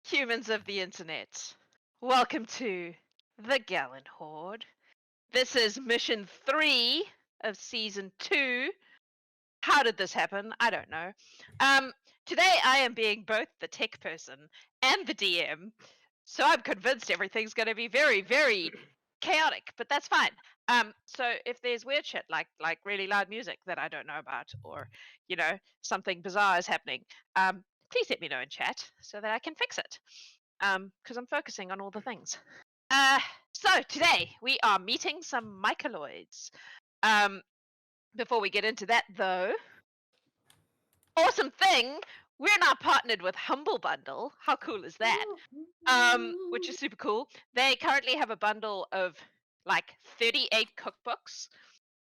Humans of the internet, welcome to the Gallant Horde. This is mission 3 of season 2. How did this happen? I don't know. Today I am being both the tech person and the DM, so I'm convinced everything's going to be very, very chaotic, but that's fine. So if there's weird shit like really loud music that I don't know about, or something bizarre is happening, please let me know in chat so that I can fix it. Because I'm focusing on all the things. So today we are meeting some myceloids. Before we get into that, though, awesome thing, we're now partnered with Humble Bundle. How cool is that? Which is super cool. They currently have a bundle of like 38 cookbooks,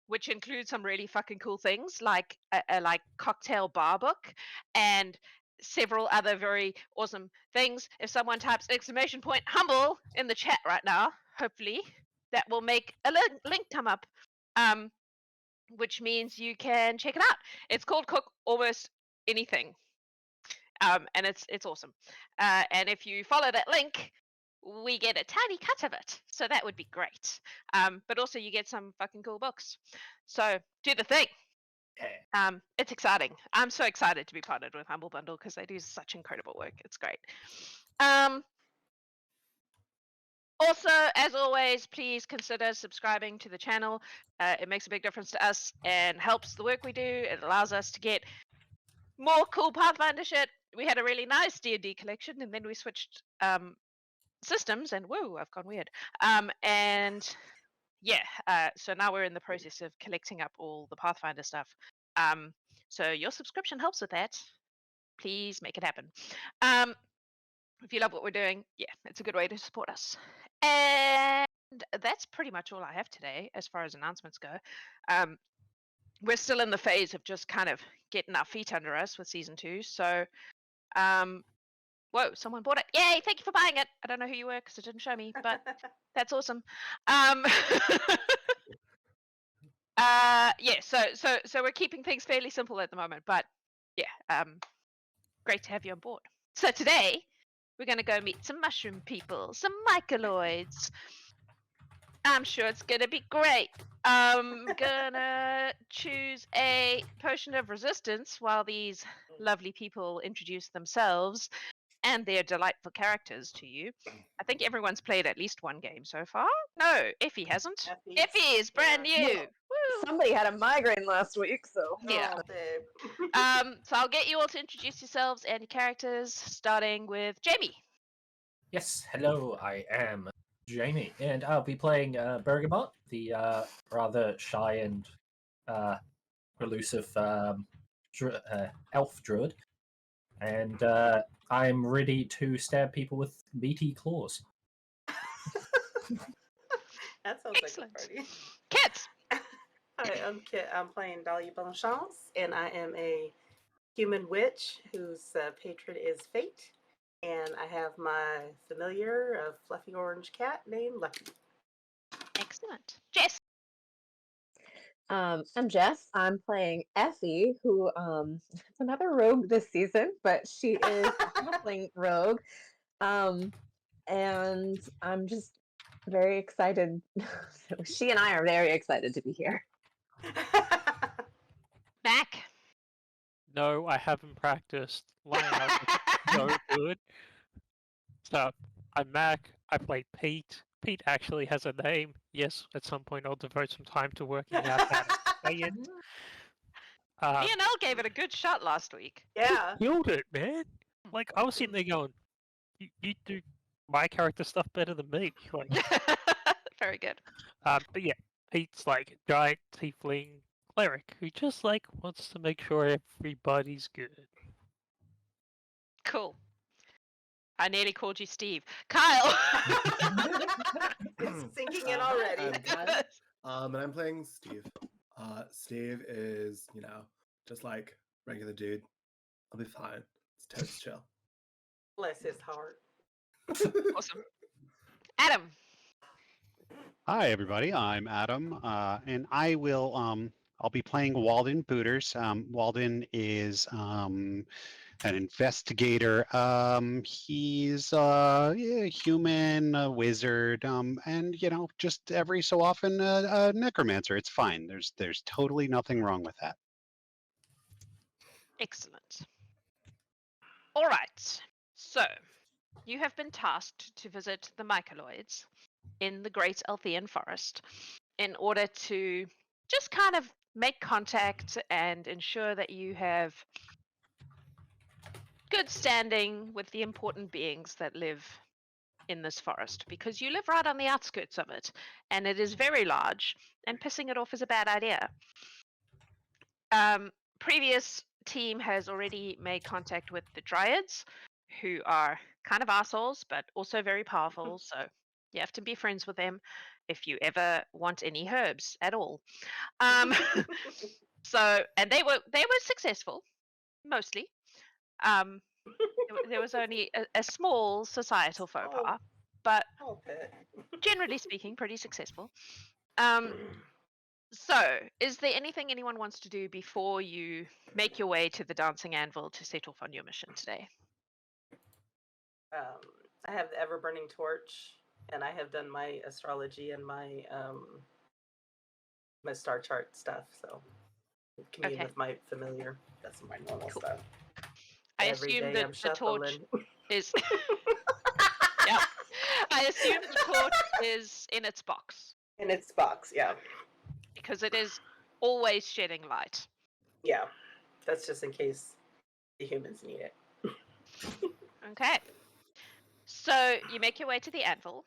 which include some really fucking cool things like a like cocktail bar book and several other very awesome things. If someone types !humble in the chat right now, hopefully that will make a link come up, which means you can check it out. It's called Cook Almost Anything, and it's awesome. And if you follow that link, we get a tiny cut of it, so that would be great. But also you get some fucking cool books. So do the thing. It's exciting. I'm so excited to be partnered with Humble Bundle because they do such incredible work. It's great. Also, as always, please consider subscribing to the channel. It makes a big difference to us and helps the work we do. It allows us to get more cool Pathfinder shit. We had a really nice D&D collection, and then we switched systems, and whoa, I've gone weird. And yeah, so now we're in the process of collecting up all the Pathfinder stuff. So your subscription helps with that. Please make it happen. If you love what we're doing, yeah, it's a good way to support us. And that's pretty much all I have today as far as announcements go. We're still in the phase of just kind of getting our feet under us with season 2. So, whoa, someone bought it. Yay, thank you for buying it. I don't know who you were because it didn't show me, but that's awesome. Yeah, so we're keeping things fairly simple at the moment, but yeah, great to have you on board. So today we're gonna go meet some mushroom people, some myceloids. I'm sure it's gonna be great. I'm gonna choose a potion of resistance while these lovely people introduce themselves and their delightful characters to you. I think everyone's played at least one game so far. No, Effie hasn't. Effie is brand new. Yeah. Somebody had a migraine last week, so yeah. Oh, babe. So I'll get you all to introduce yourselves and your characters, starting with Jamie. Yes, hello, I am Jamie, and I'll be playing Bergamot, the rather shy and elusive elf druid, and I'm ready to stab people with meaty claws. That sounds Excellent. like a party. Kit. Hi, I'm Kit. I'm playing Dahlia Bonchance, and I am a human witch whose patron is Fate. And I have my familiar, a fluffy orange cat named Lucky. Excellent. Jess. I'm Jess. I'm playing Effie, who is another rogue this season, but she is a halfling rogue. And I'm just very excited. She and I are very excited to be here. Mac. No, I haven't practiced. Lying out is no good. So, I'm Mac. I play Pete. Pete actually has a name. Yes, at some point I'll devote some time to working out how to say it. Me and Elle gave it a good shot last week. Yeah. You killed it, man. Like, I was sitting there going, you do my character stuff better than me. Like, Very good. but yeah, Pete's like a giant tiefling cleric who just like wants to make sure everybody's good. Cool. I nearly called you Steve. Kyle. It's sinking in already. I'm Kyle, and I'm playing Steve. Steve is, just like regular dude. I'll be fine. It's totes chill. Bless his heart. Awesome. Adam. Hi, everybody. I'm Adam, and I will. I'll be playing Walden Booters. Walden is an investigator. He's yeah, human, a wizard, and just every so often a necromancer. It's fine. There's totally nothing wrong with that. Excellent. All right. So, you have been tasked to visit the Myceloids in the Great Althean Forest in order to just kind of make contact and ensure that you have good standing with the important beings that live in this forest, because you live right on the outskirts of it and it is very large, and pissing it off is a bad idea. Previous team has already made contact with the Dryads, who are kind of assholes but also very powerful, so you have to be friends with them if you ever want any herbs at all. So, and they were successful, mostly. There was only a small societal faux pas, but generally speaking, pretty successful. So, is there anything anyone wants to do before you make your way to the Dancing Anvil to set off on your mission today? I have the ever burning torch, and I have done my astrology and my my star chart stuff. So, commune Okay. with my familiar. That's my normal Cool. stuff. I Every assume day that I'm the torch shuffling. is. Yeah. I assume the torch is in its box In its box, yeah. because it is always shedding light. Yeah. That's just in case the humans need it. Okay. So you make your way to the anvil,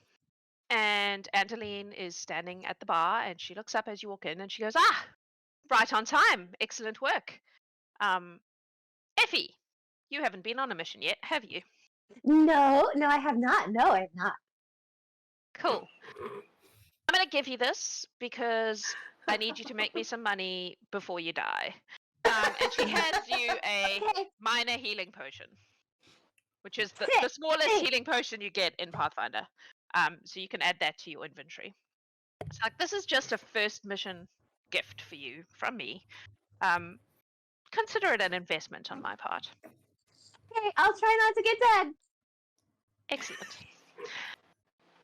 and Angeline is standing at the bar, and she looks up as you walk in, and she goes, "Ah, right on time. Excellent work. Effie, you haven't been on a mission yet, have you?" No, I have not. No, I have not. Cool. I'm going to give you this because I need you to make me some money before you die. And she hands you a Okay. minor healing potion, which is the Sick. smallest Thanks. healing potion you get in Pathfinder. So you can add that to your inventory. It's like, this is just a first mission gift for you from me. Consider it an investment on my part. Okay, I'll try not to get dead. Excellent.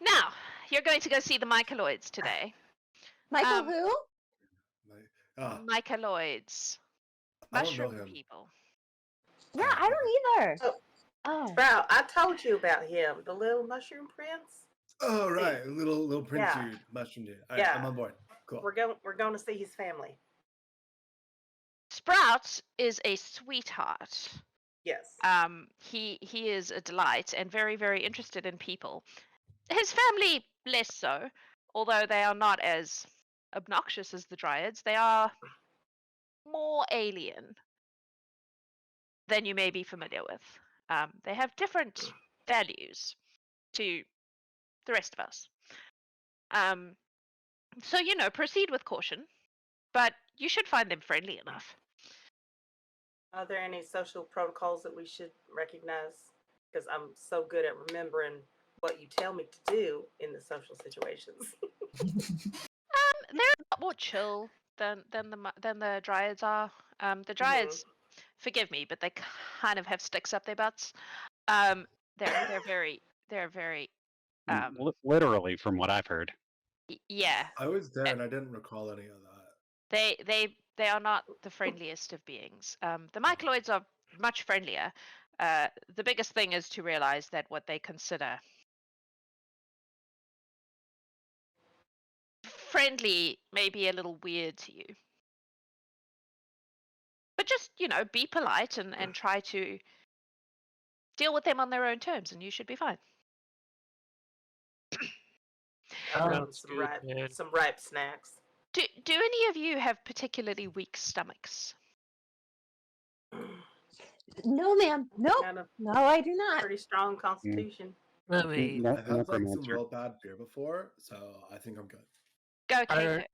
Now, you're going to go see the Myceloids today. Michael, who? Myceloids. I don't know Mushroom him. people. Yeah, I don't either. Oh. Oh. Wow, I told you about him, the little mushroom prince. Oh right, little prince Yeah. dude, mushroom dude. All Yeah. right, I'm on board. Cool. We're going to see his family. Sprout is a sweetheart. Yes. He is a delight and very, very interested in people. His family less so, although they are not as obnoxious as the Dryads. They are more alien than you may be familiar with. They have different values to the rest of us. So, proceed with caution, but you should find them friendly enough. Are there any social protocols that we should recognize? Because I'm so good at remembering what you tell me to do in the social situations. They're a lot more chill than the Dryads are. The Dryads, forgive me, but they kind of have sticks up their butts. They're very Literally, from what I've heard. yeah. I was there and I didn't recall any of that. They are not the friendliest of beings. The Myceloids are much friendlier. The biggest thing is to realize that what they consider friendly may be a little weird to you. But just, be polite and try to deal with them on their own terms, and you should be fine. Sounds good, man. Some ripe snacks. Do any of you have particularly weak stomachs? No, ma'am. Nope. Kind of No, I do not. pretty strong constitution. I mean, I've had like some Necromancer. real bad beer before, so I think I'm good. Go, I don't- Kate.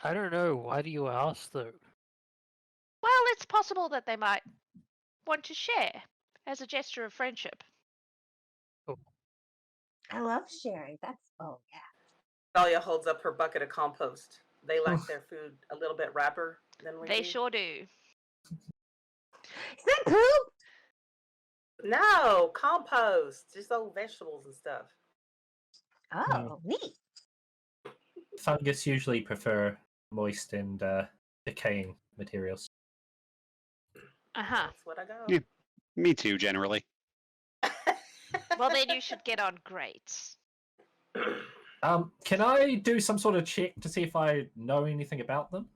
I don't know. Why do you ask though? Well, it's possible that they might want to share as a gesture of friendship. I love sharing. That's yeah. Dahlia holds up her bucket of compost. They like their food a little bit rapper than we They do. sure do. Is that poop? No, compost. Just old vegetables and stuff. Oh, neat. Fungus usually prefer moist and decaying materials. Uh-huh. That's what I got. Yeah. Me too, generally. Well, then you should get on greats. Can I do some sort of check to see if I know anything about them?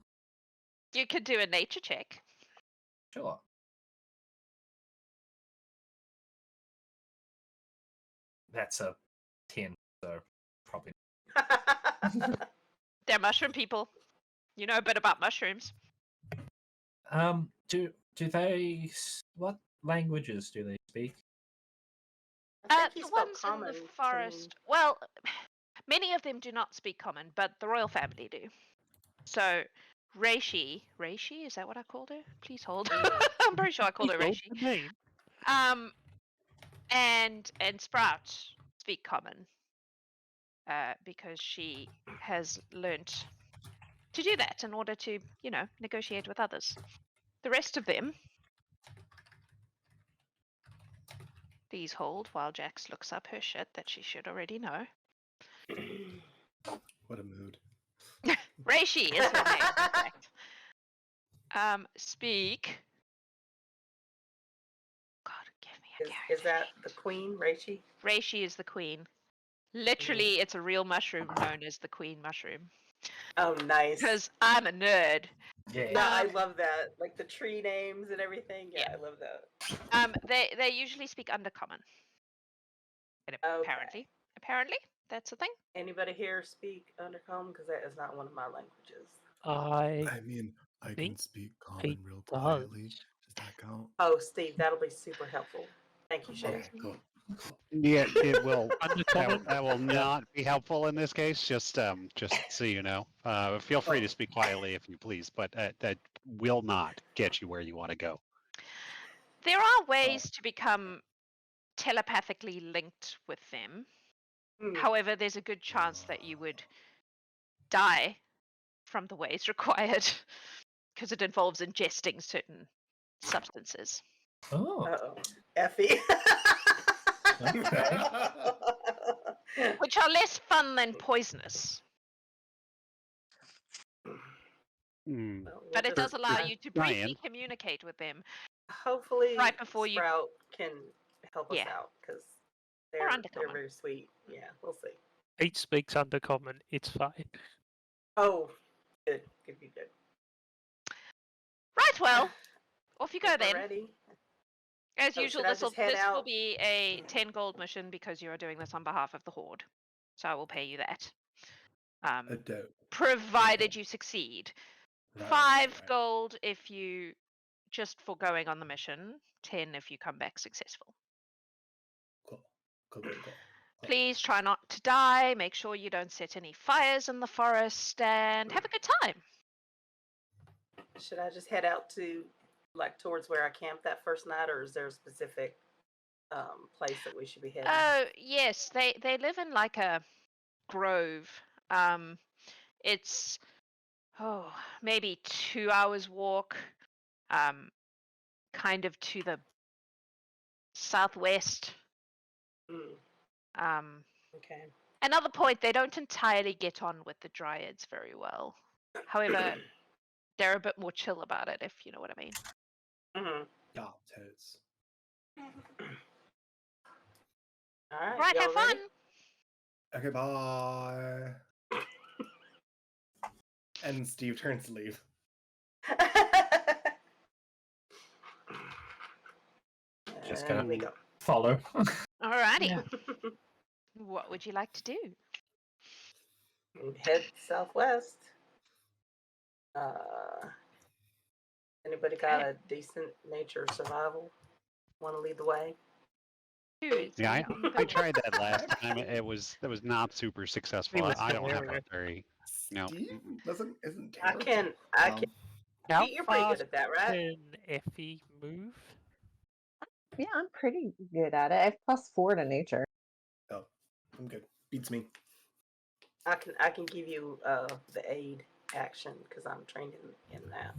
You could do a nature check. Sure. That's a 10, so probably. They're mushroom people. You know a bit about mushrooms. Do they? What languages do they speak? I think he The spelled ones in common the to me. forest. Well, many of them do not speak common, but the royal family do. So, Reishi, is that what I called her? Please hold. I'm pretty sure I called her Please Reishi. hold the name. And Sprout speak common, because she has learnt to do that in order to, negotiate with others. The rest of them, please hold while Jax looks up her shit that she should already know. What a mood. Reishi is her name, in fact. Speak. God, give me a character. Is that the queen, Reishi? Reishi is the queen. Literally, it's a real mushroom known as the queen mushroom. Oh, nice. Because I'm a nerd. Yeah. No, I love that. Like the tree names and everything. Yeah, Yeah. I love that. They usually speak undercommon. And apparently, that's a thing. Anybody here speak Undercomb? Because that is not one of my languages. I mean, I can think speak common he real does. quietly. Does that count? Oh, Steve, that'll be super helpful. Thank you, Shay. Okay, cool. Yeah, it will. Undercommon. That will not be helpful in this case. Just so you know, feel free to speak quietly if you please, but that will not get you where you want to go. There are ways to become telepathically linked with them. However, there's a good chance that you would die from the ways required because it involves ingesting certain substances. Oh. Uh-oh. Effie. Okay. Which are less fun than poisonous. Hmm. But it does allow Sure. you to briefly Ryan. communicate with them. Hopefully, Right before you- Sprout can help us Yeah. out because Or they're Undercommon. very sweet. Yeah, we'll see. Pete speaks undercommon. It's fine. Oh, good. Right, well, off you go If we're then. ready. As So usual, should I this will just head out? be a 10 gold mission because you are doing this on behalf of the Horde. So I will pay you that. Dope. Provided you succeed. Right, 5 right. gold if you just for going on the mission, 10 if you come back successful. Cool. Please try not to die, make sure you don't set any fires in the forest, and have a good time. Should I just head out to towards where I camped that first night, or is there a specific place that we should be heading? Oh, yes, they live in like a grove. It's maybe 2 hours walk, kind of to the southwest. Okay. Another point, they don't entirely get on with the dryads very well. However, they're a bit more chill about it, if you know what I mean. Yeah, totes. All right. Right, y'all have fun. ready? Okay, bye. And Steve turns to leave. Just And gonna we go. follow. Alrighty. Yeah. What would you like to do? Head southwest. Anybody got a decent nature survival? Want to lead the way? Yeah, I tried that last time. That was not super successful. was I don't have a hilarious. very no. Steve isn't I terrible. can. How Pete, you're pretty good fast at that, right? can Effie move? Yeah, I'm pretty good at it. I have +4 to nature. Oh, I'm good. Beats me. I can give you the aid action because I'm trained in that.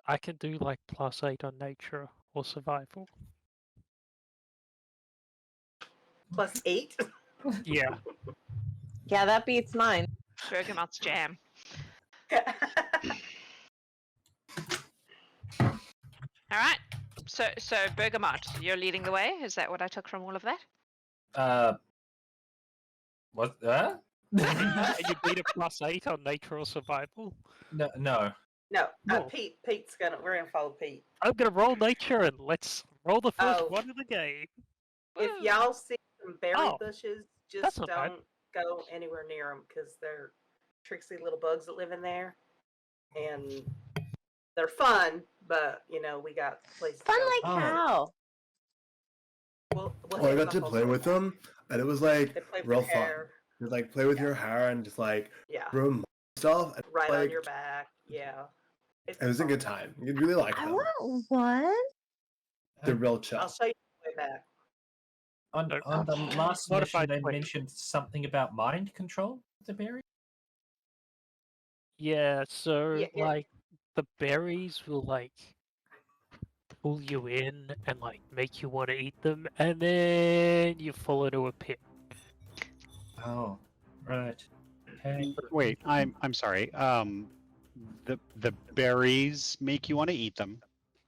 I can do like +8 on nature or survival. plus 8. Yeah. Yeah, that beats mine. Bergamot's jam. All right. So Bergamot, you're leading the way. Is that what I took from all of that? What? You beat a +8 on nature or survival. No, no. No, No. Pete's we're gonna follow Pete. I'm gonna roll nature and let's roll the first Oh. one of the game. If Woo. y'all see some berry Oh, bushes, that's just not bad. don't go anywhere near them because they're tricksy little bugs that live in there, and they're fun. But we got places. Fun to go. like how? We'll I hit got them to up play on with some- them, and it was like They play with real your fun. hair. You like play with Yeah. your hair and just like Yeah, room stuff. And, right like, on your back. Yeah, It was a good fun. time. You'd really like I them. want one. They're real chill. I'll show you the way back. On No. the last mission, Modified they 20. mentioned something about mind control of the berry. Yeah, so Yeah, yeah. like the berries will like pull you in and like make you want to eat them, and then you fall into a pit. Oh, right. Okay. Wait, I'm sorry. The berries make you want to eat them.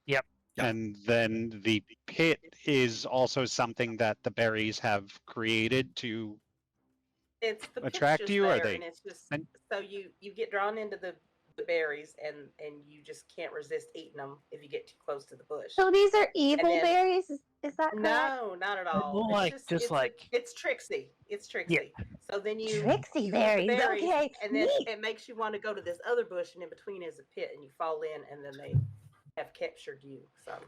Yep. Yeah. And then the pit is also something that the berries have created to. It's the pit's Attract just you, or there, they- and it's just and- so you get drawn into the berries, and you just can't resist eating them if you get too close to the bush. So these are evil then- berries? Is that correct? No, not at all. more It's like just, just it's like- it's tricksy. It's tricksy. So then you Trixie you eat the berries. Okay. and then neat. it makes you want to go to this other bush, and in between is a pit, and you fall in, and then they have captured you. So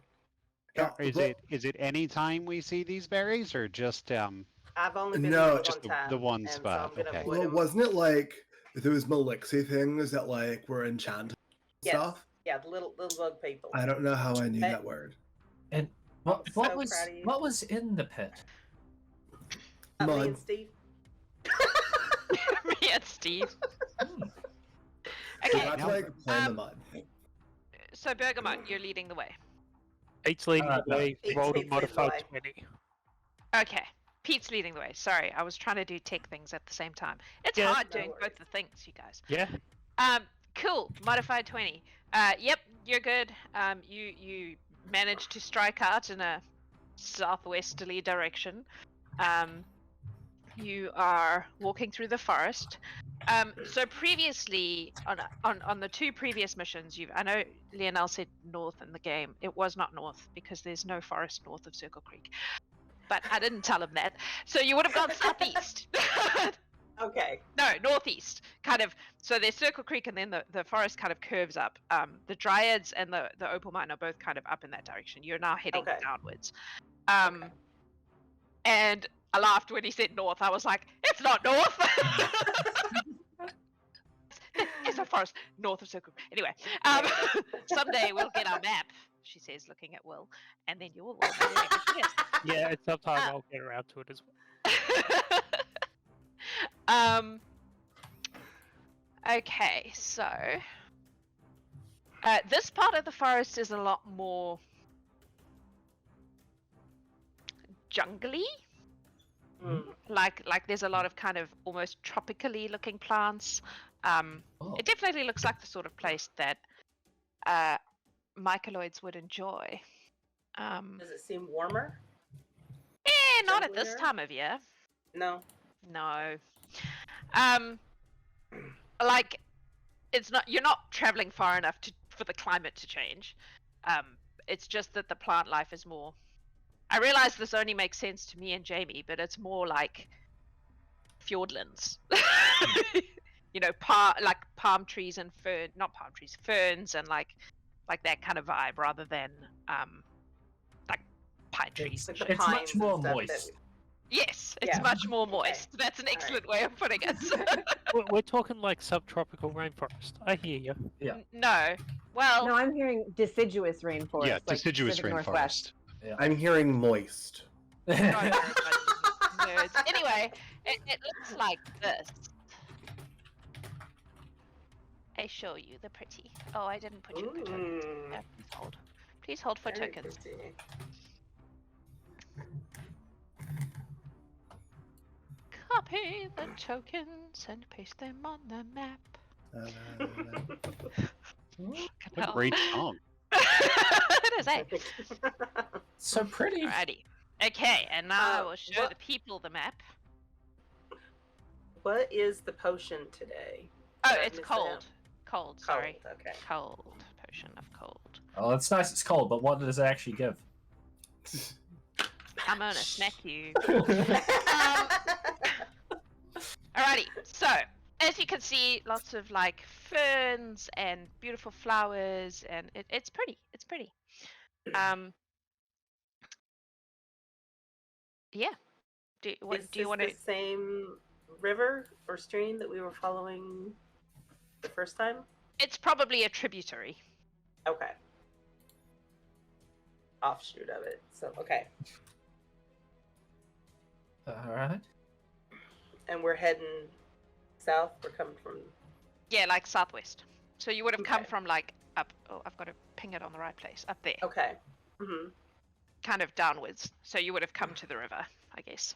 Yeah, Is it any time we see these berries, or just I've only been No, there just one time. the one and spot? So I'm gonna Okay. avoid Well, 'em. wasn't it like there was Malixi things that like were enchanted Yes. stuff? Yeah, the little bug people. I don't know how I knew But- that word. And I'm so what was proud of you. what was in the pit? Me Mud. and Steve. Me and Steve. Hmm. We Okay, got to like play in the um, mud. so Bergamot, you're leading the way. Pete's leading the no. way. Pete's Rolled a leading the modified way. 20. Okay. Pete's leading the way. Sorry, I was trying to do tech things at the same time. It's Yeah, hard no doing worries. both the things, you guys. Yeah. Cool. Modified 20. Yep, you're good. You managed to strike out in a southwesterly direction. You are walking through the forest. So previously, on the two previous missions, I know Lionel said north in the game. It was not north because there's no forest north of Circle Creek. But I didn't tell him that. So you would have gone southeast. Okay. No, northeast, kind of. So there's Circle Creek, and then the forest kind of curves up. The Dryads and the Opal Mine are both kind of up in that direction. You're now heading Okay. downwards. Okay. And I laughed when he said north. I was like, it's not north. It's a forest north of Circle Creek. Anyway, someday we'll get our map, she says, looking at Will, and then you will know where everything is. Yeah, and sometime I'll get around to it as well. Okay, so this part of the forest is a lot more jungly. Mm. Like there's a lot of kind of almost tropically looking plants. Oh. It definitely looks like the sort of place that myceloids would enjoy. Does it seem warmer? Not at this Junglier? time of year. No. No. Like it's not. You're not traveling far enough for the climate to change. It's just that the plant life is more. I realize this only makes sense to me and Jamie, but it's more like fjordlands. You know, like palm trees and ferns and like that kind of vibe, rather than like pine trees. Like and the shit. It's much pines and more stuff moist. Yes, it's Yeah. much more Okay. moist. That's an excellent way of putting it. We're talking like subtropical rainforest. I hear you. No, well, No, I'm hearing deciduous rainforest. Yeah, like deciduous Pacific Northwest. rainforest. I'm hearing moist. not very much nerds. Anyway, it looks like this. I show you the pretty. Oh, I didn't put you for tokens. Mm. Yeah, please hold. Please hold for Very tokens. pretty. Copy the tokens and paste them on the map. What a hell. great song. It is, eh? So pretty. Alrighty. Okay, and now I will show what- the people the map. What is the potion today? Oh, Did I it's miss cold. that? Cold, sorry. Cold, okay. Cold. Potion of cold. Oh, it's nice. It's cold, but what does it actually give? I'm gonna snack you. Alrighty, so as you can see, lots of like ferns and beautiful flowers, and it's pretty. It's pretty. Yeah. Do Is you this want to? the same river or stream that we were following the first time? It's probably a tributary. Okay. Offshoot of it. So okay. All right. And we're heading south. We're coming from. Yeah, like southwest. So you would have come Okay. from like up. Oh, I've got to ping it on the right place. Up there, Okay. Mm-hmm. kind of downwards. So you would have come to the river, I guess.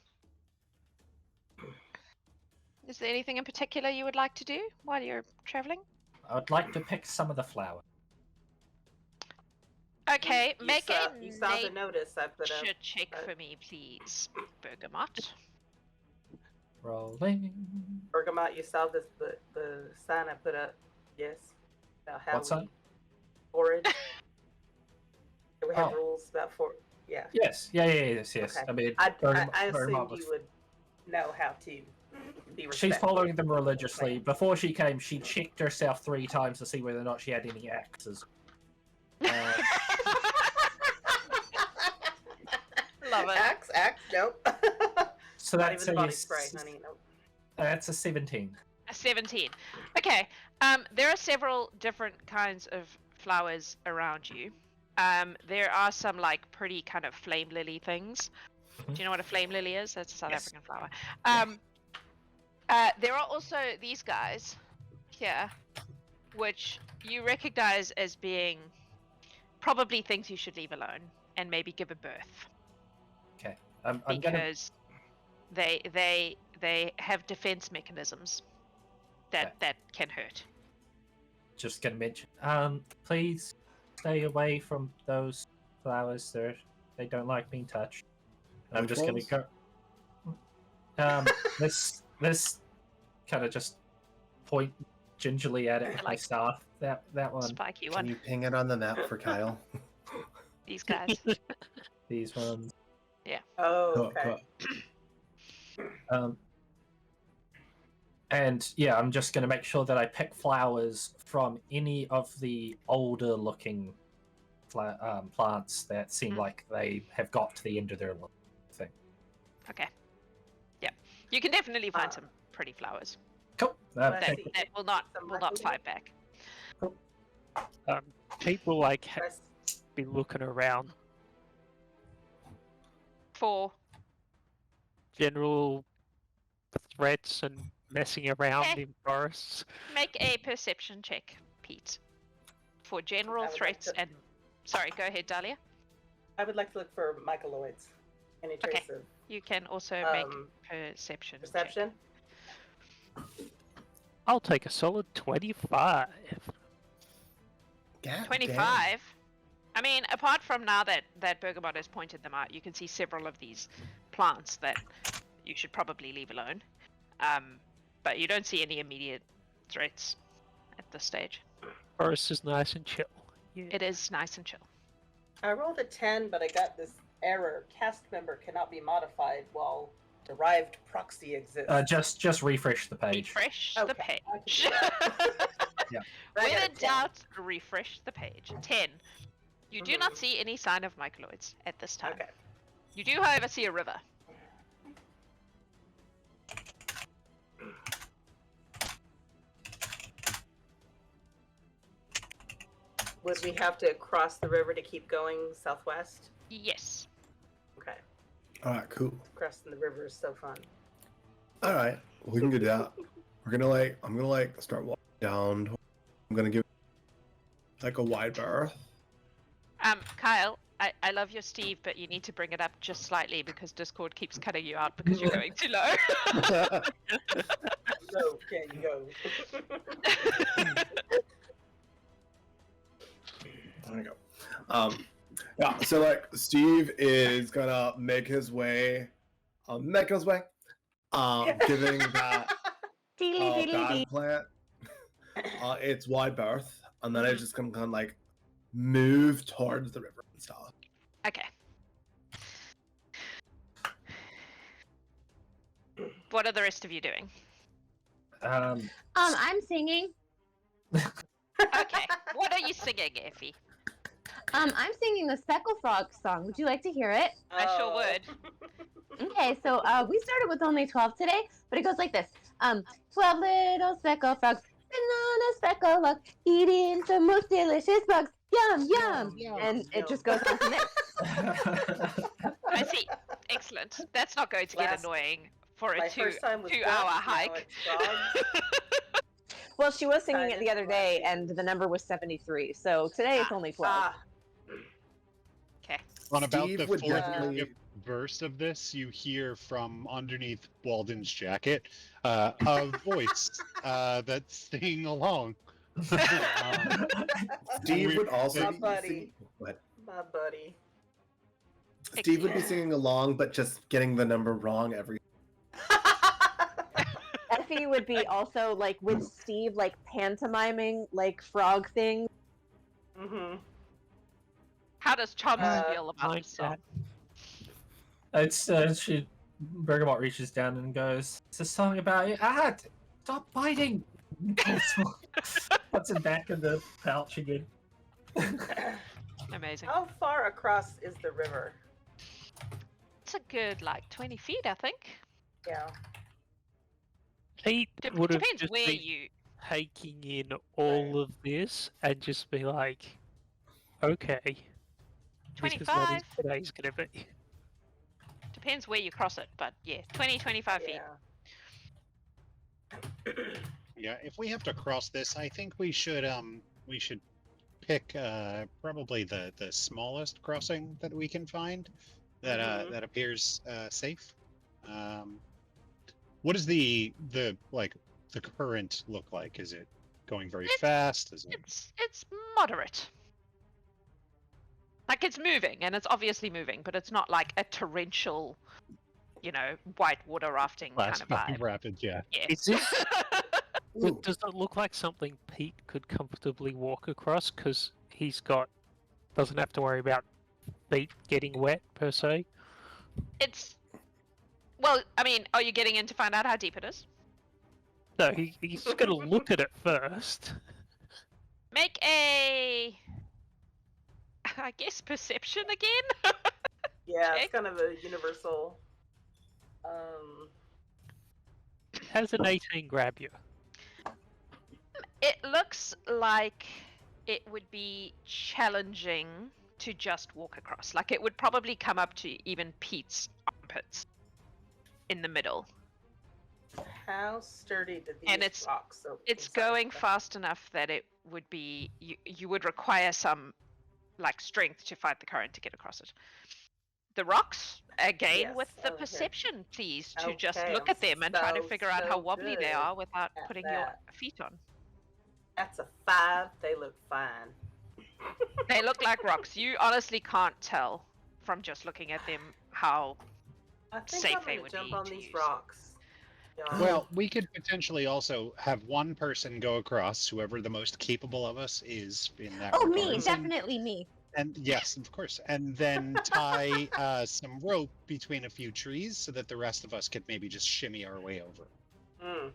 Is there anything in particular you would like to do while you're traveling? I would like to pick some of the flowers. Okay, make You saw the a notice I put up. nature check for me, please, Bergamot. Rolling. Bergamot, you saw the sign I put up. Yes. About how What sign? we forage. We have Oh. rules about Yeah. Yes. Yes. Okay. I mean, I Bergamot assumed was- you would know how to be respectful. She's following them religiously. Before she came, she checked herself 3 times to see whether or not she had any axes. Love it. Axe, nope. So Not that's even body a spray, honey. Nope. that's a 17. A 17. Okay. There are several different kinds of flowers around you. There are some like pretty kind of flame lily things. Do you know what a flame lily is? That's a South Yes. African flower. There are also these guys here, which you recognize as being probably things you should leave alone and maybe give a birth, Okay. I'm gonna because they have defense mechanisms that can hurt. just gonna mention. Please stay away from those flowers. They don't like being touched. I'm Which just ones? gonna go. This kind of just point gingerly at it with my Like- staff. That one. Spiky Can one. you ping it on the map for Kyle? These guys. These ones. Oh, Cool, okay. cool. And yeah, I'm just gonna make sure that I pick flowers from any of the older looking plants that seem like they have got to the end of their thing. Okay. Yeah. You can definitely find Uh, some pretty flowers Cool. Let's that, see. that will not Some fight back. People like Press- be looking around. For General threats and messing around Okay. in forests. make a perception check, Pete. For general I would like threats to- and sorry, go ahead, Dahlia. I would like to look for myceloids. Any Okay. trace of You can also make perception. check. perception? I'll take a solid 25. God 25. I mean, apart from now that Bergamot has pointed them out, you can see several of these plants that you should probably leave alone. But you don't see any immediate threats at this stage. Forest is nice and chill. Yeah. It is nice and chill. I rolled a 10, but I got this error. Cast member cannot be modified while derived proxy exists. Just refresh the page. Refresh the Okay, I can page. do that. Yeah. I When got a in 10. doubt, refresh the page. 10. You do not Mhm. see any sign of myceloids at this time. Okay. You do, however, see a river. Would we have to cross the river to keep going southwest? Yes. Okay. All right, cool. Crossing the river is so fun. All right, we can do that. I'm gonna start walking down. I'm gonna give like a wide berth. Kyle, I love your Steve, but you need to bring it up just slightly because Discord keeps cutting you out because you're going too low. No, can you go? There we go. Yeah, so like Steve is gonna make his way, giving that bad plant its wide berth, and then it's just gonna kind of like move towards the river and stuff. Okay. What are the rest of you doing? I'm singing. Okay. What are you singing, Effie? I'm singing the Speckle Frog song. Would you like to hear it? I sure would. Okay, so we started with only 12 today, but it goes like this. 12 little speckle frogs sitting on a speckle log, eating the most delicious bugs. Yum, yum. And it just goes on from there. I see. Excellent. That's not going to get Last- annoying for a My first time was 2 ducks, hour now hike. it's frogs. Well, she was singing Kind it of the other day, and the number was 73. So today it's only 12. Okay. On about Steve the would fourth or definitely- fifth verse of this, you hear from underneath Walden's jacket a voice that's singing along. Steve would also My be buddy. singing, what? My buddy. Steve would be singing along, but just getting the number wrong every. Effie would be also like with Steve, like pantomiming like frog things. Mm-hmm. How does Thomas Uh, feel about like this song? It's Bergamot reaches down and goes, "It's a song about you. Stop biting." Puts it back in the pouch again. Amazing. How far across is the river? It's a good like 20 feet, I think. Yeah. Pete would have Depends just where been you. taking in all of this and just be like, okay, this is what 25. today's gonna be. Depends where you cross it, but yeah, 20, 25 feet. Yeah. Yeah, if we have to cross this, I think we should pick probably the smallest crossing that we can find that that appears safe. What does the current look like? Is it going very fast? Is it... It's moderate. Like it's moving, and it's obviously moving, but it's not like a torrential, white water rafting kind of vibe. rapid? Yeah. Yeah. Is this, Ooh. does it look like something Pete could comfortably walk across because doesn't have to worry about feet getting wet per se? Well, I mean, are you getting in to find out how deep it is? No, he's going to look at it first. Make a, I guess, perception again. Yeah, Okay. it's kind of a universal. Has an 18 grab you? It looks like it would be challenging to just walk across. Like it would probably come up to even Pete's armpits in the middle. How sturdy do these And it's- rocks? It's inside going the- fast enough that it would be you would require some like strength to fight the current to get across it. The rocks, again, Yes, with the okay. perception, please, to just Okay, look I'm at them and try to so, figure out how so wobbly they good are without at putting that. your feet on. That's a 5. They look fine. They look like rocks. You honestly can't tell from just looking at them how. I think safe I'm they gonna would jump be on to these use. rocks. y'all. Well, we could potentially also have one person go across, whoever the most capable of us is in that Oh, me, regard. definitely me. And yes, of course. And then tie some rope between a few trees so that the rest of us could maybe just shimmy our way over. Mm.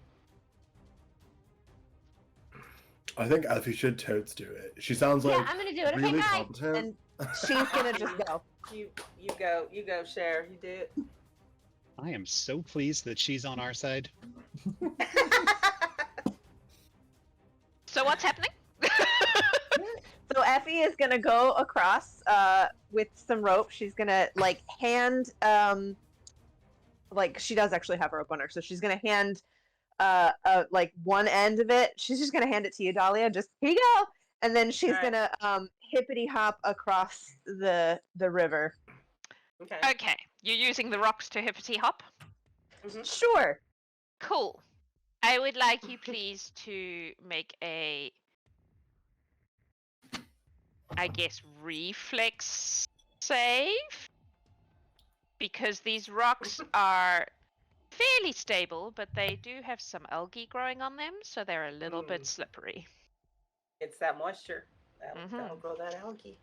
I think Effie should totes do it. She sounds Yeah, like I'm gonna do it. Okay, really bye. competent. And she's gonna just go. You go, Cher. You do it. I am so pleased that she's on our side. So what's happening? So Effie is gonna go across with some rope. She's gonna hand she does actually have a rope on her, so she's gonna hand one end of it. She's just gonna hand it to you, Dahlia. Just here you go. And then she's Alright. gonna hippity hop across the river. Okay. Okay, you're using the rocks to hippity hop. Sure. Cool. I would like you please to make a, I guess, reflex save. Because these rocks are fairly stable, but they do have some algae growing on them, so they're a little bit slippery. It's that moisture. That'll Mhm. grow that algae.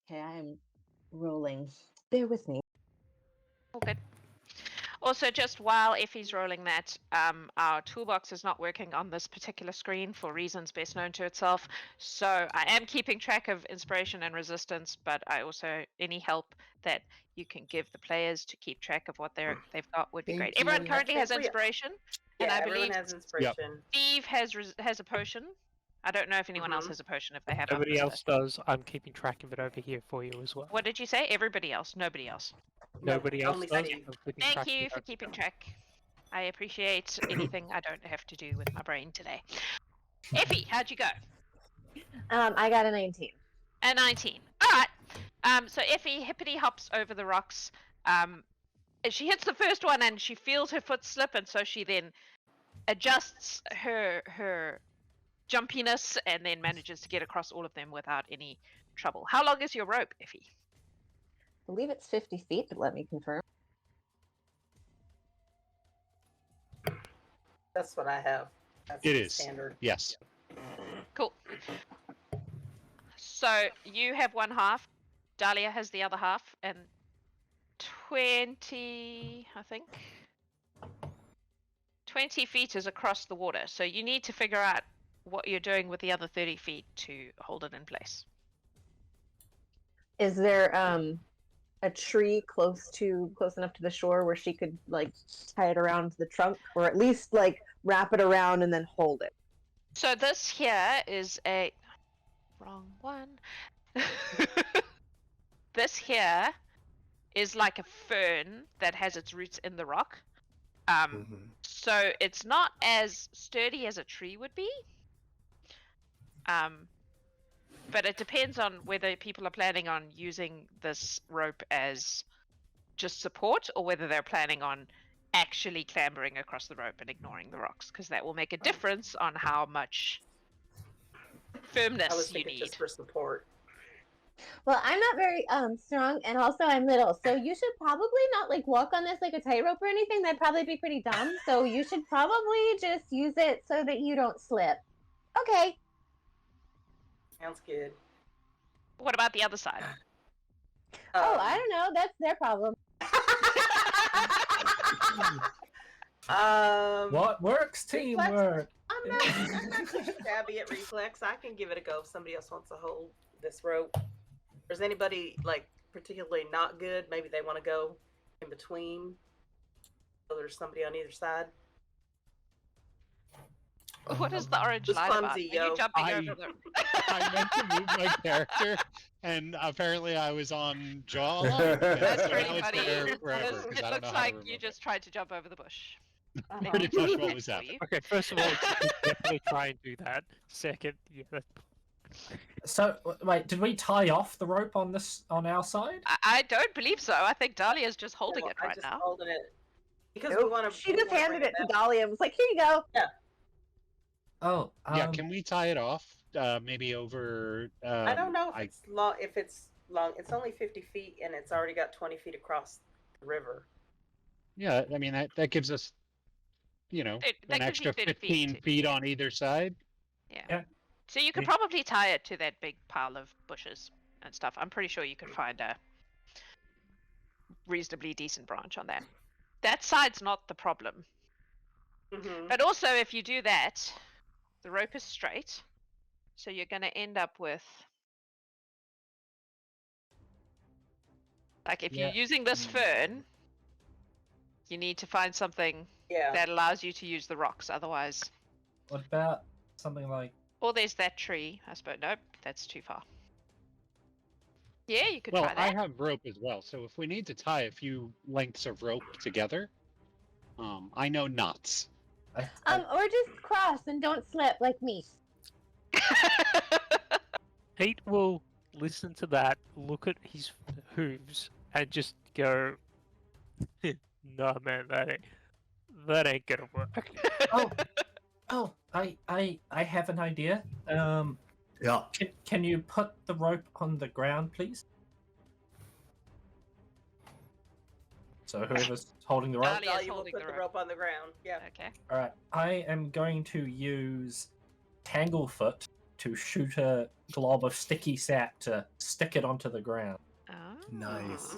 Okay, I am rolling. Bear with me. All good. Also, just while Effie's rolling that, our toolbox is not working on this particular screen for reasons best known to itself. So I am keeping track of inspiration and resistance, but I also, any help that you can give the players to keep track of what they've got would be Thank great. you. Everyone currently has That's great. inspiration, Yeah, and I everyone believe has inspiration. Steve has a potion. I don't know if anyone else has a potion. If they have, Nobody else does. I'm keeping track of it over here for you as well. What did you say? Everybody else. Nobody else. Nobody else only does. Steve. I'm keeping Thank track of you it for over keeping here. track. I appreciate anything I don't have to do with my brain today. Effie, how'd you go? I got a 19. A 19. All right. So Effie hippity hops over the rocks. She hits the first one and she feels her foot slip, and so she then adjusts her jumpiness and then manages to get across all of them without any trouble. How long is your rope, Effie? I believe it's 50 feet, but let me confirm. That's what I have. That's It the is. standard. Yes. Cool. So you have one half, Dahlia has the other half, and 20, I think. 20 feet is across the water, so you need to figure out what you're doing with the other 30 feet to hold it in place. Is there a tree close enough to the shore where she could like tie it around the trunk, or at least like wrap it around and then hold it? So this here is a wrong one. This here is like a fern that has its roots in the rock. So it's not as sturdy as a tree would be. But it depends on whether people are planning on using this rope as just support, or whether they're planning on actually clambering across the rope and ignoring the rocks, because that will make a difference on how much firmness I was you thinking need. just for support. Well, I'm not very strong, and also I'm little, so you should probably not like walk on this like a tightrope or anything. That'd probably be pretty dumb. So you should probably just use it so that you don't slip. Okay. Sounds good. What about the other side? Oh, I don't know. That's their problem. What works? Teamwork. I'm not too stabby at reflex. I can give it a go if somebody else wants to hold this rope. Or is anybody like particularly not good? Maybe they want to go in between. So there's somebody on either side. What is the orange Who's line about? clumsy, Are you yo? jumping over the... I meant to move my character, and apparently I was on jaw line. That's So pretty now it's funny. there forever, 'cause It I don't looks know how to like you remove just tried to jump over the bush. it. Pretty much what was For happening. you. Okay, first of all, you should definitely try and do that. Second, yeah, So wait, did we tie off the rope on our side? I don't believe so. I think Dahlia's just holding No, it I right just now. holding it because Nope. we want to. She just handed it to Dahlia and was like, "Here you go." Oh, Yeah, can we tie it off? Maybe over. I don't know if it's long. If it's long, it's only 50 feet, and it's already got 20 feet across the river. Yeah, I mean that gives us, That an gives you extra 30 15 feet on either side. Yeah. So you could Yeah. probably tie it to that big pile of bushes and stuff. I'm pretty sure you could find a reasonably decent branch on that. That side's not the problem. Mm-hmm. But also, if you do that, the rope is straight. So you're going to end up with... Like, if Yeah. you're using this fern, you need to find something Yeah. that allows you to use the rocks. Otherwise... What about something like? Or there's that tree, I suppose. Nope, that's too far. Yeah, you could Well, try that. I have rope as well, so if we need to tie a few lengths of rope together, I know knots. Or just cross and don't slip like me. Pete will listen to that, look at his hooves, and just go, "No, man, that ain't gonna work." I have an idea. Yeah. Can you put the rope on the ground, please? So whoever's holding the rope. Dahlia's Dahlia will holding put the the rope. rope on the ground. Yeah. Okay. All right. I am going to use Tanglefoot to shoot a glob of sticky sap to stick it onto the ground. Oh. Nice.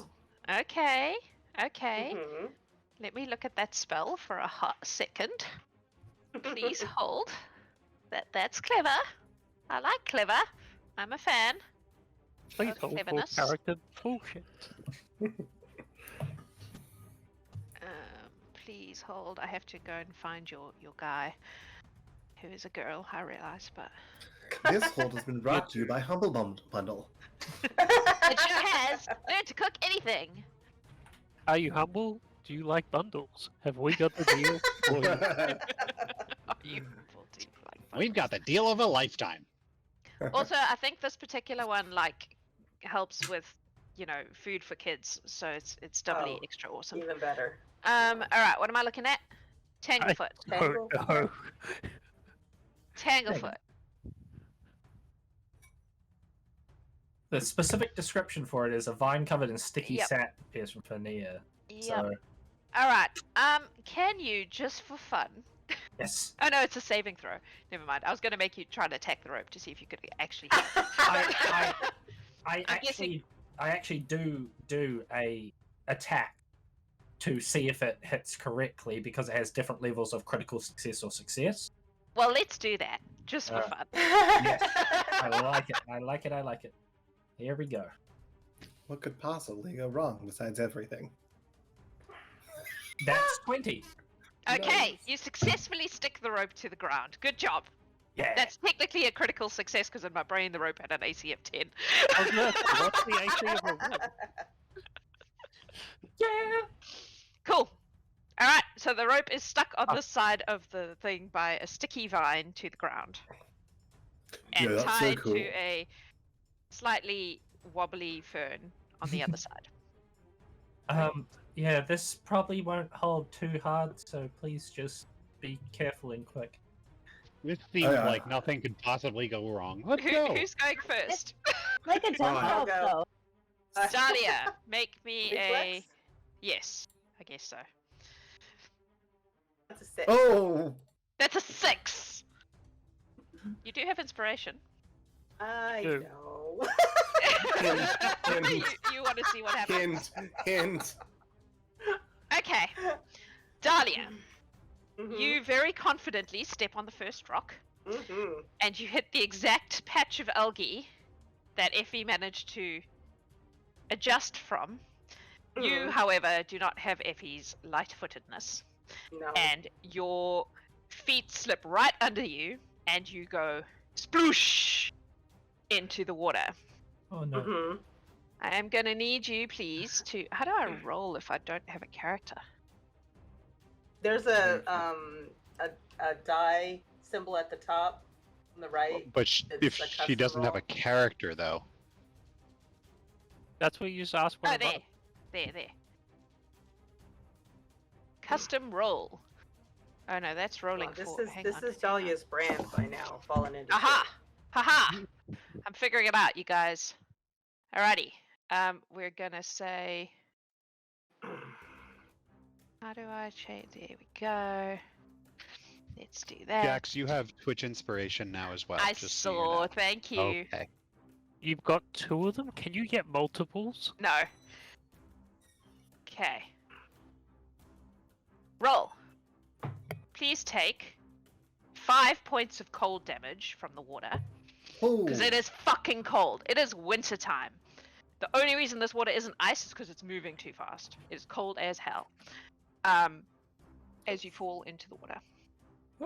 Okay. Okay. Mhm. Let me look at that spell for a hot second. Please hold. That's clever. I like clever. I'm a fan. Please Of hold for cleverness. character bullshit. Please hold. I have to go and find your guy, who is a girl. I realize, but This hold has been brought to you by Humble Bundle. it sure has. Learn to cook anything. Are you humble? Do you like bundles? Have we got the deal for you? Are you humble? Do you like We've got the deal of a lifetime. Also, I think this particular one helps with, food for kids, so it's doubly Oh, extra awesome. Even better. All right, what am I looking at? Tanglefoot. Oh no. Tanglefoot. The specific description for it is a vine covered in sticky Yep. sap appears from Fania. Yep. So All right. Can you just for fun? yes. Oh no, it's a saving throw. Never mind. I was going to make you try to attack the rope to see if you could actually. I I'm guessing- actually do a attack to see if it hits correctly because it has different levels of critical success or success. Well, let's do that just for fun. Yes. I like it. I like it. I like it. Here we go. What could possibly go wrong besides everything? That's 20. Okay, Nice. you successfully stick the rope to the ground. Good job. Yeah. That's technically a critical success because in my brain the rope had an AC of 10. I was gonna say, what's the AC of a rope? Yeah. Cool. All right, so the rope is stuck on the side of the thing by a sticky vine to the ground, and Yeah, that's so tied cool. to a slightly wobbly fern on the other side. Yeah, this probably won't hold too hard, so please just be careful and quick. This seems yeah. like nothing could possibly go wrong. Let's Who, go. who's going first? Like a jump I'll rope, go. though. Dahlia, make me a. Reflex? Yes, I guess so. That's a 6. Oh! That's a 6. You do have inspiration. I Two. know. you, you want to see what happens? Hint. Okay, Dahlia, Mhm. you very confidently step on the first rock, Mhm. and you hit the exact patch of algae that Effie managed to adjust from. You, Mhm. however, do not have Effie's light-footedness, No. and your feet slip right under you, and you go sploosh into the water. Oh no. Mhm. I am gonna need you, please, to. How do I roll if I don't have a character? There's a die symbol at the top on the right. But It's if a she custom doesn't have roll. a character, though. That's what you just asked for. Oh, there. Custom roll. Oh no, that's rolling This for. is hang this on, is hang on. Dahlia's brand by now, fallen into. Aha! Haha! I'm figuring it out, you guys. Alrighty. We're gonna say. How do I change? There we go. Let's do that. Jax, you have Twitch inspiration now as well. I just so you saw. know. Thank you. Okay. You've got 2 of them? Can you get multiples? No. Okay. Roll. Please take 5 points of cold damage from the water. Because it is fucking cold. It is winter time. The only reason this water isn't ice is because it's moving too fast. It is cold as hell. As you fall into the water.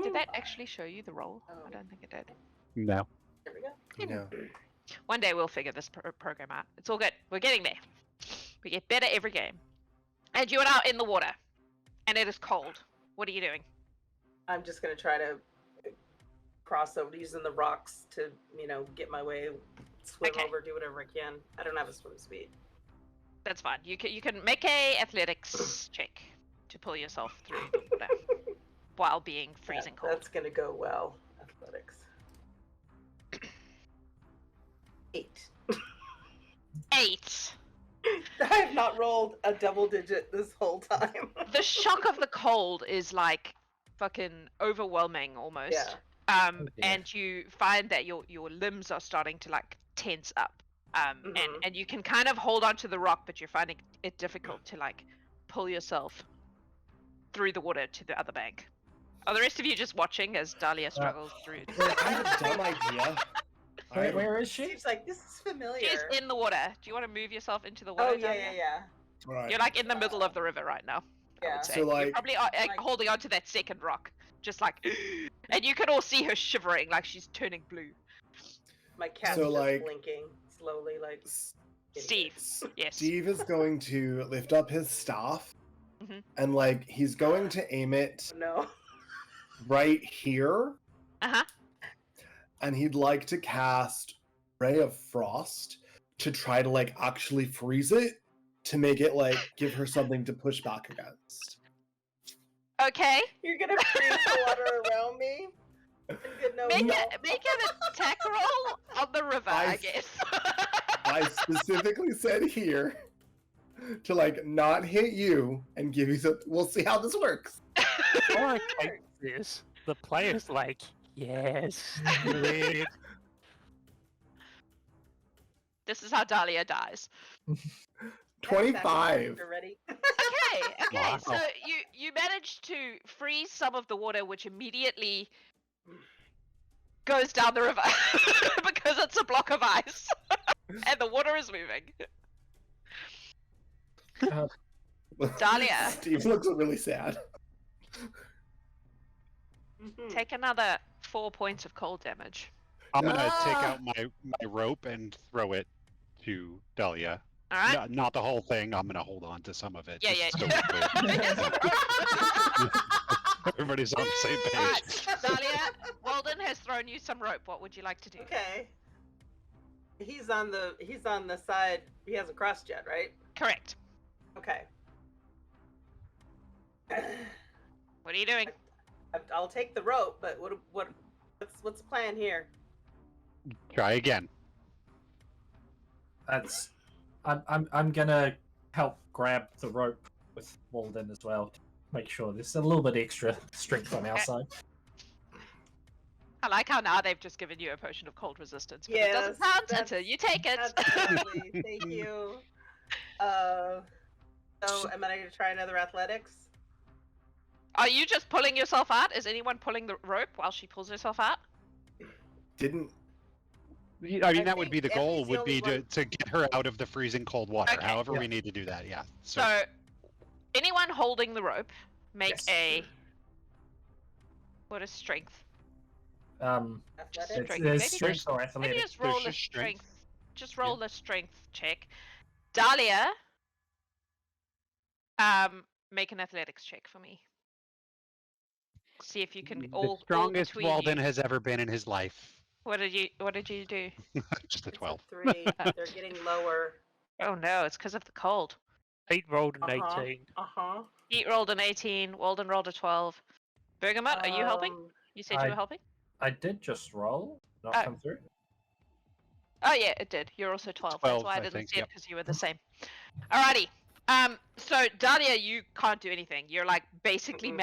Did that actually show you the roll? Oh. I don't think it did. No. There we go. No. One day we'll figure this program out. It's all good. We're getting there. We get better every game. And you are now in the water. And it is cold. What are you doing? I'm just gonna try to cross over using the rocks to, get my way, swim Okay. over, do whatever I can. I don't have a swim speed. That's fine. You can make a athletics check to pull yourself through the water while being freezing cold. That's gonna go well. Athletics. 8. 8. I have not rolled a double digit this whole time. The shock of the cold is like fucking overwhelming almost. Yeah. Oh, dear. And you find that your limbs are starting to like tense up. And you can kind of hold onto the rock, but you're finding it difficult to like pull yourself through the water to the other bank. Are the rest of you just watching as Dahlia struggles through? Wait, I have a dumb idea. Where is she? She's like, this is familiar. She's in the water. Do you want to move yourself into the water? Oh, yeah, Dahlia? yeah. Right. You're like in the middle of the river right now. I Yeah. would say. So, You're like- probably holding onto that second rock, just like, and you can all see her shivering, like she's turning blue. My cat's So, just like- blinking slowly, like. Steve, yes. Steve is going to lift up his staff, Mhm. and like he's going to aim it No. right here, Uh-huh. and he'd like to cast Ray of Frost to try to like actually freeze it to make it like give her something to push back against. Okay. You're gonna freeze the water around me? Make an attack roll on the river, I I- guess. I specifically said here to like not hit you and give you some. We'll see how this works. Before I take this, the player's like, yes, do it. This is how Dahlia dies. 25. You're ready? Okay. Wow. So you managed to freeze some of the water, which immediately goes down the river because it's a block of ice and the water is moving. Dahlia. Steve looks really sad. Take another 4 points of cold damage. I'm gonna take out my rope and throw it to Dahlia. All right. Not the whole thing. I'm gonna hold on to some of it. Yeah, just yeah. so we're- Everybody's on the same Alright, page. Dahlia, Walden has thrown you some rope. What would you like to do? Okay. He's on the side. He hasn't crossed yet, right? Correct. Okay. What are you doing? I'll take the rope, but what's the plan here? Try again. That's. I'm gonna help grab the rope with Walden as well to make sure there's a little bit extra strength on our side. I like how now they've just given you a potion of cold resistance, but it Yes, doesn't count that's- until you take it. Absolutely. Thank you. So am I gonna try another athletics? Are you just pulling yourself out? Is anyone pulling the rope while she pulls herself out? Didn't. I mean, that would think be the Effie's goal. the Would be only one- to get her out of the freezing cold water. Okay. However, Yeah. we need to do that. Yeah. So, anyone holding the rope, make Yes. a. What is strength? Athletics? It's, Strength. there's Maybe strength or Maybe athletics. just roll There's a just strength. strength. Just roll a strength check. Dahlia, make an athletics check for me. See if you can The all strongest between Walden you. has ever been in his life. What did you do? Just a It's 12. 3. They're getting lower. Oh no, it's because of the cold. Pete rolled an Uh-huh. 18. Uh-huh. Pete rolled an 18. Walden rolled a 12. Bergamot, are you helping? You said you I- were helping? I did just roll, not Oh. come through. Oh yeah, it did. You're also 12. 12, That's why I I didn't think, see it yep. because you were the same. Alrighty. So Dahlia, you can't do anything. You're like basically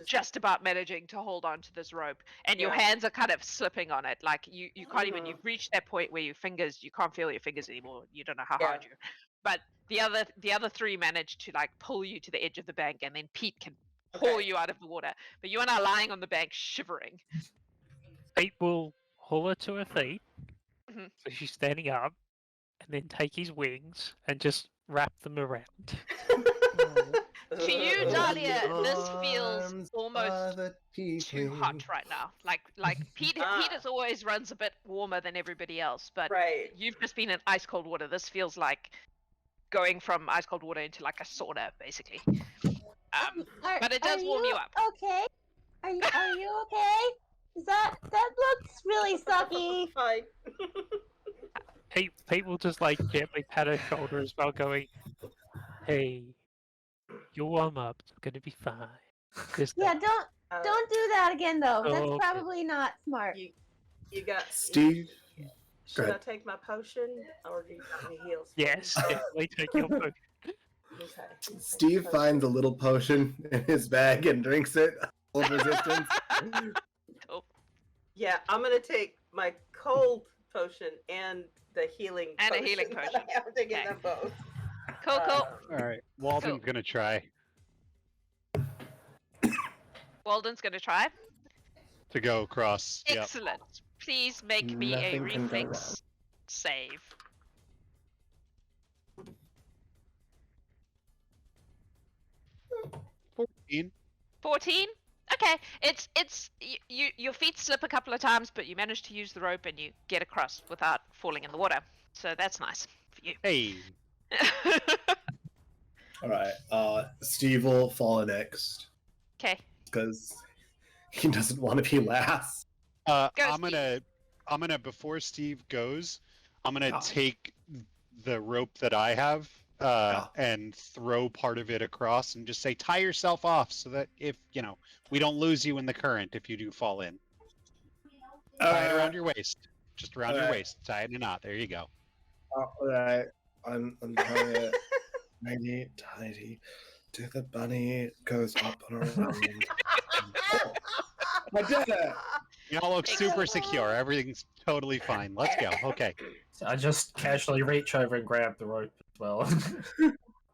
just about managing to hold on to this rope, and your Yeah. hands are kind of slipping on it. Like you can't even. You've reached that point where you can't feel your fingers anymore. You don't know how hard you. But the other three manage to like pull you to the edge of the bank, and then Pete can pull Okay. you out of the water. But you are now lying on the bank, shivering. Pete will haul her to her feet, Mhm. so she's standing up, and then take his wings and just wrap them around. To you, Dahlia, this feels Arms almost of the too hot right now. Like Pete is always runs a bit warmer than everybody else, but Right. you've just been in ice cold water. This feels like going from ice cold water into like a sauna, basically. But it does warm you up. Okay. Are you okay? That looks really sucky. Fine. Pete will just like gently pat her shoulder as well, going, "Hey, you'll warm up. It's gonna be fine." Just Yeah, that. don't do that again though. That's Okay. probably not smart. You got Steve, Should I ahead. take my potion or do you got any heals? for Yes, me? definitely take your potion. Okay. Steve finds a little potion in his bag and drinks it. Full of resistance. Cool. Yeah, I'm gonna take my cold potion and the healing And a potion. healing that potion. I have taken Okay. them both. Cool. All right, Walden's gonna try Walden's going to try. to go across. Yep. Excellent. Please make me a Nothing can go wrong. reflex save. Fourteen. 14. Okay, it's your feet slip a couple of times, but you manage to use the rope and you get across without falling in the water. So that's nice for you. Hey. All right. Steve will follow next Okay. because he doesn't want to be last. Go, I'm gonna before Steve goes, I'm gonna Ah. take the rope that I have and throw part of it across and just say tie yourself off so that if we don't lose you in the current if you do fall in. Tie it around your waist. Just around your Alright. waist. Tie it in a knot. There you go. All right. I'm trying it. Tidy. To the bunny goes up and around. Oh, I did it. You all look super secure. Everything's totally fine. Let's go. Okay. So I just casually reach over and grab the rope as well.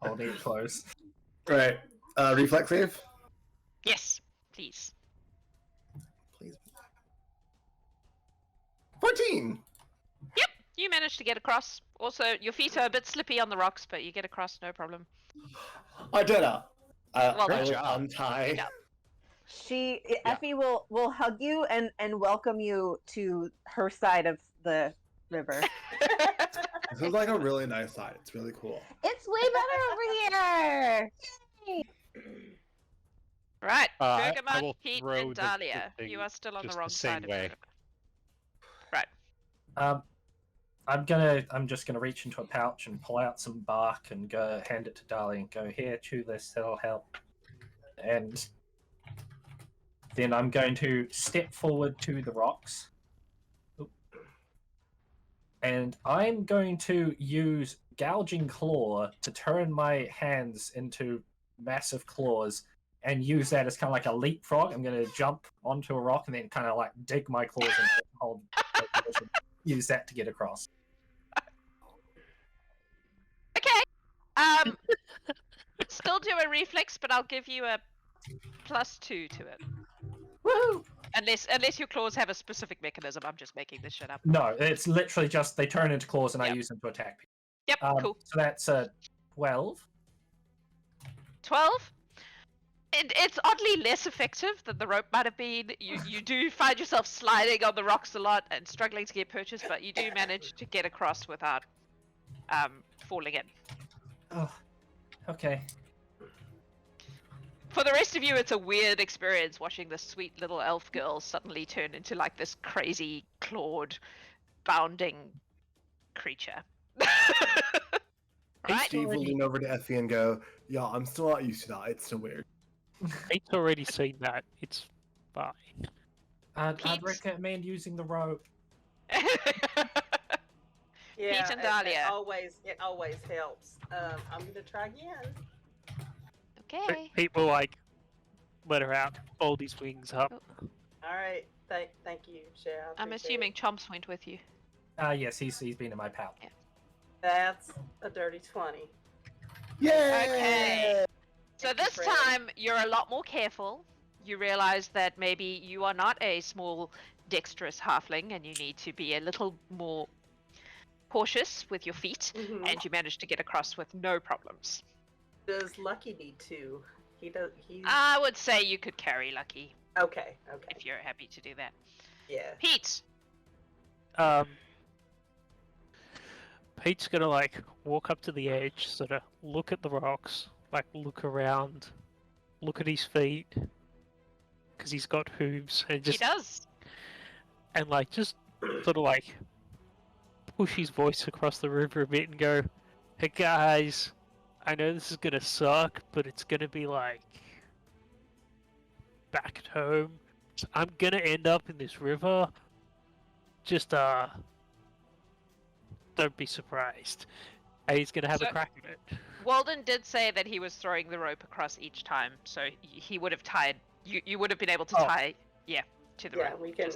Holding it close. Right. Reflex save. Yes, please. Please. 14. You managed to get across. Also, your feet are a bit slippy on the rocks, but you get across no problem. I did it. Well I done. will job. untie. Good job. Effie will hug you and welcome you to her side of the river. This is like a really nice side. It's really cool. It's way better over here. Right, I Bergamot, will Pete, throw and the Dahlia. thing You are still on the just wrong the same side of way. the river. Right. I'm just gonna reach into a pouch and pull out some bark and go hand it to Dahlia and go, here, chew this, that'll help. And then I'm going to step forward to the rocks. Oop. And I'm going to use Gouging Claw to turn my hands into massive claws and use that as kind of like a leapfrog. I'm going to jump onto a rock and then kind of like dig my claws and hold use that to get across. Okay. Still do a reflex, but I'll give you a +2 to it. Woo! Unless your claws have a specific mechanism. I'm just making this shit up. No, it's literally just they turn into claws and I Yep. use them to attack people. Yep, cool. So that's 12. 12. And it's oddly less effective than the rope might have been. You do find yourself sliding on the rocks a lot and struggling to get purchase, but you do manage to get across without falling in. Oh, okay. For the rest of you, it's a weird experience watching this sweet little elf girl suddenly turn into like this crazy clawed, bounding creature. Right? Steve will lean over to Effie and go, yeah, I'm still not used to that. It's so weird. Pete's already seen that. It's fine. I'd Pete's- recommend using the rope. Yeah, Pete and Dahlia. It always helps. I'm gonna try again. Okay. Pete will like let her out, fold his wings up. Oh, All right. Thank you, Cher. I I'm appreciate assuming it. Chomps went with you. Yes, he's been in my pouch. That's a dirty 20. Yay! Okay. So Thank you, this Fred. time you're a lot more careful. You realize that maybe you are not a small, dexterous halfling, and you need to be a little more cautious with your feet. Mhm. And you manage to get across with no problems. Does Lucky need to? He does. He. I would say you could carry Lucky Okay. if you're happy to do that. Yeah. Pete. Pete's gonna like walk up to the edge, sort of look at the rocks, like look around, look at his feet, because he's got hooves, and just He does. and like just sort of like push his voice across the river a bit and go, "Hey guys, I know this is gonna suck, but it's gonna be like back at home. So I'm gonna end up in this river. Just don't be surprised." And he's gonna have a So- crack at it. Walden did say that he was throwing the rope across each time, so he would have tied. You would have been able to Oh. tie, to the Yeah, rope. we can.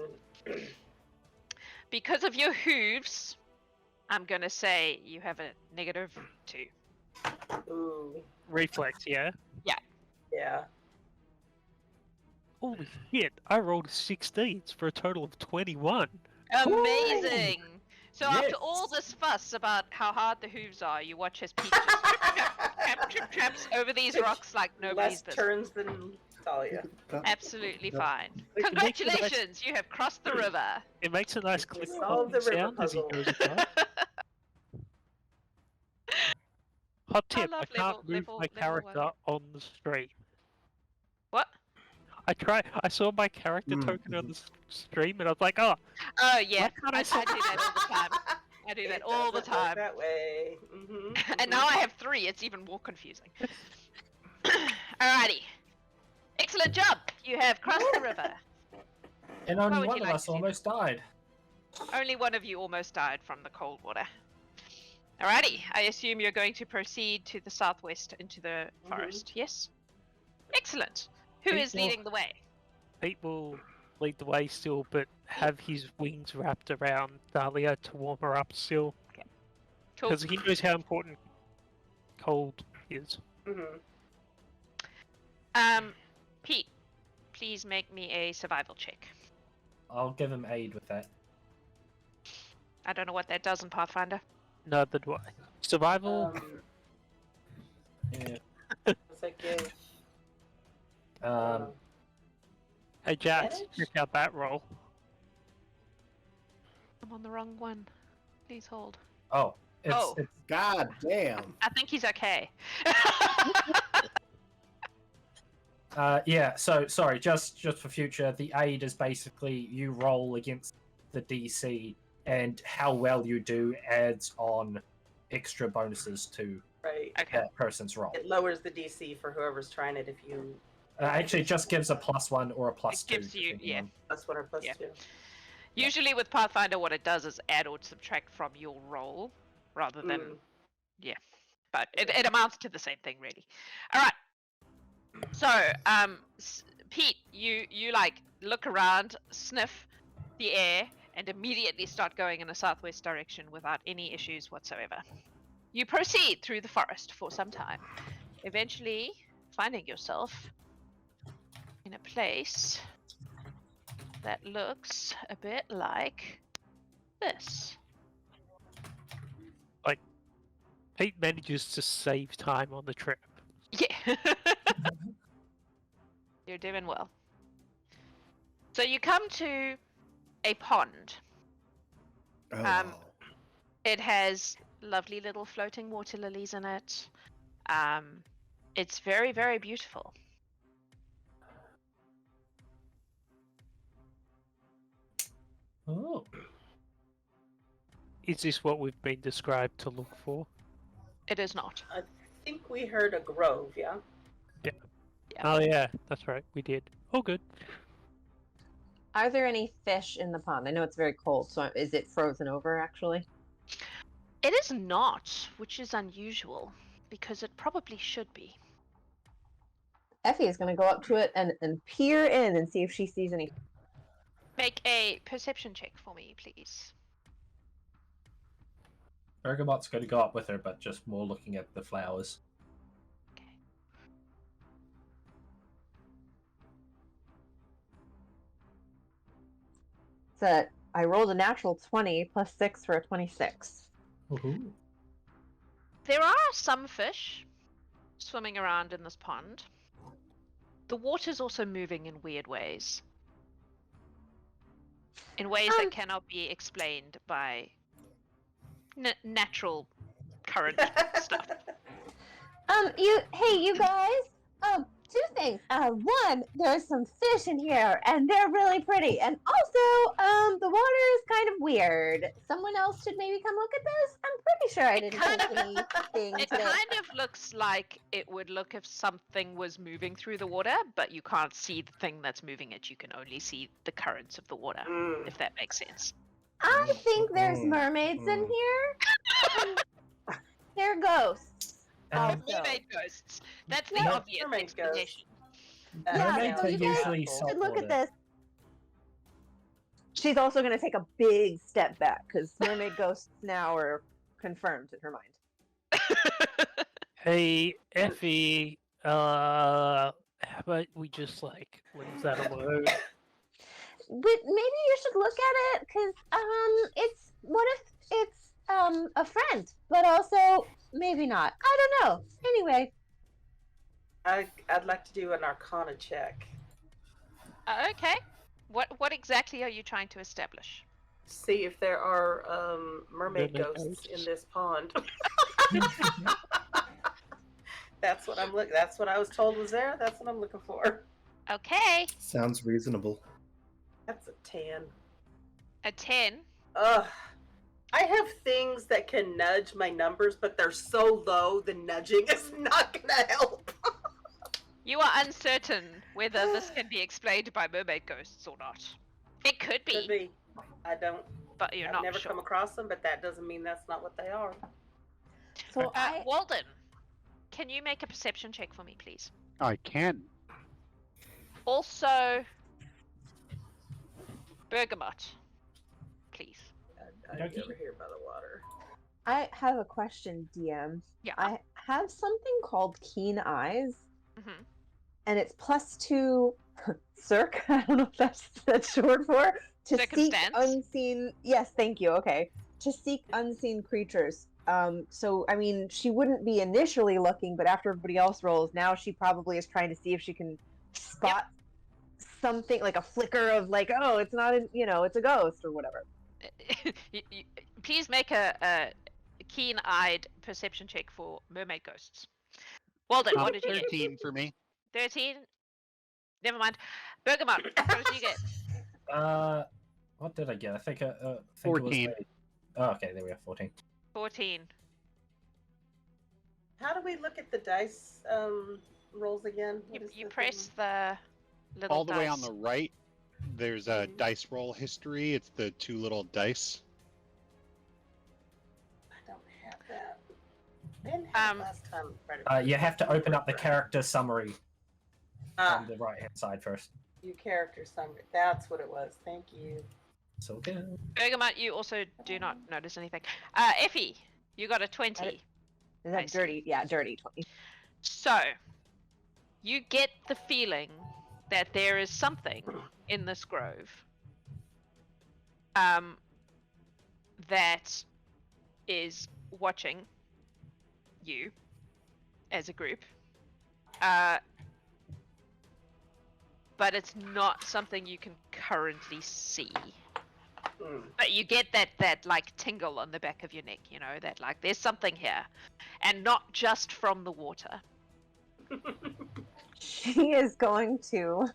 Because of your hooves, I'm gonna say you have a -2. Ooh, Reflex, yeah. yeah. Holy shit! I rolled 16s for a total of 21. Amazing. So after Yes. all this fuss about how hard the hooves are, you watch as Pete just trip traps over these rocks like nobody's Less business. turns than Thalia. Absolutely Yep. fine. It makes a nice- Congratulations, you have crossed the river. It makes a nice click solved the river sound as he puzzle. goes across. Hot tip: I love can't level- move level- my level character one. on the stream. What? I saw my character token on the stream, and I was like, "Oh, Oh yeah, can't I I do that all the time. I do that It all the doesn't work time. That way. And now I have 3, it's even more confusing. Alrighty. Excellent job! You have crossed the river. And What only would one you of like us to do? almost died. Only one of you almost died from the cold water. Alrighty, I assume you're going to proceed to the southwest into the forest, yes? Excellent. Who is People- leading the way? Pete will lead the way still, but have his wings wrapped around Dahlia to warm her up still, Cool. because he knows how important cold is." Pete, please make me a survival check. I'll give him aid with that. I don't know what that does in Pathfinder. Neither do I. Survival. Yeah. It's like Hey, Jax, advantage? check out that roll. I'm on the wrong one. Please hold. Oh, it's, Oh. it's God damn. I think he's okay. yeah. So sorry, just for future, the aid is basically you roll against the DC, and how well you do adds on extra bonuses to right. Okay. that person's roll. It lowers the DC for whoever's trying it if you Actually, it just gives a +1 or a +2. gives you- depending yeah. on- plus 1 or plus Yeah. 2. Usually with Pathfinder, what it does is add or subtract from your roll, rather than but it amounts to the same thing, really. All right. So, Pete, you like look around, sniff the air, and immediately start going in a southwest direction without any issues whatsoever. You proceed through the forest for some time, eventually finding yourself in a place that looks a bit like this. Pete manages to save time on the trip. Yeah. You're doing well. So you come to a pond. Oh. It has lovely little floating water lilies in it. It's very, very beautiful. Oh. Is this what we've been described to look for? It is not. I think we heard a grove, yeah? Yeah. Oh yeah, that's right, we did. Oh good. Are there any fish in the pond? I know it's very cold, so is it frozen over actually? It is not, which is unusual, because it probably should be. Effie is going to go up to it and peer in and see if she sees any. Make a perception check for me, please. Bergamot's going to go up with her, but just more looking at the flowers. So I rolled a natural 20 plus 6 for a 26. Woohoo. There are some fish swimming around in this pond. The water's also moving in weird ways. In ways that cannot be explained by natural current stuff. You guys, 2 things. One, there's some fish in here, and they're really pretty. And also, the water is kind of weird. Someone else should maybe come look at this. I'm pretty sure I It didn't kind take of- anything It today. kind of looks like it would look if something was moving through the water, but you can't see the thing that's moving it. You can only see the currents of the water, Mm. if that makes sense. I think there's Mm, mermaids in mm. here. They're ghosts. Um, Also. Mermaid ghosts. That's the Yeah, obvious mermaid explanation. Yeah, mermaids so are you guys usually should look at saltwater. this. She's also going to take a big step back because mermaid ghosts now are confirmed in her mind. Hey, Effie, how about we just like leave that alone? But maybe you should look at it because it's what if it's a friend, but also maybe not. I don't know. Anyway, I'd like to do an Arcana check. Okay. What exactly are you trying to establish? See if there are mermaid Mermaid ghosts in ghosts. this pond. That's what I'm looking. That's what I was told was there. That's what I'm looking for. Okay. Sounds reasonable. That's a 10. A 10. Ugh. I have things that can nudge my numbers, but they're so low, the nudging is not gonna help. You are uncertain whether this can be explained by mermaid ghosts or not. It could be, Could be. I don't. but you're I've not never sure. come across them, but that doesn't mean that's not what they are. so Walden, can you make a perception check for me, please? I can. Also, Bergamot, please. I'd Okay. be over here by the water. I have a question, DM. Yeah. I have something called Keen Eyes, Mhm. and it's +2 circ. I don't know if that's short for to seek Circumstance? unseen. Yes, thank you. Okay, to seek unseen creatures. So I mean, she wouldn't be initially looking, but after everybody else rolls, now she probably is trying to see if she can spot something like a flicker of like, oh, it's not, it's a ghost or whatever. Please make a keen-eyed perception check for mermaid ghosts. Walden, what did you get? 13 for me. 13? Never mind. Bergamot, what did you get? What did I get? I think, think it 14. was oh, okay, there we are, 14. 14. How do we look at the dice rolls again? What is You the press thing? the little All the way on dice. the right, there's a dice roll history. It's the 2 little dice. I don't have that. I didn't have it last time. You have to open up the character summary on Ah, the right-hand side first. you character summary. That's what it was. Thank you. So good. Bergamot, you also do not notice anything. Effie, you got a 20. Is I that see. dirty? Yeah, dirty 20. So, you get the feeling that there is something in this grove that is watching you as a group. But it's not something you can currently see. Mm. But you get that like tingle on the back of your neck, you know, that like there's something here. And not just from the water. She is going to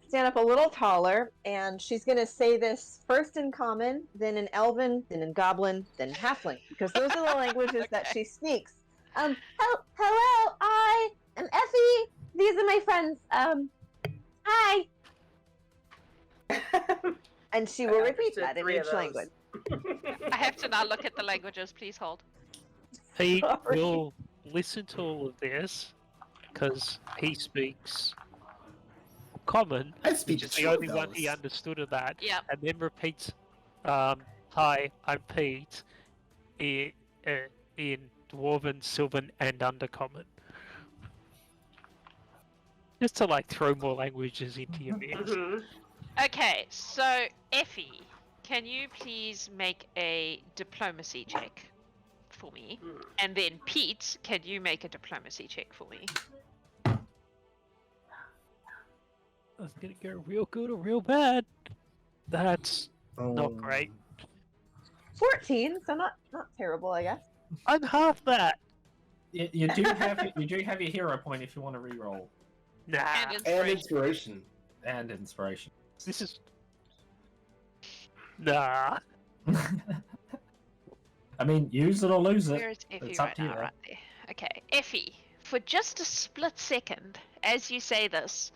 stand up a little taller, and she's going to say this first in common, then in Elven, then in Goblin, then Halfling, because those are the languages that she speaks. hello, I am Effie. These are my friends. Hi. And she will I repeat understood that in 3 of each those. language. I have to now look at the languages, please hold. He Sorry. will listen to all of this because he speaks common, I speak which is two the of only one he those. understood of that, Yeah. and then repeats, "Hi, I'm Pete," in Dwarven, Sylvan, and Undercommon. Just to like throw more languages into your mix. Mhm. Okay, so Effie, can you please make a diplomacy check for me? Mm. And then Pete, can you make a diplomacy check for me? That's gonna go real good or real bad. That's not Um, great. 14, so not terrible, I guess. I'm half that. You do have your hero point if you want to reroll. Nah, And And inspiration. inspiration. And inspiration. this is nah. I mean, use it or lose it. Where is Effie It's up right to you. now? Right there. Okay, Effie. For just a split second, as you say this,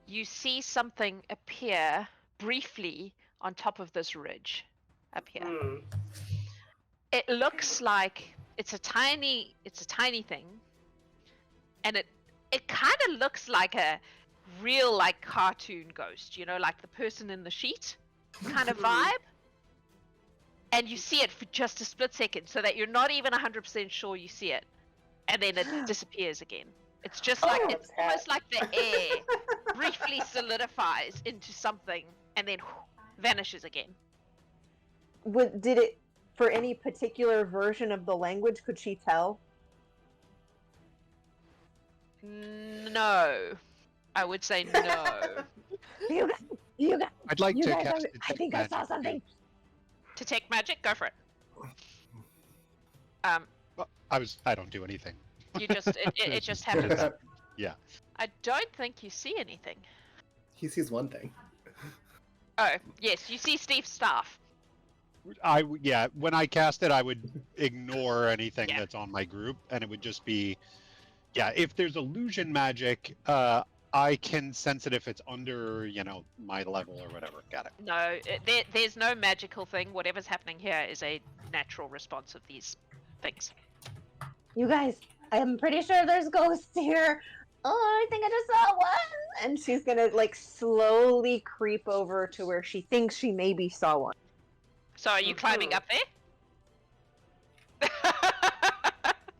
you see something appear briefly on top of this ridge up here. Hmm. It looks like it's a tiny thing, and it kind of looks like a real like cartoon ghost, you know, like the person in the sheet kind of vibe. And you see it for just a split second, so that you're not even 100% sure you see it, and then it disappears again. It's just like Oh, it's cat. almost like the air briefly solidifies into something and then vanishes again. Did it for any particular version of the language? Could she tell? No, I would say no. You guys, I'd like you to guys cast I detect think I magic, saw too. something. Detect magic, go for it. I don't do anything. You just it just happens. Yeah. I don't think you see anything. He sees one thing. Oh yes, you see Steve's staff. Yeah, when I cast it, I would ignore anything Yeah. that's on my group, and it would just be, yeah. If there's illusion magic, I can sense it if it's under, my level or whatever. Got it. No, there's no magical thing. Whatever's happening here is a natural response of these things. You guys, I'm pretty sure there's ghosts here. Oh, I think I just saw one. And she's gonna like slowly creep over to where she thinks she maybe saw one. So are you climbing up there?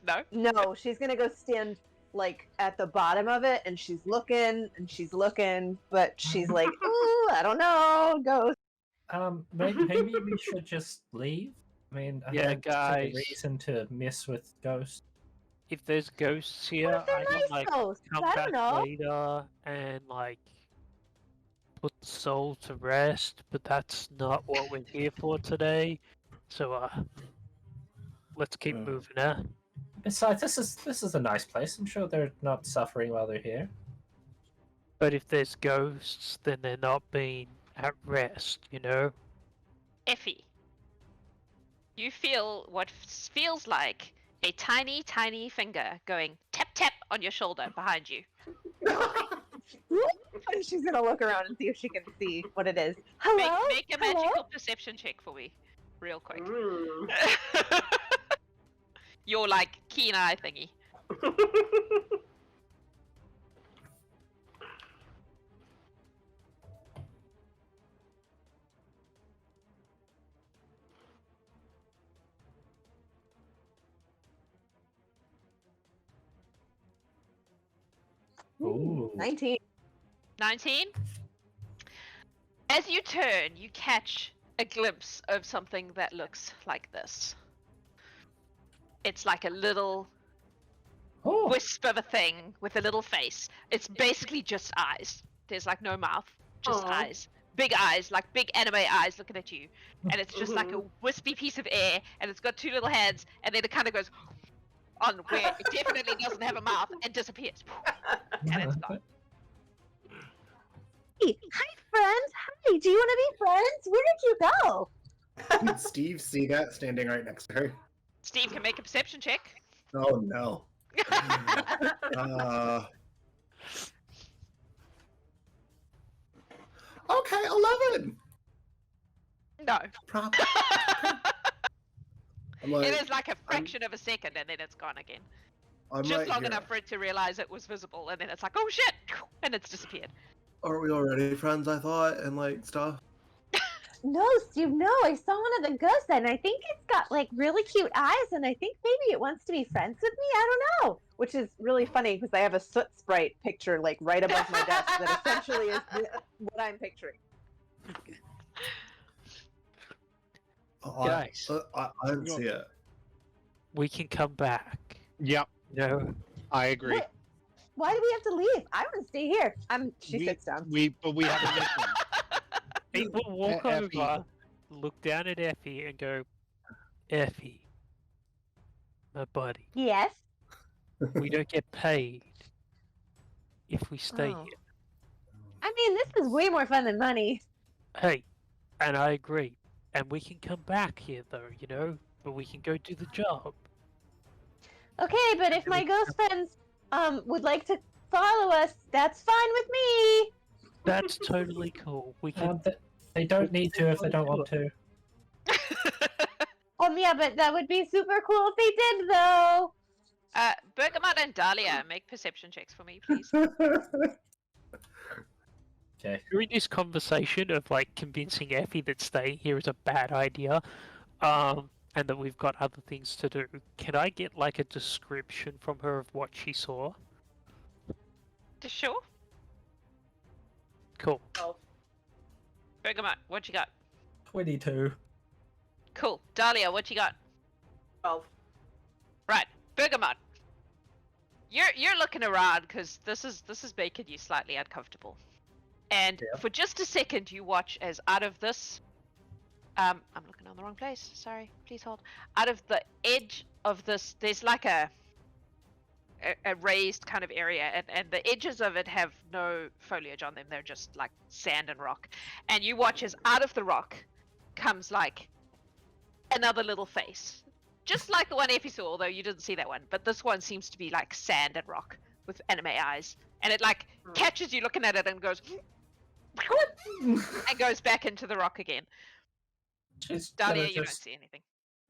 No. No, she's gonna go stand like at the bottom of it, and she's looking, but she's like, ooh, I don't know, ghost. Maybe we should just leave. I mean, I Yeah, don't see a guys. reason to mess with ghosts. If there's ghosts here, What if they're I can nice like ghosts? come I back don't know. later and like put the soul to rest, but that's not what we're here for today. So let's keep moving, huh? Besides, this is a nice place. I'm sure they're not suffering while they're here. But if there's ghosts, then they're not being at rest, you know? Effie, you feel what feels like a tiny, tiny finger going tap tap on your shoulder behind you. And she's gonna look around and see if she can see what it is. Hello? Make a magical perception check for me, real quick. Mm. Your like keen eye thingy. Ooh. 19. 19. As you turn, you catch a glimpse of something that looks like this. It's like a little Oh, wisp of a thing with a little face. It's basically just eyes. There's like no mouth, just Aw. eyes. Big eyes, like big anime eyes looking at you. And it's just like a wispy piece of air, and it's got two little heads, and then it kind of goes on where it definitely doesn't have a mouth and disappears. And it's gone. Hey, hi, friends. Hi, do you want to be friends? Where did you go? Did Steve see that standing right next to her? Steve can make a perception check. Oh no. Okay, 11. No. Proper. I'm like, It is like a fraction of a second, and then it's gone again. I'm Just right long here. enough for it to realize it was visible, and then it's like, oh shit, and it's disappeared. Aren't we already friends? I thought, and like stuff. No, Steve, no. I saw one of the ghosts, and I think it's got like really cute eyes, and I think maybe it wants to be friends with me. I don't know. Which is really funny because I have a soot sprite picture like right above my desk that essentially is what I'm picturing. Oh, Guys. I didn't see it. We can come back. Yep, You know? I agree. What? Why do we have to leave? I want to stay here. She we, sits down. But we have a mission. He will walk Effie. over, look down at Effie, and go, Effie, my buddy, Yes. we don't get paid. if we stay Oh. here. I mean, this is way more fun than money. Hey, and I agree. And we can come back here, though, you know? But we can go do the job. Okay, but if my ghost friends would like to follow us, that's fine with me. That's totally cool. We can. They don't need to if they don't want to. Yeah, but that would be super cool if they did, though. Bergamot and Dahlia, make perception checks for me, please. Okay. During this conversation of like convincing Effie that staying here is a bad idea, and that we've got other things to do, can I get like a description from her of what she saw? Sure. Cool. Bergamot, what you got? 22. Cool. Dahlia, what you got? 12. Right, Bergamot. You're looking around because this is making you slightly uncomfortable. And for just a second, you watch as out of this. I'm looking on the wrong place. Sorry, please hold. Out of the edge of this, there's like a raised kind of area, and the edges of it have no foliage on them. They're just like sand and rock. And you watch as out of the rock comes like another little face. Just like the one Effie saw, although you didn't see that one. But this one seems to be like sand and rock with anime eyes. And it like catches you looking at it and goes and goes back into the rock again. Dahlia, you don't see anything.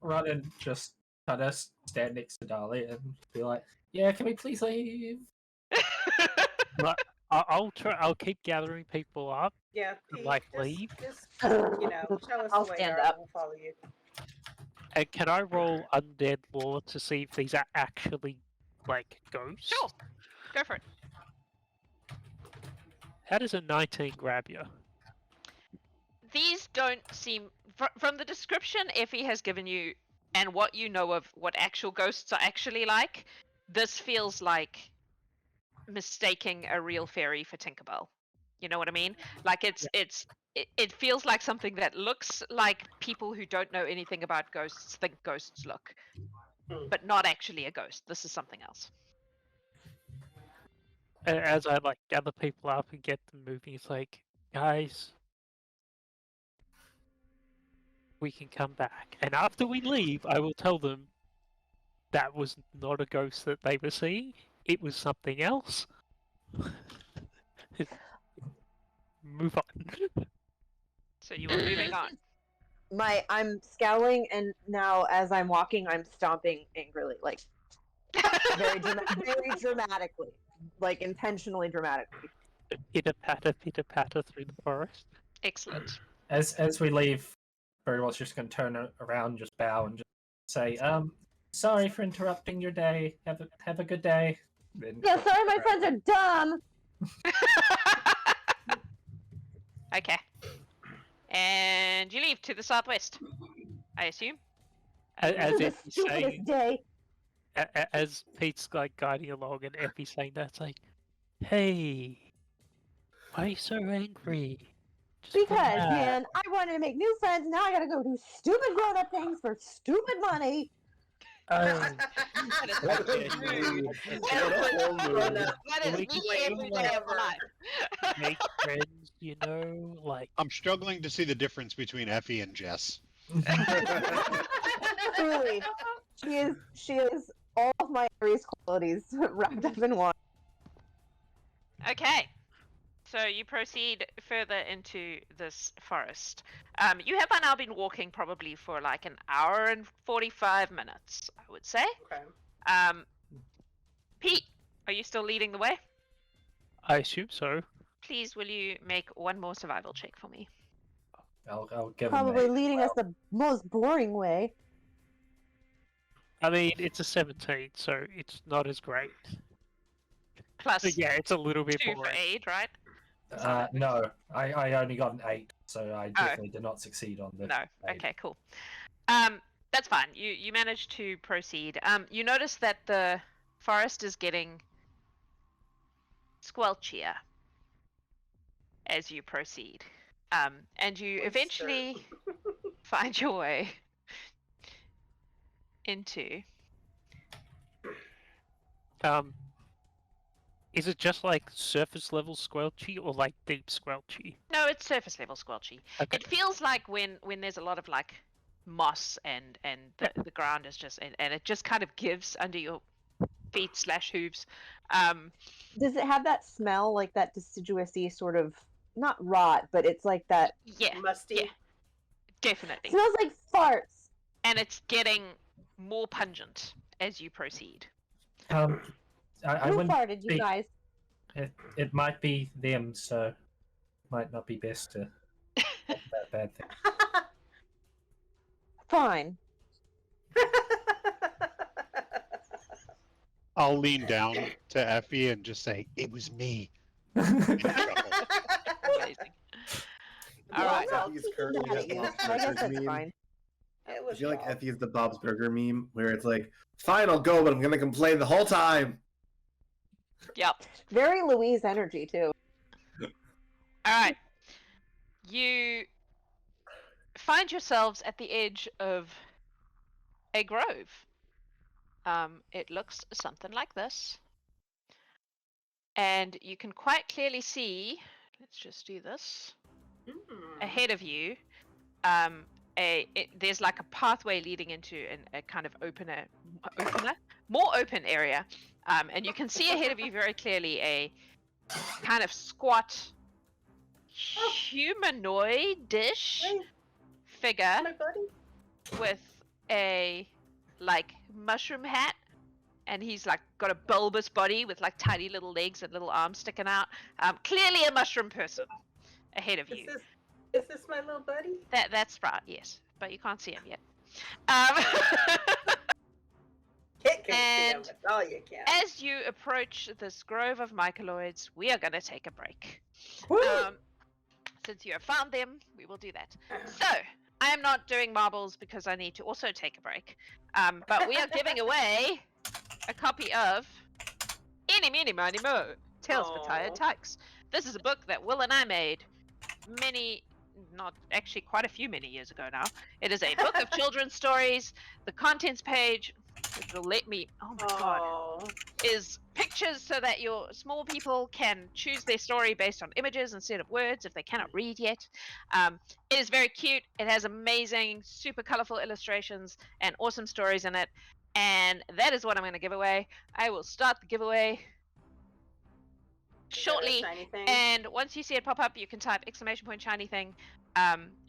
Run and just kind of stand next to Dahlia and be like, yeah, can we please leave? But I'll try. I'll keep gathering people up. Yeah, And, Pete, like, just, leave. Just, you know, show us I'll the way. stand Dara, up. We'll follow you. And can I roll undead lore to see if these are actually like ghosts? Sure. Go for it. How does a 19 grab you? These don't seem from the description Effie has given you and what you know of what actual ghosts are actually like. This feels like mistaking a real fairy for Tinkerbell. You know what I mean? Like it feels like something that looks like people who don't know anything about ghosts think ghosts look, but not actually a ghost. This is something else. As I like gather people up and get them moving, it's like, guys, we can come back. And after we leave, I will tell them that was not a ghost that they were seeing. It was something else. Move on. So you are moving on. I'm scowling, and now as I'm walking, I'm stomping angrily, like very dramatically, like intentionally dramatically. Pitter patter through the forest. Excellent. As we leave, Birdwell's just going to turn around, and just bow, and just say, sorry for interrupting your day. Have a good day. Then Yeah, sorry, my friends are dumb. Okay. And you leave to the southwest, I assume. As This is the Effie's saying, stupidest day. as Pete's like guiding along, and Effie's saying that, it's like, hey, why are you so angry? Just Because, relax." man, I wanted to make new friends, now I gotta go do stupid grown-up things for stupid money. Oh, That is We me can every day of my life. make friends, you know, like I'm struggling to see the difference between Effie and Jess. Truly, she is all of my Aries qualities wrapped up in one. Okay. So you proceed further into this forest. You have by now been walking probably for like an hour and 45 minutes, I would say. Okay. Pete, are you still leading the way? I assume so. Please, will you make one more survival check for me? I'll give Probably him leading us the most boring way. I mean, it's a 17, so it's not as great. Plus But yeah, it's a little bit 2 for boring. aid, right? No, I only got an 8, so I definitely did not succeed on the No. aid. Okay, cool. That's fine. You managed to proceed. You notice that the forest is getting squelchier as you proceed. And you Oyster. eventually find your way into Is it just like surface level squelchy or like deep squelchy? No, it's surface level squelchy. Okay. It feels like when there's a lot of like moss and the ground is just and it just kind of gives under your feet / hooves. Does it have that smell, like that deciduousy sort of, not rot, but it's like that Yeah, Musty. yeah, definitely. smells like farts. And it's getting more pungent as you proceed. I Who wouldn't farted, you speak. guys? It might be them, so might not be best to talk about bad things. Fine. I'll lean down to Effie and just say, "It was me." Amazing. All Well, right. no, Effie's keep currently mad at has you. Bob's I guess Burgers that's meme. fine. It I was feel like Bob. Effie is the Bob's Burger meme, where it's like, "Fine, I'll go, but I'm gonna complain the whole time." Yep. Very Louise energy, too. All right. You find yourselves at the edge of a grove. It looks something like this. And you can quite clearly see, let's just do this, ahead of you, there's like a pathway leading into a kind of more open area. And you can see ahead of you very clearly a kind of squat, humanoid-ish Hey, figure my buddy. with a like mushroom hat, and he's like got a bulbous body with like tiny little legs and little arms sticking out. Clearly a mushroom person ahead of you. Is this my little buddy? That's Sprout, yes, but you can't see him yet. Um, Kit can see him, And that's all you can. as you approach this grove of myceloids, we are going to take a break. Since you have found them, we will do that. So, I am not doing marbles because I need to also take a break. But we are giving away a copy of Eeny, Meeny, Miny, Mo, Tales for Tired Aw. Tykes. This is a book that Will and I made quite a few many years ago now. It is a book of children's stories. The contents page, which will let me, oh my god, Aw. is pictures so that your small people can choose their story based on images instead of words if they cannot read yet. It is very cute. It has amazing, super colorful illustrations and awesome stories in it. And that is what I'm going to give away. I will start the giveaway Is that a shortly. shiny thing? And once you see it pop up, you can type !shiny thing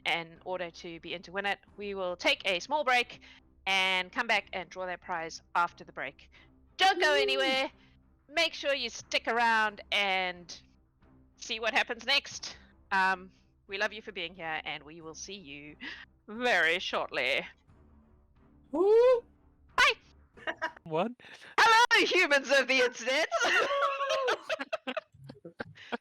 in order to be in to win it. We will take a small break and come back and draw that prize after the break. Don't go anywhere. Make sure you stick around and see what happens next. We love you for being here, and we will see you very shortly. Woo! What? Hello, humans of the internet!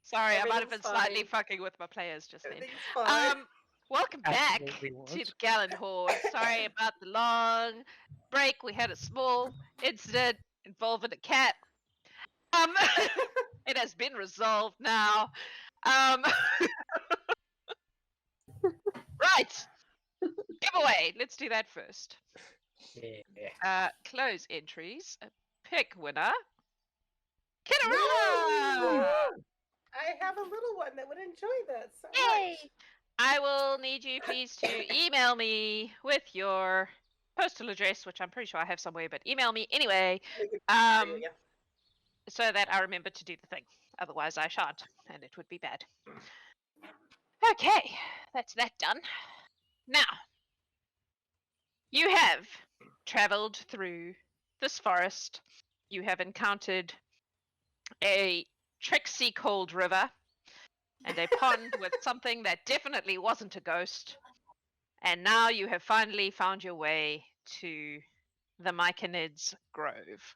Sorry, I might have been Everything's slightly fine. fucking with my players just then. Everything's fine. Welcome back Absolutely to was. the Gallant Horde. Sorry about the long break. We had a small incident involving a cat. It has been resolved now. Right. Giveaway. Let's do that first. Yeah. Close entries. Pick winner. Kinnerella! I have a little one that would enjoy that so Yay! much. I will need you please to email me with your postal address, which I'm pretty sure I have somewhere, but email me anyway, Yeah. so that I remember to do the thing. Otherwise I shan't, and it would be bad. Okay, that's that done. Now, you have traveled through this forest. You have encountered a tricksy cold river and a pond with something that definitely wasn't a ghost. And now you have finally found your way to the Myconids Grove.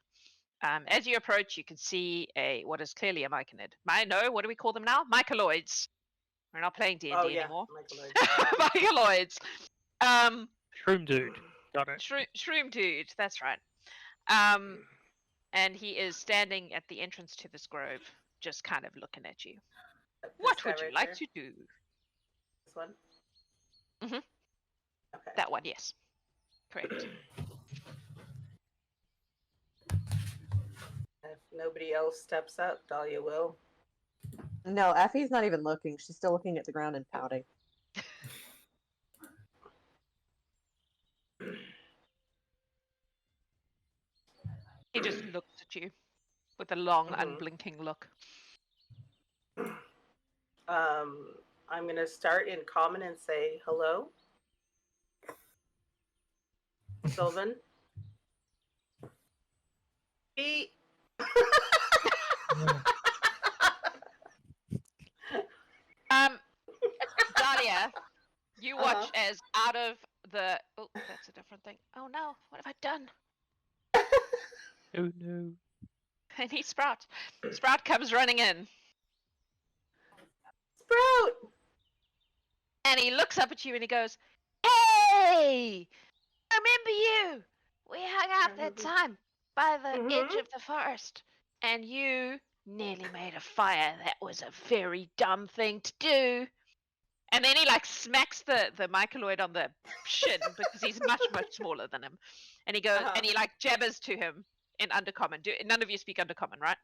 As you approach, you can see what is clearly a myconid. What do we call them now? Myceloids. We're not playing D&D Oh, yeah. anymore. Myceloids. Myceloids. Shroom dude. Got it. Shroom dude. That's right. And he is standing at the entrance to this grove, just kind of looking at you. What This guy would you right like there? to do? This one? Mhm. Okay. That one, yes. Correct. I've nobody else steps up, Dahlia will. No, Effie's not even looking. She's still looking at the ground and pouting. He just looks at you with a long, Mhm. unblinking look. I'm gonna start in common and say hello. Sylvan. Pete. Dahlia, you watch Uh-huh. as out of the... Oh, that's a different thing. Oh no, what have I done? Oh no. I need Sprout. Sprout comes running in, Sprout. and he looks up at you and he goes, "Hey! I remember you! We hung out that remember. time by the edge Mhm. of the forest, and you nearly made a fire. That was a very dumb thing to do." And then he like smacks the myceloid on the shin because he's much smaller than him, and he goes and he like jabbers to him in Undercommon. None of you speak Undercommon, right?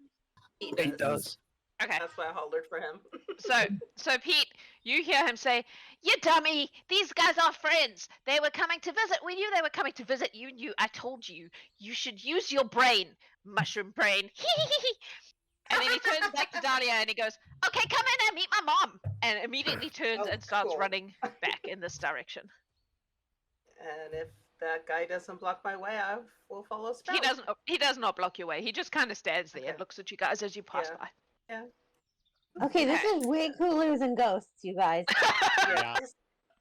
He He does. does. Okay. That's why I hollered for him. So Pete, you hear him say, "You dummy! These guys are friends. They were coming to visit. We knew they were coming to visit you. I told you. You should use your brain, mushroom brain." And then he turns back to Dahlia and he goes, "Okay, come in and meet my mom." And immediately turns Oh, and starts cool. running back in this direction. And if that guy doesn't block my way, I will follow Sprout. He does not block your way. He just kind of stands there and Okay. looks at you guys as you pass Yeah. by. Yeah. Okay, this Okay. is way cooler than ghosts, you guys. Yeah.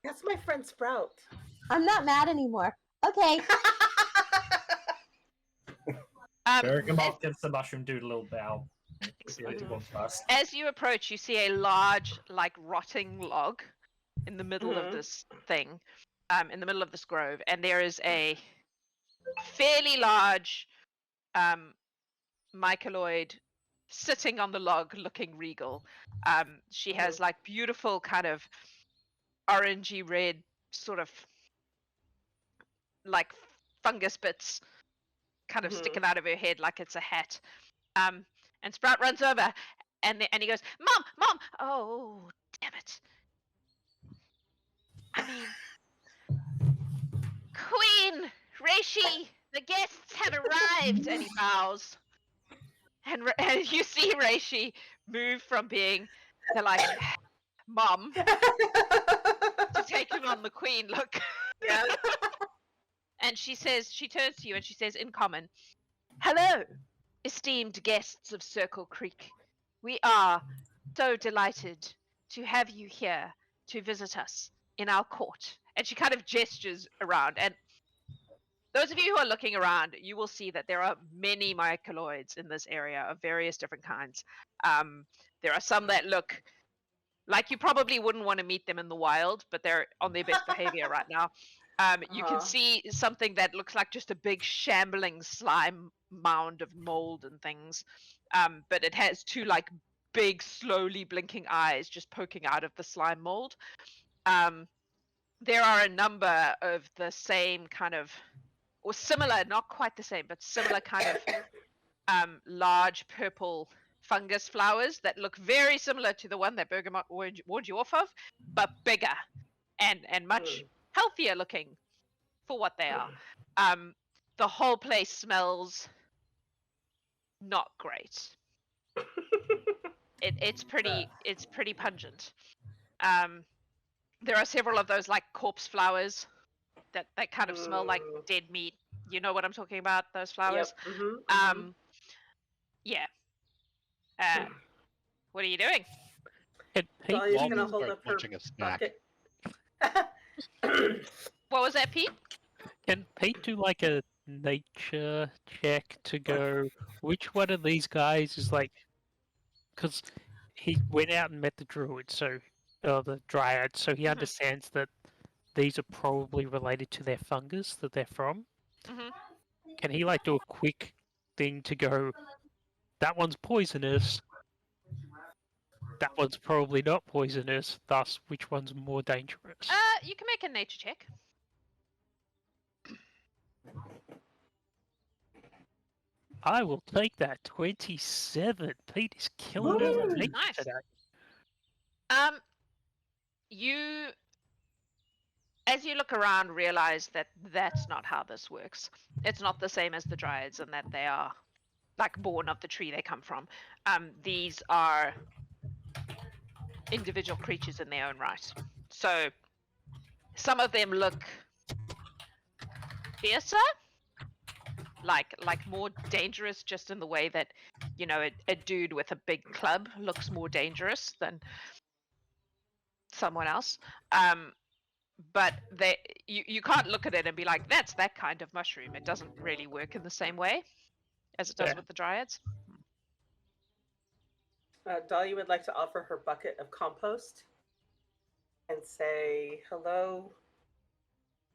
That's my friend Sprout. I'm not mad anymore. Okay. Bergamot gives the mushroom dude a little bow. See what he Mhm. wants first. As you approach, you see a large, like rotting log in the middle of Mhm. this thing, in the middle of this grove, and there is a fairly large myceloid sitting on the log, looking regal. She has like beautiful kind of orangey red, sort of like fungus bits, kind of sticking out of her head like it's a hat. And Sprout runs over, and he goes, "Mom! Oh, damn it! I mean, Queen Reishi, the guests have arrived." And he bows, and you see Reishi move from being the like mom to taking on the queen look. Yeah. And she turns to you and she says in common, "Hello, esteemed guests of Circle Creek. We are so delighted to have you here to visit us in our court." And she kind of gestures around. And those of you who are looking around, you will see that there are many myceloids in this area of various different kinds. There are some that look like you probably wouldn't want to meet them in the wild, but they're on their best behavior right now. You can see something that looks like just a big shambling slime mound of mold and things, but it has two like big, slowly blinking eyes just poking out of the slime mold. There are a number of the same kind of, or similar, not quite the same, but similar kind of large purple fungus flowers that look very similar to the one that Bergamot warned you off of, but bigger and much healthier looking for what they are. The whole place smells not great. It's pretty pungent. There are several of those like corpse flowers that kind of smell like dead meat. You know what I'm talking about? Those flowers. Yep. Yeah. What are you doing? Can Pete Dahlia's Walk gonna and hold start up her munching a snack. bucket. What was that, Pete? Can Pete do like a nature check to go, which one of these guys is like, because he went out and met the druid, so, or the dryad, so he understands that these are probably related to their fungus that they're from. Mhm. Can he like do a quick thing to go, that one's poisonous, that one's probably not poisonous, thus which one's more dangerous? You can make a nature check. I will take that 27. Pete is killing it with nature Nice. today. You, as you look around, realize that that's not how this works. It's not the same as the Dryads, and that they are like born of the tree they come from. These are individual creatures in their own right. So some of them look fiercer, like more dangerous, just in the way that, you know, a dude with a big club looks more dangerous than someone else. But you can't look at it and be like, that's that kind of mushroom. It doesn't really work in the same way as it does Yeah. with the Dryads. Dahlia would like to offer her bucket of compost and say, hello,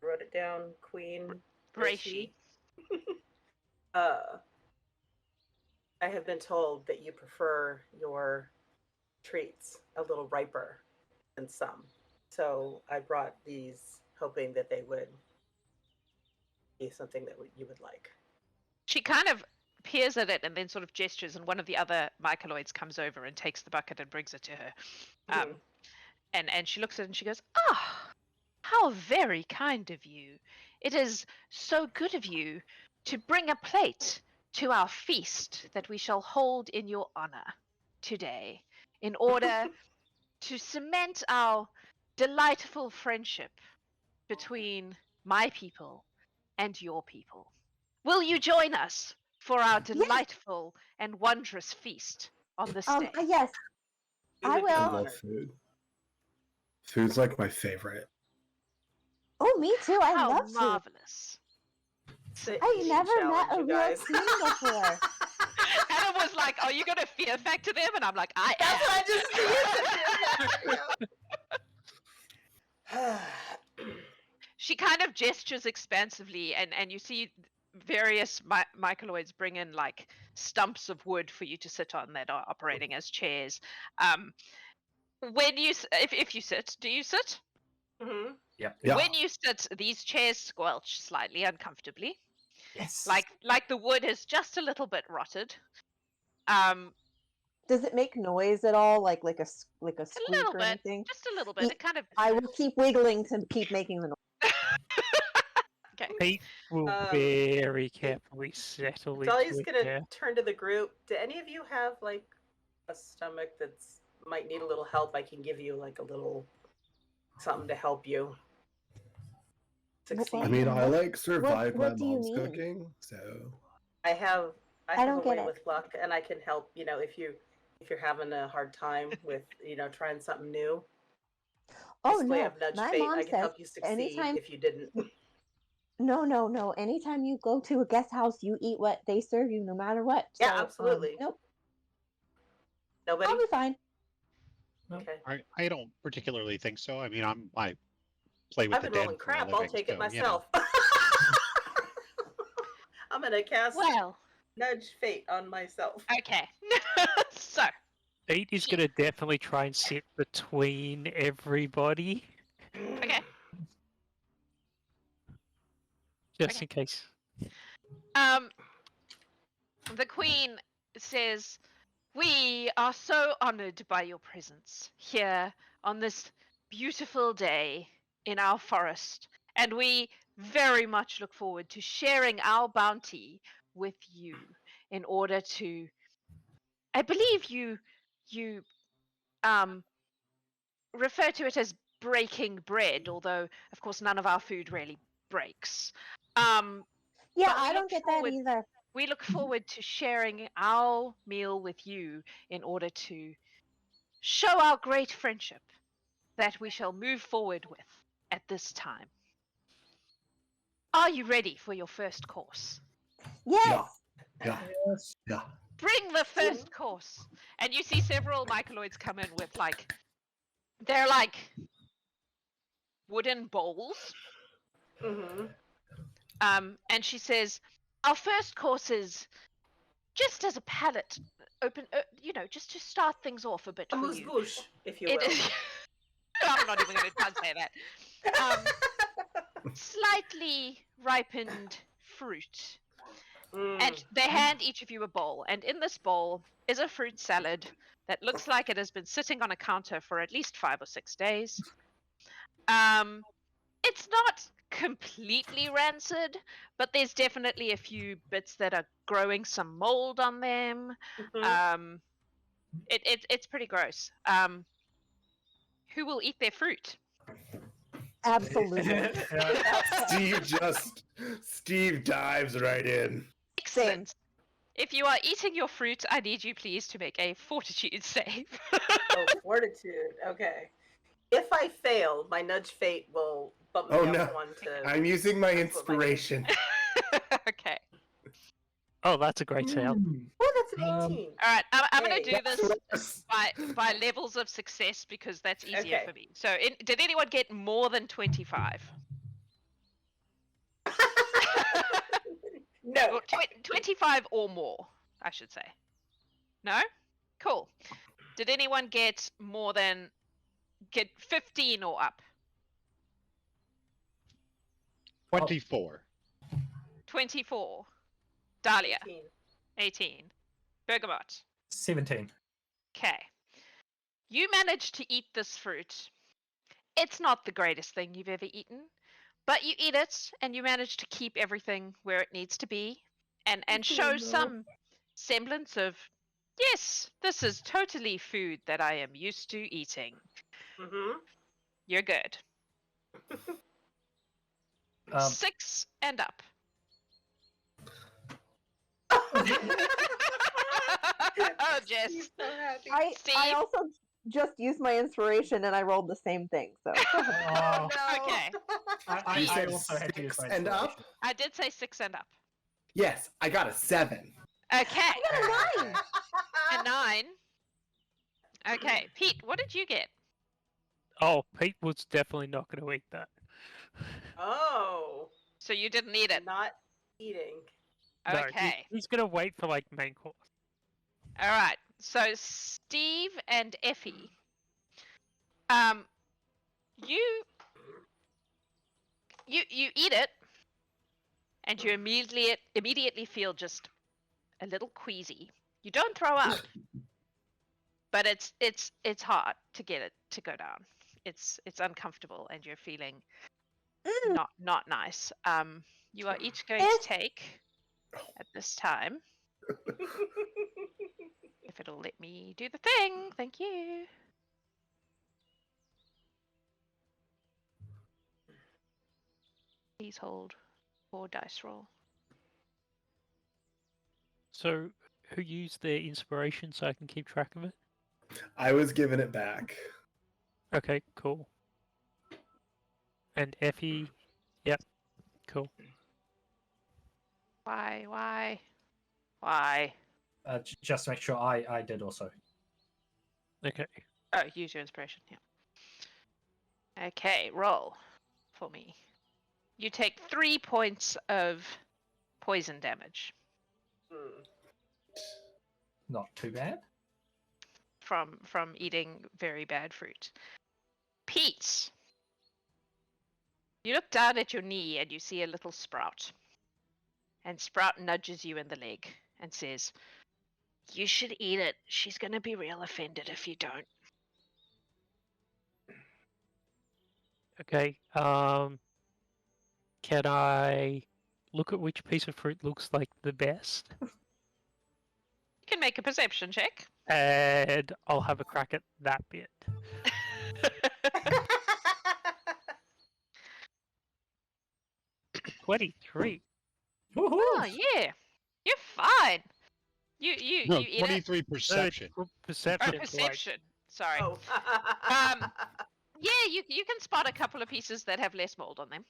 wrote it down, Queen Reishi. I have been told that you prefer your treats a little riper than some. So I brought these hoping that they would be something that you would like. She kind of peers at it and then sort of gestures, and one of the other myceloids comes over and takes the bucket and brings it to her. Mhm. And she looks at it and she goes, "Ah, how very kind of you. It is so good of you to bring a plate to our feast that we shall hold in your honor today, in order to cement our delightful friendship between my people and your people. Will you join us for our delightful and wondrous feast on this day?" Yes, We I would be will. I love honored. food. Food's like my favorite. Oh, me too. I How love food. marvelous. Sit I eating never met challenge, a you real guys. queen before. Adam was like, "Are you going to fear factor them?" And I'm like, "I That's am." what I just did. She kind of gestures expansively, and you see various myceloids bring in like stumps of wood for you to sit on that are operating as chairs. When you if you sit, do you sit? Mhm. Yep. Yeah. When you sit, these chairs squelch slightly uncomfortably, Yes. like the wood is just a little bit rotted. Does it make noise at all, like a A squeak little or bit, anything? just a little bit. It kind of I will keep wiggling to keep making the noise. okay. Pete will very carefully settle Dahlia's into it. gonna Yeah. turn to the group. Do any of you have like a stomach that's might need a little help? I can give you like a little something to help you succeed. I mean, I like what survived my do you mom's mean? cooking, so I have don't a get way it. with luck, and I can help. You know, if you're having a hard time with trying something new. Oh Basically, no, I've nudged my fate. mom I can says help you succeed anytime. if you didn't. No. Anytime you go to a guest house, you eat what they serve you, no matter what. Yeah, So, absolutely. Nope, Nobody. I'll be fine. Okay. I don't particularly think so. I mean, I play with I've the been dead rolling for a crap. living, I'll take it so, you know. myself. I'm gonna cast Well, nudge fate on myself. okay. So Pete is going to definitely try and sit between everybody, okay. just Okay. in case. The queen says, "We are so honored by your presence here on this beautiful day in our forest, and we very much look forward to sharing our bounty with you in order to, I believe you refer to it as breaking bread, although of course none of our food really breaks. Yeah, But we I look don't get that forward- either. We look forward to sharing our meal with you in order to show our great friendship that we shall move forward with at this time. Are you ready for your first course? Yes. yeah, yeah. Bring the first course." And you see several myceloids come in with they're like wooden bowls. Mm-hmm. And she says, "Our first course is just as a palate open, just to start things off a bit for Amuse you. bouche, if you It will. is. I'm not even going to try and say that. Slightly ripened fruit And they hand each of you a bowl, and in this bowl is a fruit salad that looks like it has been sitting on a counter for at least 5 or 6 days. It's not completely rancid, but there's definitely a few bits that are growing some mold on them. It's pretty gross. Who will eat their fruit? Absolutely. Steve dives right in. Excellent. If you are eating your fruit, I need you please to make a fortitude save. Oh, fortitude. Okay. If I fail, my nudge fate will bump me Oh, up no. one to. I'm using my That's what my name- inspiration. Okay. Oh, that's a great sound. Oh, that's an 18. All right. I'm going Yay. to do this by levels of success because that's easier Okay. for me. So, did anyone get more than 25? No. Well, 25 or more, I should say. No? Cool. Did anyone get 15 or up? 24. 24. Dahlia, 18. 18. Bergamot. 17. Okay. You managed to eat this fruit. It's not the greatest thing you've ever eaten, but you eat it and you manage to keep everything where it needs to be and show some semblance of, yes, this is totally food that I am used to eating. Mm-hmm. You're good. 6 and up. Oh, Jess. He's so happy. I Steve? also just used my inspiration and I rolled the same thing. So Oh, Okay. I You said also had to use 6 my and up? inspiration. I did say 6 and up. Yes, I got a 7. Okay. I got a 9. A 9. Okay. Pete, what did you get? Oh, Pete was definitely not going to eat that. Oh, So you didn't eat it. not eating. No, Okay. he's going to wait for like main course. All right. So Steve and Effie, you eat it, and you immediately feel just a little queasy. You don't throw up, but it's hard to get it to go down. It's uncomfortable, and you're feeling not nice. You are each going to take at this time. If it'll let me do the thing, thank you. Please hold 4 dice roll. So, who used their inspiration so I can keep track of it? I was giving it back. Okay, cool. And Effie, yep, cool. Why? Just to make sure I did also. Okay. Oh, use your inspiration. Yeah. Okay, roll for me. You take 3 points of poison damage Not too bad. from eating very bad fruit. Pete, you look down at your knee and you see a little Sprout. And Sprout nudges you in the leg and says, "You should eat it. She's gonna be real offended if you don't." Okay, can I look at which piece of fruit looks like the best? You can make a perception check. And I'll have a crack at that bit. 23. Woohoo! Oh yeah, you're fine. You No, eat it. 23 perception. Perception. Or perception. Sorry. Oh. Yeah, you can spot a couple of pieces that have less mold on them.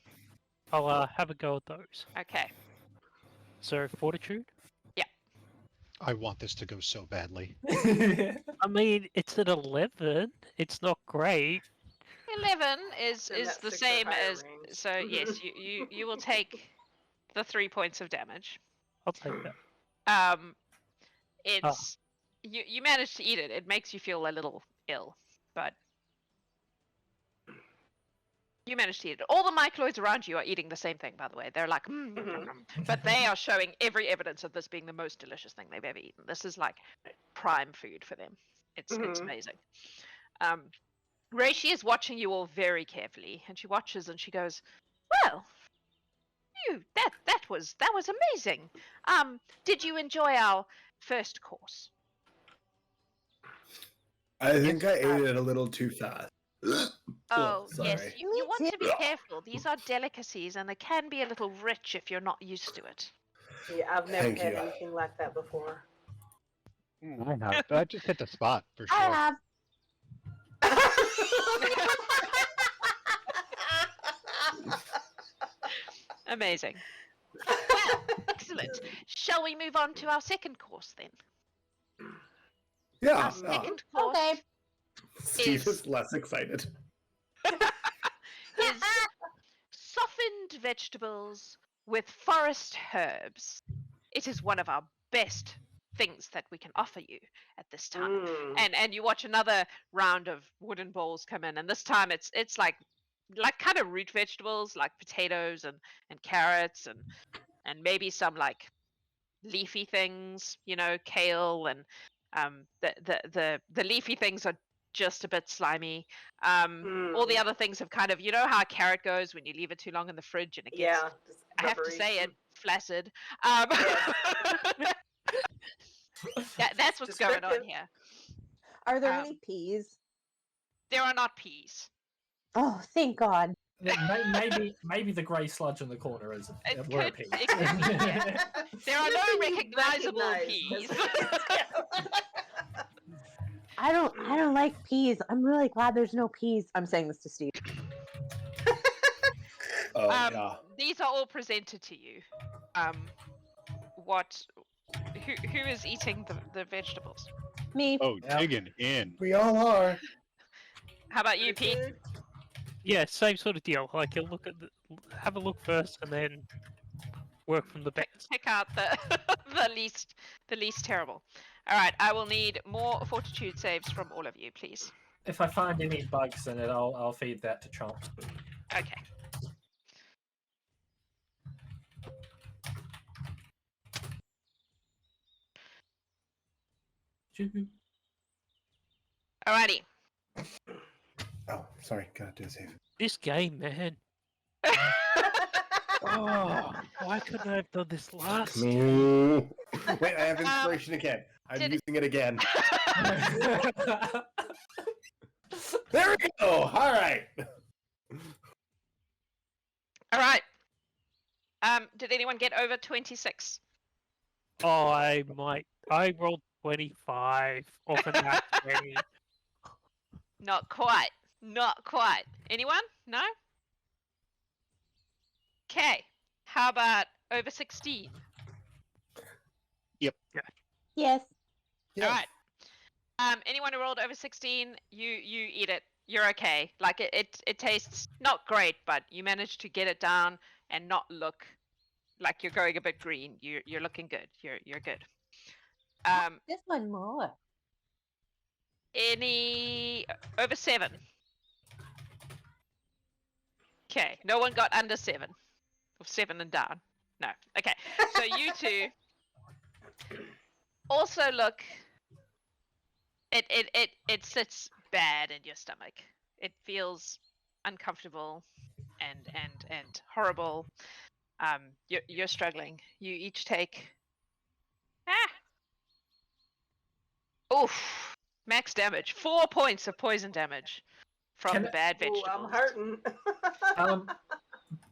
I'll have a go at those. Okay. So, fortitude? I want this to go so badly. I mean, it's an 11. It's not great. 11 is In that the 6 or same higher as range. so yes, you will take the 3 points of damage. I'll take that. It's you manage to eat it. It makes you feel a little ill, but You manage to eat it. All the myceloids around you are eating the same thing, by the way. They're like, but they are showing every evidence of this being the most delicious thing they've ever eaten. This is like prime food for them. It's amazing. Reishi is watching you all very carefully, and she watches and she goes, "Well, that was amazing. Did you enjoy our first course?" I think I ate it a little too fast. Oh, sorry. yes. You Me want to be too. careful. These are delicacies, and they can be a little rich if you're not used to it. Yeah, I've never Thank had you. anything like that before. I have. That just hit the spot for sure. I have. Amazing. Well, excellent. Shall we move on to our second course then? Yeah. Our second course Okay. Steve is- is less excited. is softened vegetables with forest herbs. It is one of our best things that we can offer you at this time. And you watch another round of wooden bowls come in, and this time it's like kind of root vegetables like potatoes and carrots and maybe some like leafy things, kale and the leafy things are just a bit slimy. All the other things have kind of, how a carrot goes when you leave it too long in the fridge and it gets, Yeah, just I have to rubbery. say it, flaccid. That's what's going on Descriptive. here. Are there Um, any peas? There are not peas. Oh, thank God. Maybe the grey sludge in the corner is It a could- pea. it could be, yeah. There are no Nothing you recognizable recognize. peas. I don't like peas. I'm really glad there's no peas. I'm saying this to Steve. Oh yeah. These are all presented to you. Who is eating the vegetables? Me. Oh, Yeah. digging in. We all are. How about you, Pete? Good. Yeah, same sort of deal. Like you have a look first, and then work from the best. Pick out the the least terrible. All right, I will need more fortitude saves from all of you, please. If I find any bugs in it, I'll feed that to Chomps. Okay. Alrighty. Oh, sorry. Gotta do a save. This game, man. Oh, why couldn't I have done this last? Wait, I have inspiration again. I'm did- using it again. There we go. All right. All right. Did anyone get over 26? Oh, I rolled 25 off a nat 20. Not quite. Not quite. Anyone? No? Okay. How about over 16? Yes. Yeah. All right. Anyone who rolled over 16, you eat it. You're okay. Like it tastes not great, but you managed to get it down and not look like you're going a bit green. You're looking good. You're good. This one more. Any over 7? Okay. No one got under 7. Or 7 and down. No. Okay. So you two also look. It sits bad in your stomach. It feels uncomfortable and horrible. You're struggling. You each take oof, max damage. 4 points of poison damage from Can the bad Ooh, vegetables. I'm hurting.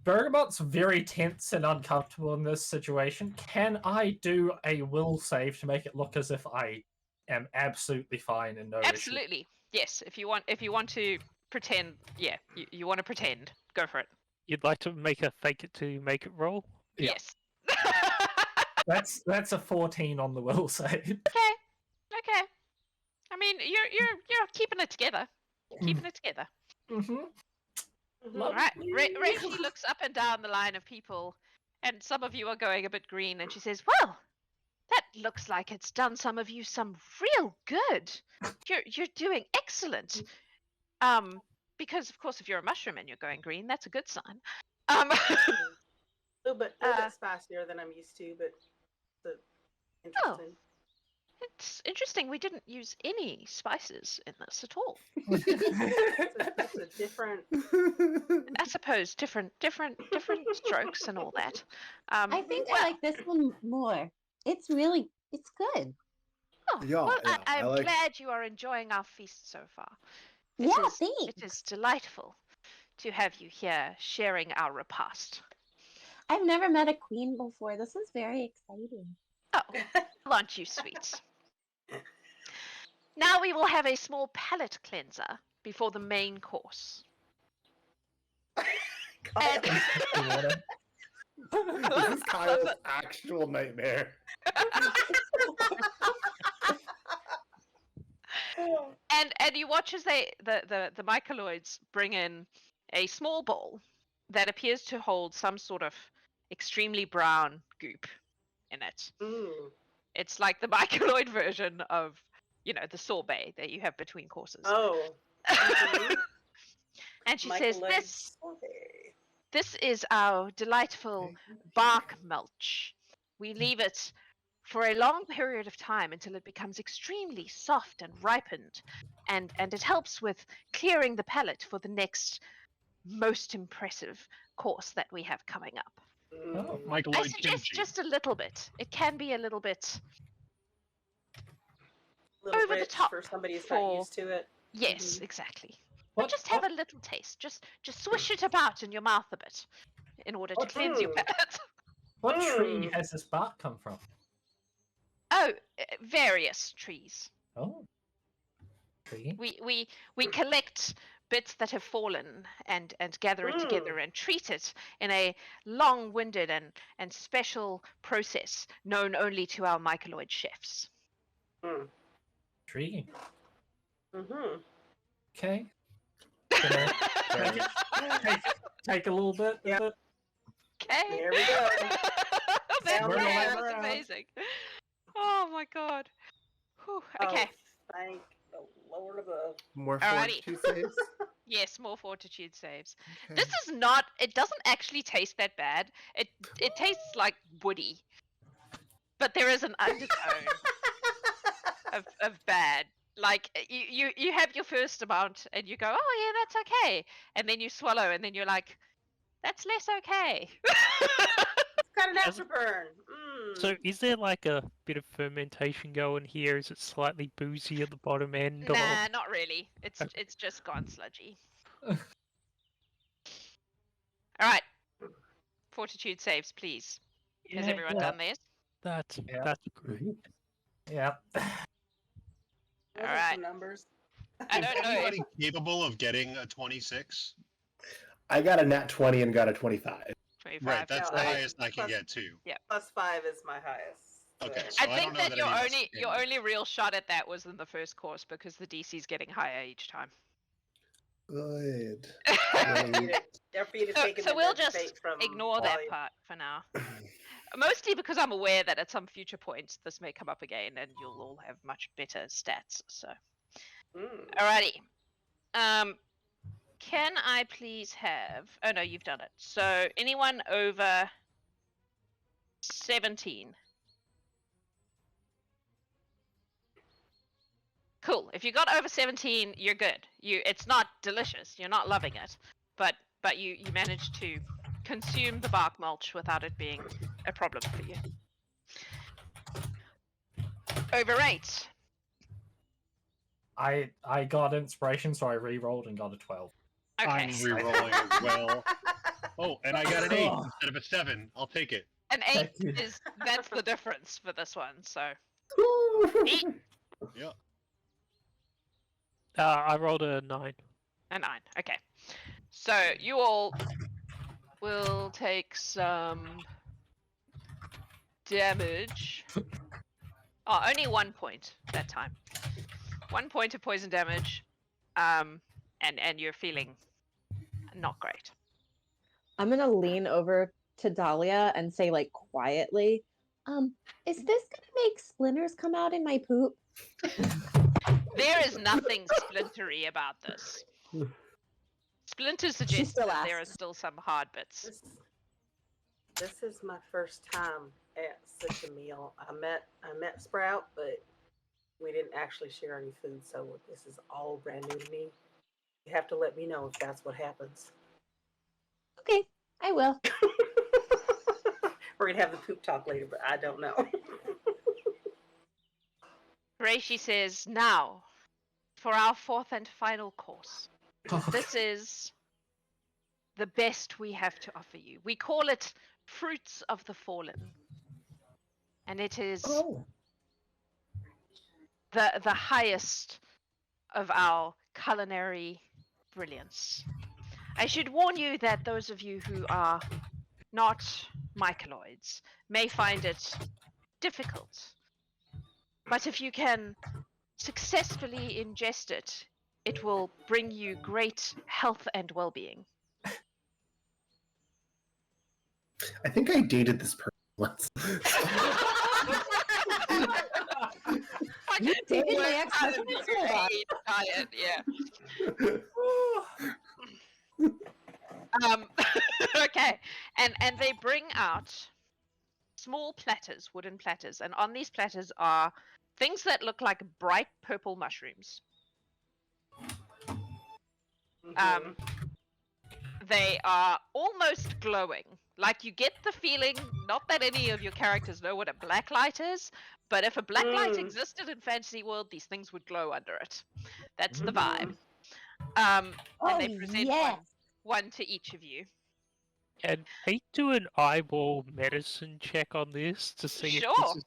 Bergamot's very tense and uncomfortable in this situation. Can I do a will save to make it look as if I am absolutely fine and no issue? Absolutely. Yes. If you want to pretend, yeah, you want to pretend. Go for it. You'd like to make a fake it to make it roll? Yeah. Yes. That's a 14 on the will save. Okay. I mean, you're keeping it together. Keeping it together. Mm-hmm. All right. Rachel looks up and down the line of people, and some of you are going a bit green, and she says, "Well, that looks like it's done some of you some real good. You're doing excellent. because of course if you're a mushroom and you're going green, that's a good sign. A little bit spicier than I'm used to, but interesting. It's interesting. We didn't use any spices in this at all. It's a different. I suppose different strokes and all that. I think I like this one more. It's good. Oh, Yeah, well, yeah, I'm I like- glad you are enjoying our feast so far. Yeah, It thanks. is delightful to have you here sharing our repast. I've never met a queen before. This is very exciting. Oh, aren't you sweet? Now we will have a small palate cleanser before the main course. Kyle. This is Kyle's actual nightmare. And you watch as the myceloids bring in a small bowl that appears to hold some sort of extremely brown goop in it. Mm. It's like the myceloid version of, the sorbet that you have between courses. Oh. Mhm. And she says, Myceloid this sorbet. this is our delightful bark mulch. We leave it for a long period of time until it becomes extremely soft and ripened, and it helps with clearing the palate for the next most impressive course that we have coming up. Oh, Mm. I Myceloid suggest kimchi. just a little bit. It can be a little bit, A little over the rich top for somebody who's for- not used to it. yes, Mhm. exactly. What, But just have a little taste. Just swish it about in your mouth a bit in order to What- cleanse your Mm. palate. what tree Mm. has this bark come from? Oh, various trees. Oh. Tree. We collect bits that have fallen and gather it together and treat it in a long-winded and special process known only to our myceloid chefs. Mm. Tree. Mhm. Okay. Gonna take a little bit Yep. of it. Okay. There we go. That Down the was line. amazing. Oh my god. Whew. Okay. Oh, thank the Lord above. More Alrighty. fortitude saves. Yes, more fortitude saves. Okay. This is not. It doesn't actually taste that bad. It tastes like woody, but there is an undertone of bad. Like you have your first amount and you go, oh yeah, that's okay, and then you swallow and then you're like, that's less okay. It's got an Has- afterburn. Mm. So is there like a bit of fermentation going here? Is it slightly boozy at the bottom end? Or... Nah, not really. It's Okay. it's just gone sludgy. All right. Fortitude saves, please. Has Yeah, everyone yeah. done theirs? That's Yeah. that's great. Yeah. What are Alright. some numbers? I Is don't know. anybody capable of getting a 26? I got a nat 20 and got a 25. 25. Right, that's No, the I- highest I can plus- get too. +5 is my highest. Okay, so- so I I think don't know that that your any of us your can. only real shot at that was in the first course because the DC's getting higher each time. Good. They're for you to So- take so an we'll immense just bait from Ignore that volume. part for now. Mostly because I'm aware that at some future point this may come up again and you'll all have much better stats. So, Mm. alrighty. Can I please have? Oh no, you've done it. So anyone over 17? Cool. If you got over 17, you're good. It's not delicious. You're not loving it, but you managed to consume the bark mulch without it being a problem for you. Over 8. I got inspiration, so I re-rolled and got a 12. Okay. I'm re-rolling as well. Oh, and I got an 8 Oh. instead of a 7. I'll take it. An 8 Thank you. that's the difference for this one. So Yeah. I rolled a 9. a 9. Okay. So you all will take some damage. Oh, only 1 point that time. 1 point of poison damage. And you're feeling not great. I'm gonna lean over to Dahlia and say, like, quietly, Is this gonna make splinters come out in my poop? There is nothing splintery about this. Splinter suggested still that there are asks. still some hard bits. This is my first time at such a meal. I met Sprout, but we didn't actually share any food, so this is all brand new to me. You have to let me know if that's what happens. Okay, I will. We're gonna have the poop talk later, but I don't know. Reishi says, now, for our fourth and final course. This is the best we have to offer you. We call it Fruits of the Fallen. And it is Oh. the highest of our culinary brilliance. I should warn you that those of you who are not myceloids may find it difficult. But if you can successfully ingest it, it will bring you great health and well-being. I think I dated this person once. You dated my Worst part ex-husband? of your Hold on. age diet, yeah. Okay, and they bring out small platters, wooden platters, and on these platters are things that look like bright purple mushrooms. Mhm. They are almost glowing. Like you get the feeling, not that any of your characters know what a black light is, but if a black light Mm. existed in Fantasy World, these things would glow under it. That's the Mhm. vibe. Oh, And they present yes. one to each of you. Can Pete do an eyeball medicine check on this to see if Sure. this is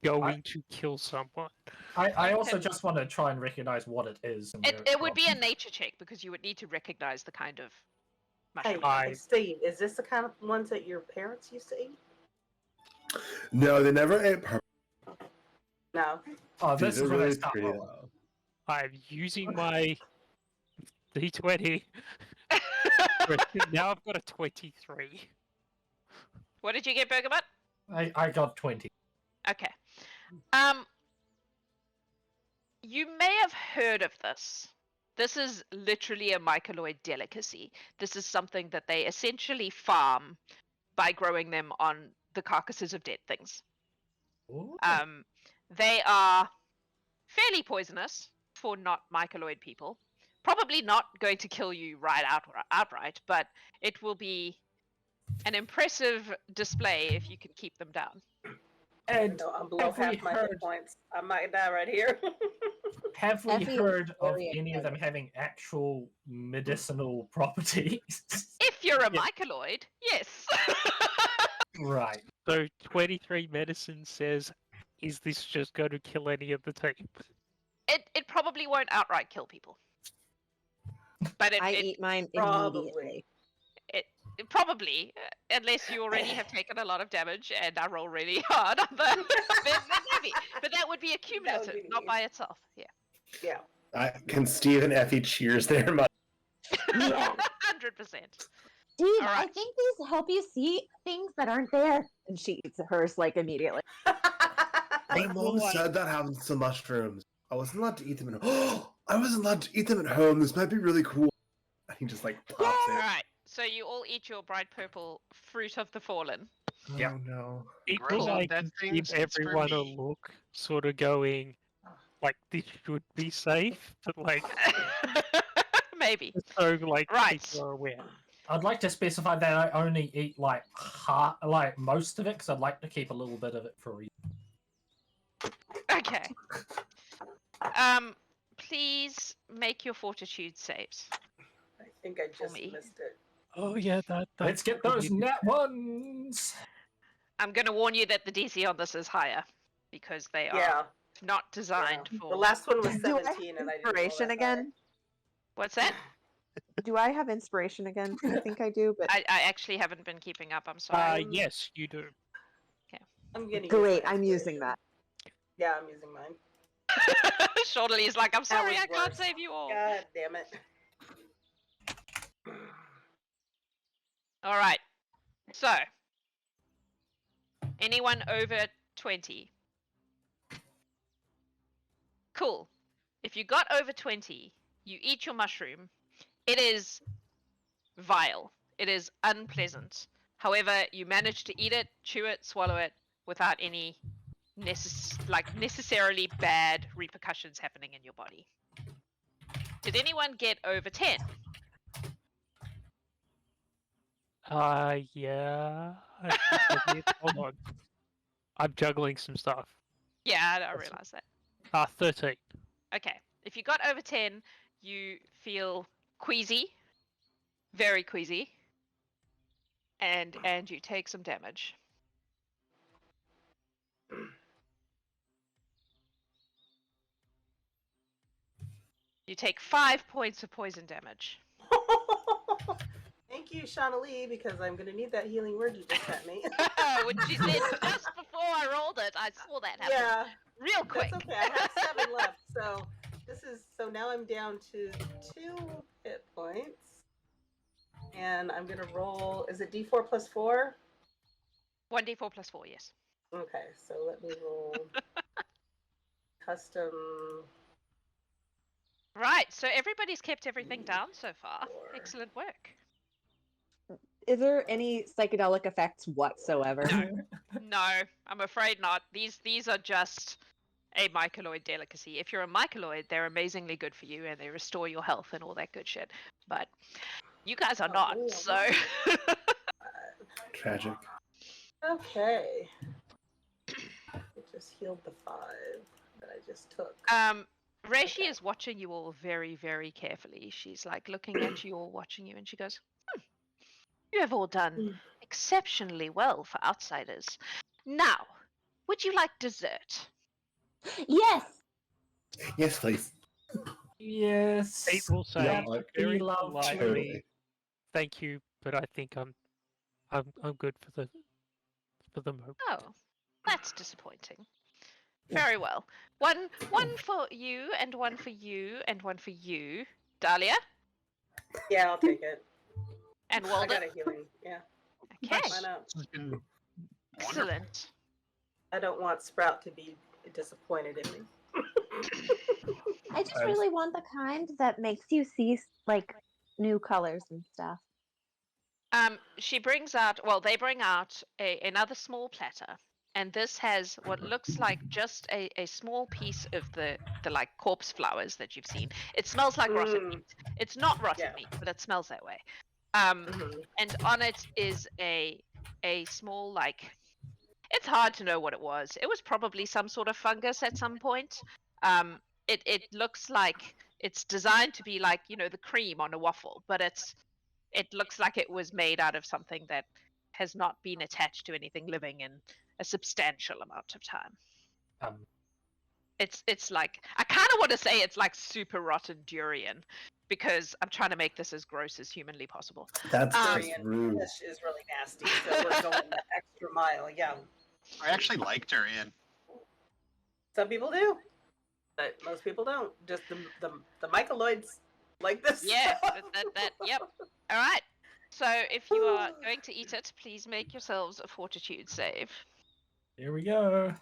going to kill someone? I You also can- just want to try and recognize what it is. And where It it's would be from. a nature check because you would need to recognize the kind of Hey, mushroom. Steve, is this the kind of ones that your parents used to eat? No, they never ate purple. No. Oh, Dude, this they're is where really they start pretty rolling. though. I'm using my D20. Now I've got a 23. What did you get, Bergamot? I got 20. Okay. You may have heard of this. This is literally a myceloid delicacy. This is something that they essentially farm by growing them on the carcasses of dead things. Ooh. They are fairly poisonous for not myceloid people. Probably not going to kill you outright, but it will be an impressive display if you can keep them down. And No, I'm below have we half my hit heard? points. I might die right here. Have we Effie is heard of very any of them having actual medicinal properties? If you're a Yeah. myceloid, yes. Right. So 23 medicine says, is this just going to kill any of the team? It probably won't outright kill people. But I it eat mine Probably. immediately. probably, unless you already have taken a lot of damage and I roll really hard on the then maybe. But that would be a cumulative, be not nice. by itself. Yeah. Yeah. Can Steve and Effie cheers their money? Yeah. 100%. Steve, I Alright. think these help you see things that aren't there. And she eats hers like immediately. My mom said that happens to mushrooms. I wasn't allowed to eat them at home. I wasn't allowed to eat them at home. This might be really cool. And he just like pops it. Alright. So you all eat your bright purple fruit of the fallen. Yeah. Oh no. It Gross. will like That give thing's it's for everyone a me. look, sort of going, like, this should be safe, but like, Maybe. so like, Right. people are aware. I'd like to specify that I only eat like most of it because I'd like to keep a little bit of it for you. Okay. Please make your fortitude saves. I think I just me. missed it. Oh yeah, that. Let's get those nat ones. I'm going to warn you that the DC on this is higher because they are Yeah. not designed for. The last one was Do I 17 and I didn't roll Inspiration that again? What's that? Do I have inspiration again? I think I do, but I actually haven't been keeping up. I'm sorry. Yes, you do. high. I'm gonna use great. my I'm using inspiration. that. Yeah, I'm using mine. Shortly is like, I'm sorry, was I can't worse. save you all. God damn it. All right. So, anyone over 20? Cool. If you got over 20, you eat your mushroom. It is vile. It is unpleasant. However, you manage to eat it, chew it, swallow it without any necessarily bad repercussions happening in your body. Did anyone get over 10? Yeah. I think I did. Hold on. I'm juggling some stuff. Yeah, I realize that. 13. Okay. If you got over 10, you feel queasy, very queasy, and you take some damage. You take 5 points of poison damage. Thank you, Shauna Lee, because I'm going to need that healing word you just sent me. Which she said just before I rolled it. I saw that happen Yeah, real quick. that's okay. I have 7 left, so now I'm down to 2 hit points, and I'm going to roll. Is it D4 plus 4? 1d4 plus 4, yes. Okay, so let me roll custom. Right, so everybody's kept everything down so far. 4. Excellent work. Is there any psychedelic effects whatsoever? No, I'm afraid not. These are just a myceloid delicacy. If you're a myceloid, they're amazingly good for you and they restore your health and all that good shit. But you guys are not, so Tragic. Okay. It just healed the 5 that I just took. Reishi is watching you all very, very carefully. She's like looking at you all, watching you, and she goes, "You have all done exceptionally well for outsiders. Now, would you like dessert?" Yes. Yes, please. Yes. Kate will say Yeah, like, very we love politely, Totally. "Thank you, but I think I'm good for the moment." Oh, that's disappointing. Very well. One for you, and one for you, and one for you. Dahlia Yeah, I'll take it. and I Walden. got a healing. Yeah. Okay, Why not? This has been wonderful. excellent. I don't want Sprout to be disappointed in me. I just really want the kind that makes you see like new colors and stuff. She brings out, well, they bring out another small platter, and this has what looks like just a small piece of the like corpse flowers that you've seen. It smells like rotten meat. It's not rotten Yeah. meat, but it smells that way. Mhm. And on it is a small, like, it's hard to know what it was. It was probably some sort of fungus at some point. It looks like it's designed to be like, you know, the cream on a waffle, but it looks like it was made out of something that has not been attached to anything living in a substantial amount of time. It's like, I kind of want to say it's like super rotten durian, because I'm trying to make this as gross as humanly possible. That's just Durian rude. fish is really nasty, so we're going the extra mile. Yeah. I actually like durian. Some people do, but most people don't. Just the myceloids like this. Yeah, yep. All right. So if you are going to eat it, please make yourselves a fortitude save. Here we go.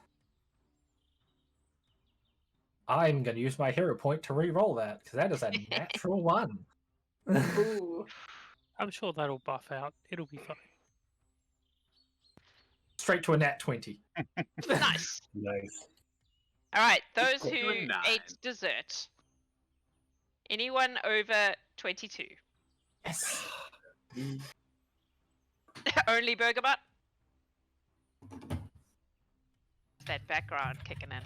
I'm going to use my hero point to re-roll that, because that is a natural 1. Ooh. I'm sure that'll buff out. It'll be fine. Straight to a nat 20. Nice. Nice. All right, those Equal to who a 9. ate dessert. Anyone over 22? Yes. Only Bergamot? That background kicking in.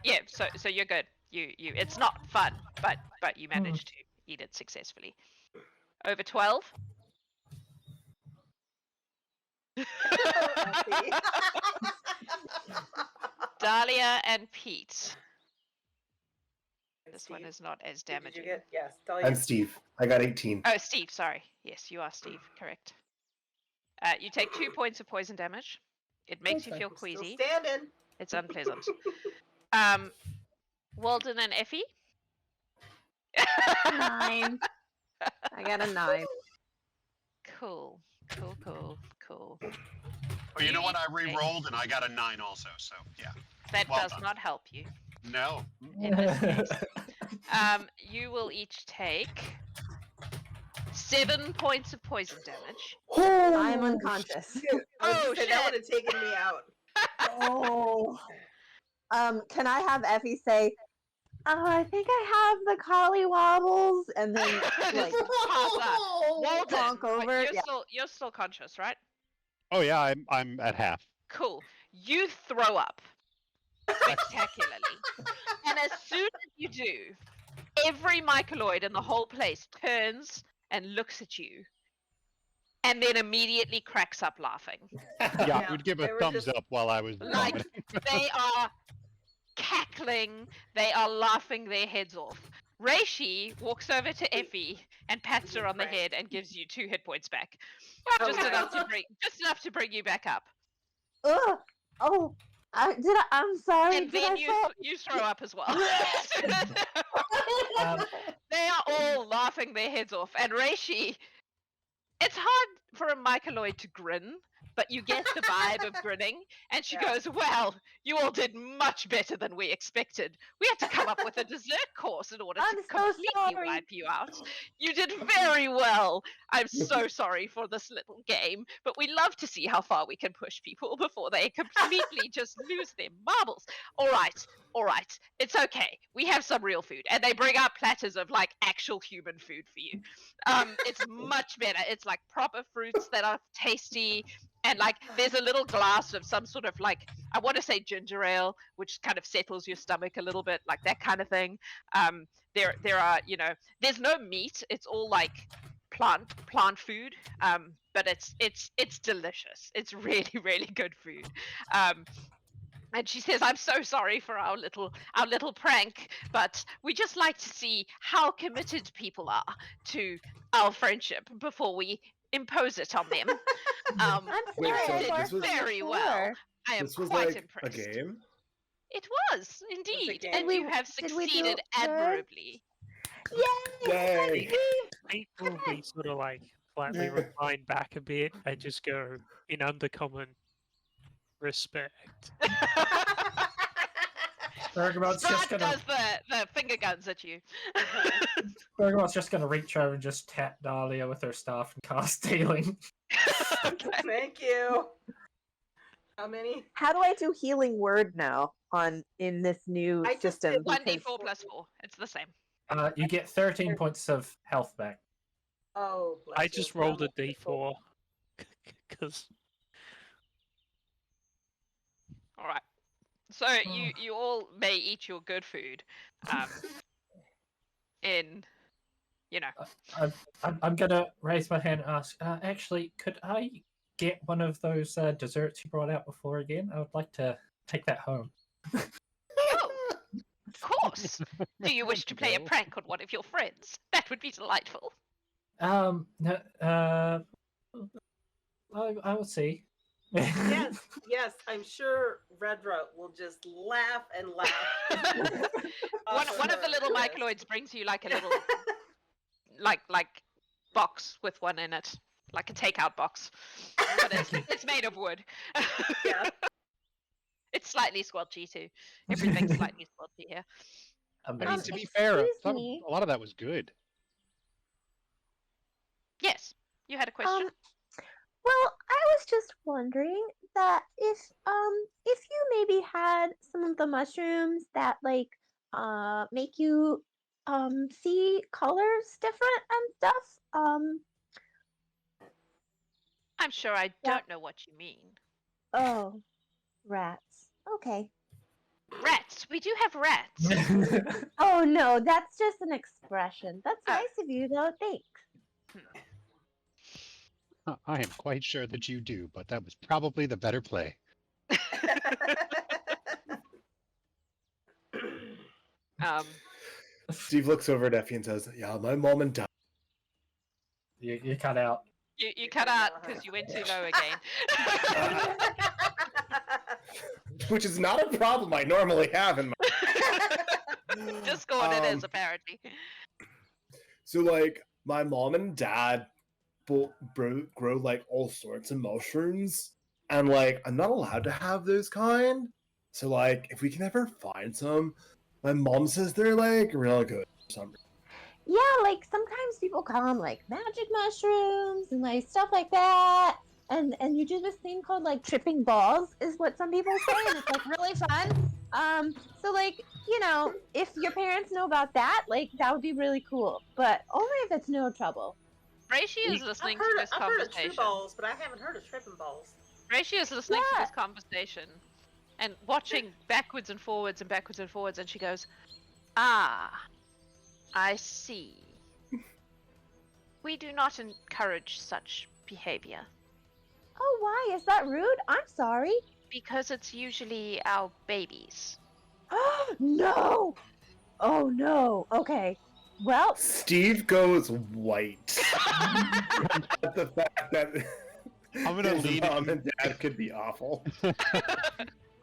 Yeah, so you're good. You it's not fun, but you managed to eat it successfully. Over 12? Dahlia and Pete. This one is not as Did you damaging. get? Yes. Dahlia. I'm Steve. I got 18. Oh, Steve, sorry. Yes, you are Steve, correct. You take 2 points of poison damage. It makes you Okay. feel I'm still queasy. standing. It's unpleasant. Walden and Effie? 9. I got a 9. Cool. Oh, you know what? I re-rolled and I got a 9 also. So yeah. That Well does done. not help you. No. In this case. You will each take 7 points of poison damage. I am unconscious. I was Oh, gonna say, that shit. would have taken me out. Oh. Can I have Effie say, "Oh, I think I have the collie wobbles," and then like Pass up. Walden, Bonk over, you're yeah. still conscious, right? Oh yeah, I'm at half. Cool. You throw up spectacularly. And as soon as you do, every myceloid in the whole place turns and looks at you and then immediately cracks up laughing. Yeah, Yeah, I would give a they were thumbs just- up while I was Like, vomiting. they are cackling, they are laughing their heads off. Reishi walks over to Effie and pats her on the head and gives you 2 hit points back. Just enough to bring you back up. ugh. Oh, I'm sorry. And Did then I fall? you throw up as well. Um, They are all laughing their heads off. And Reishi, it's hard for a myceloid to grin, but you get the vibe of grinning. And she Yeah. goes, "Well, you all did much better than we expected. We had to come up with a dessert course in order I'm to so completely sorry." wipe you out. You did very well. I'm so sorry for this little game, but we love to see how far we can push people before they completely just lose their marbles. All right, it's okay. We have some real food." And they bring out platters of like actual human food for you. It's much better. It's like proper fruits that are tasty. And like there's a little glass of some sort of like, I want to say ginger ale, which kind of settles your stomach a little bit, like that kind of thing. There are, there's no meat. It's all like plant food. But it's delicious. It's really, really good food. And she says, "I'm so sorry for our little prank, but we just like to see how committed people are to our friendship before we impose it on them." I'm Wait, sorry. so I this barked was- very on the well. floor. I am This was quite like impressed. a game. It was indeed, game. and we- you have did we do succeeded good? admirably. Yay! Pete will be sort of like slightly reclined back a bit and just go in undercommon respect. Bergamot's just Strahd gonna does the finger guns at you. Bergamot's just gonna reach over and just tap Dahlia with her staff and cast healing. Thank you. How many? How do I do healing word now in this new I just system? did 1d4 plus 4. It's the same. You get 13 points of health back. Oh, bless I you. just rolled a I'm wonderful. d4 because All right. So you all may eat your good food, in, I'm gonna raise my hand and ask. Actually, could I get one of those desserts you brought out before again? I would like to take that home. Oh, of course. Do you wish to play a No. prank on one of your friends? That would be delightful. No, I will see. Yes, I'm sure Redra will just laugh and laugh. One of the little myceloids brings you like a little like box with one in it, like a takeout box, but it's made of wood. Yeah. It's slightly squelchy too. Everything's slightly squelchy here. I mean, Amazing. to be fair, excuse some, me. a lot of that was good. Yes, you had a question. Well, I was just wondering that if you maybe had some of the mushrooms that like make you see colors different and stuff. I'm sure I yeah. don't know what you mean. Oh, rats. Okay. Rats. We do have rats. Oh no, that's just an expression. That's Oh. nice of you though. Thanks. I am quite sure that you do, but that was probably the better play. Steve looks over at Effie and says, "Yeah, my mom and dad." You cut out. You cut out because you went too low again. Which is not a problem I normally have in my. Discord it is apparently. So like my mom and dad grow like all sorts of mushrooms, and like I'm not allowed to have those kind. So like if we can ever find some, My mom says they're like real good for some reason. Yeah, like sometimes people call them like magic mushrooms and like stuff like that. And you do this thing called like tripping balls, is what some people say, and it's like really fun. So like, you know, if your parents know about that, like that would be really cool. But only if it's no trouble. Reishi is listening to this I've heard of true conversation. balls, but I haven't heard of tripping balls. Reishi is listening to Yeah. this conversation and watching backwards and forwards and backwards and forwards, and she goes, "Ah, I see. We do not encourage such behavior Oh, why? Is that rude? I'm sorry. because it's usually our babies." No! Oh no. Okay. Well, Steve goes white at the fact that I'm gonna his lean mom in. and dad could be awful.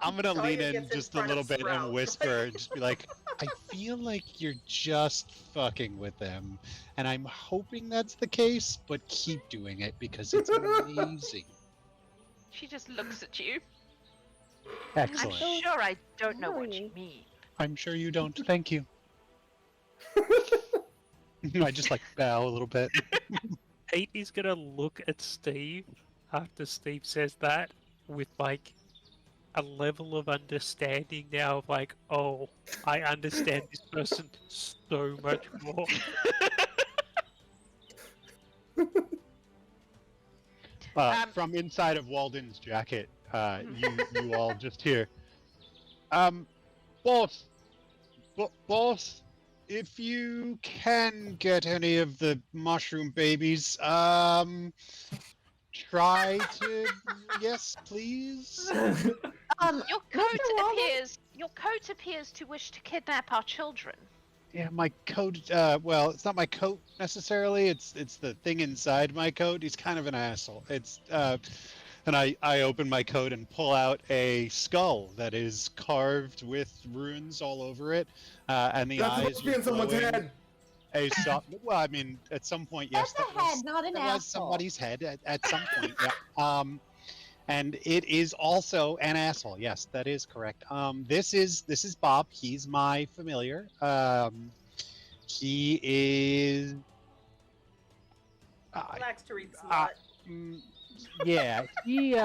I'm gonna lean Talia in gets in just a front of little bit Sprout. and whisper, and just be like, I feel like you're just fucking with them. And I'm hoping that's the case, but keep doing it because it's amazing. She just looks at you. Excellent. I'm sure I don't know what you Really? mean. I'm sure you don't. Thank you. I just like bow a little bit. Pete is gonna look at Steve after Steve says that with like a level of understanding now of like, oh, I understand this person so much more. From inside of Walden's jacket, you all just hear, boss, boss, if you can get any of the mushroom babies, try to, yes, please. Your coat Mr. Walden? your coat appears to wish to kidnap our children. Yeah, my coat. Well, it's not my coat necessarily. It's the thing inside my coat. He's kind of an asshole. It's and I open my coat and pull out a skull that is carved with runes all over it, and the That's eyes supposed to be are in someone's glowing. head. A soft. Well, I mean, at some point, yes, That's a head, not an that asshole. was somebody's head at some point. Yeah. And it is also an asshole. Yes, that is correct. This is Bob. He's my familiar. He is. He likes to read smut. Yeah, he's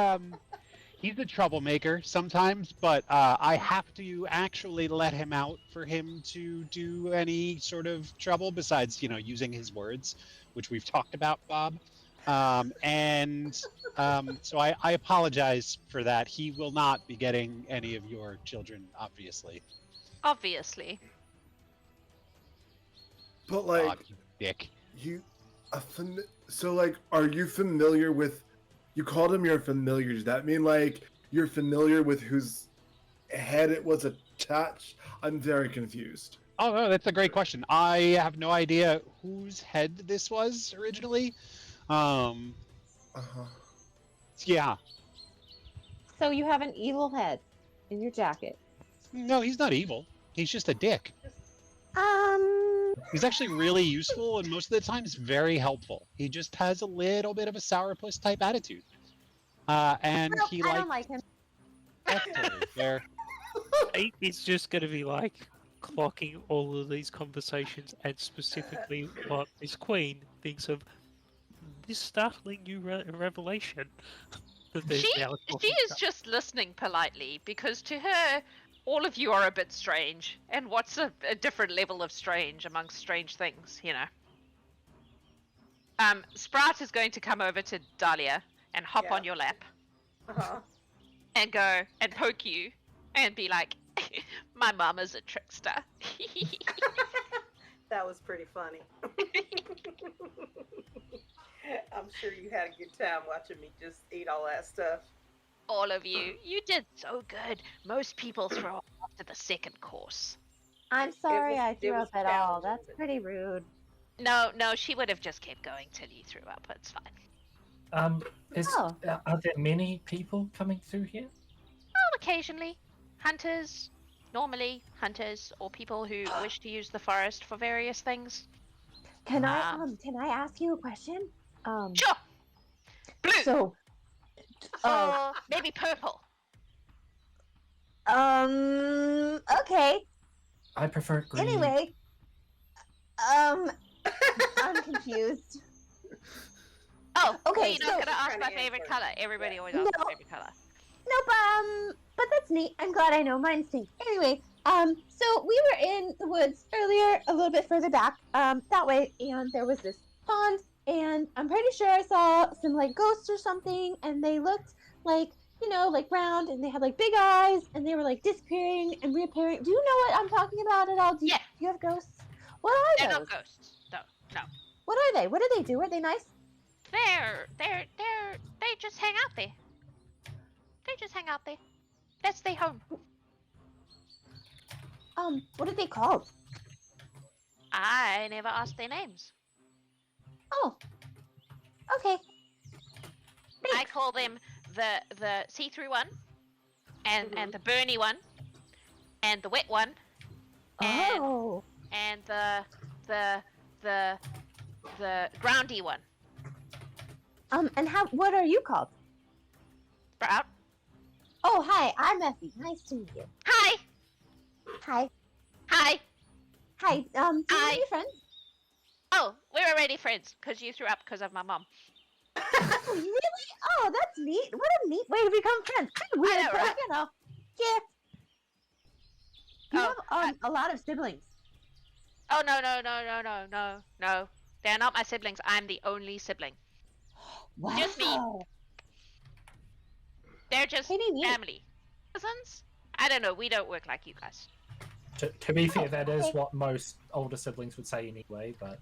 a troublemaker sometimes, but I have to actually let him out for him to do any sort of trouble besides, using his words, which we've talked about, Bob. So I apologize for that. He will not be getting any of your children, obviously. Obviously. But like, Bob, you dick. so like, are you familiar with? You called him your familiar. Does that mean like you're familiar with whose head it was attached? I'm very confused. Oh no, that's a great question. I have no idea whose head this was originally. Yeah. So you have an evil head in your jacket. No, he's not evil. He's just a dick. He's actually really useful, and most of the time, he's very helpful. He just has a little bit of a sourpuss type attitude. And Nope, he I don't like him. That's totally fair. Pete is just gonna be like clocking all of these conversations and specifically what Miss Queen thinks of this startling new revelation. That they're now She talking is about. just listening politely because to her, all of you are a bit strange. And what's a different level of strange amongst strange things, Sprout is going to come over to Dahlia and hop Yeah. on your lap Uh-huh. and go and poke you and be like, my mama's a trickster. That was pretty funny. I'm sure you had a good time watching me just eat all that stuff. All of you did so good. Most people throw up after the second course. I'm sorry was- I it threw was up at all. challenging, That's but- pretty rude. No, she would have just kept going till you threw up. It's fine. Oh. Are there many people coming through here? Well, occasionally. Hunters, normally hunters, or people who wish to use the forest for various things. Can I ask you a question? Sure! Blue! So Or maybe purple. okay. I prefer green. Anyway, I'm confused. Oh, Okay, you're so- not gonna ask Trying my to favorite answer. color. Everybody always No. asks my favorite color. Nope, but that's neat. I'm glad I know mine's pink. Anyway, so we were in the woods earlier, a little bit further back, that way, and there was this pond, and I'm pretty sure I saw some, like, ghosts or something, and they looked like, you know, like, round, and they had, like, big eyes, and they were, like, disappearing and reappearing. Do you know what I'm talking about at all? Do you, Yeah. do you have ghosts? What are They're those? not ghosts, though. No. What are they? What do they do? Are they nice? They just hang out there. They just hang out there. That's their home. What are they called? I never asked their names. Oh. Okay. I call them the see-through one, and the burny one, and the wet one, and Oh. and the groundy one. And what are you called? Sprout. Oh, hi, I'm Effie. Nice to meet you. Hi. Hi. Hi. Hi. Do you have Hi. any friends? Oh, we're already friends because you threw up because of my mom. Oh, really? Oh, that's neat. What a neat way to become friends. Kind of weird, know, but right? you know. Yeah. You Oh, have a lot of siblings. Oh no. They're not my siblings. I'm the only sibling. Wow. Just me. They're just Pretty neat. family. Cousins? I don't know. We don't work like you guys. To be fair, that is okay. what most older siblings would say anyway, but...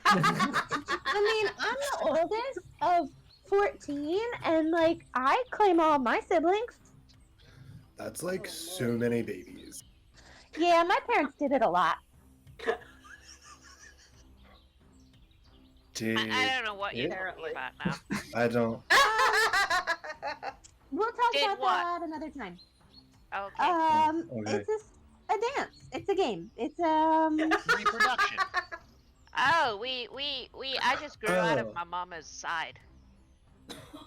I mean, I'm the oldest of 14, and, like, I claim all my siblings. That's like so many babies. Yeah, my parents did it a lot. Did I don't know what you're Apparently. talking about now. I don't. We'll talk Did about what? that another time. Okay. Okay. It's a dance. It's a game. It's Reproduction. Oh, I just grew out Oh. of my mama's side.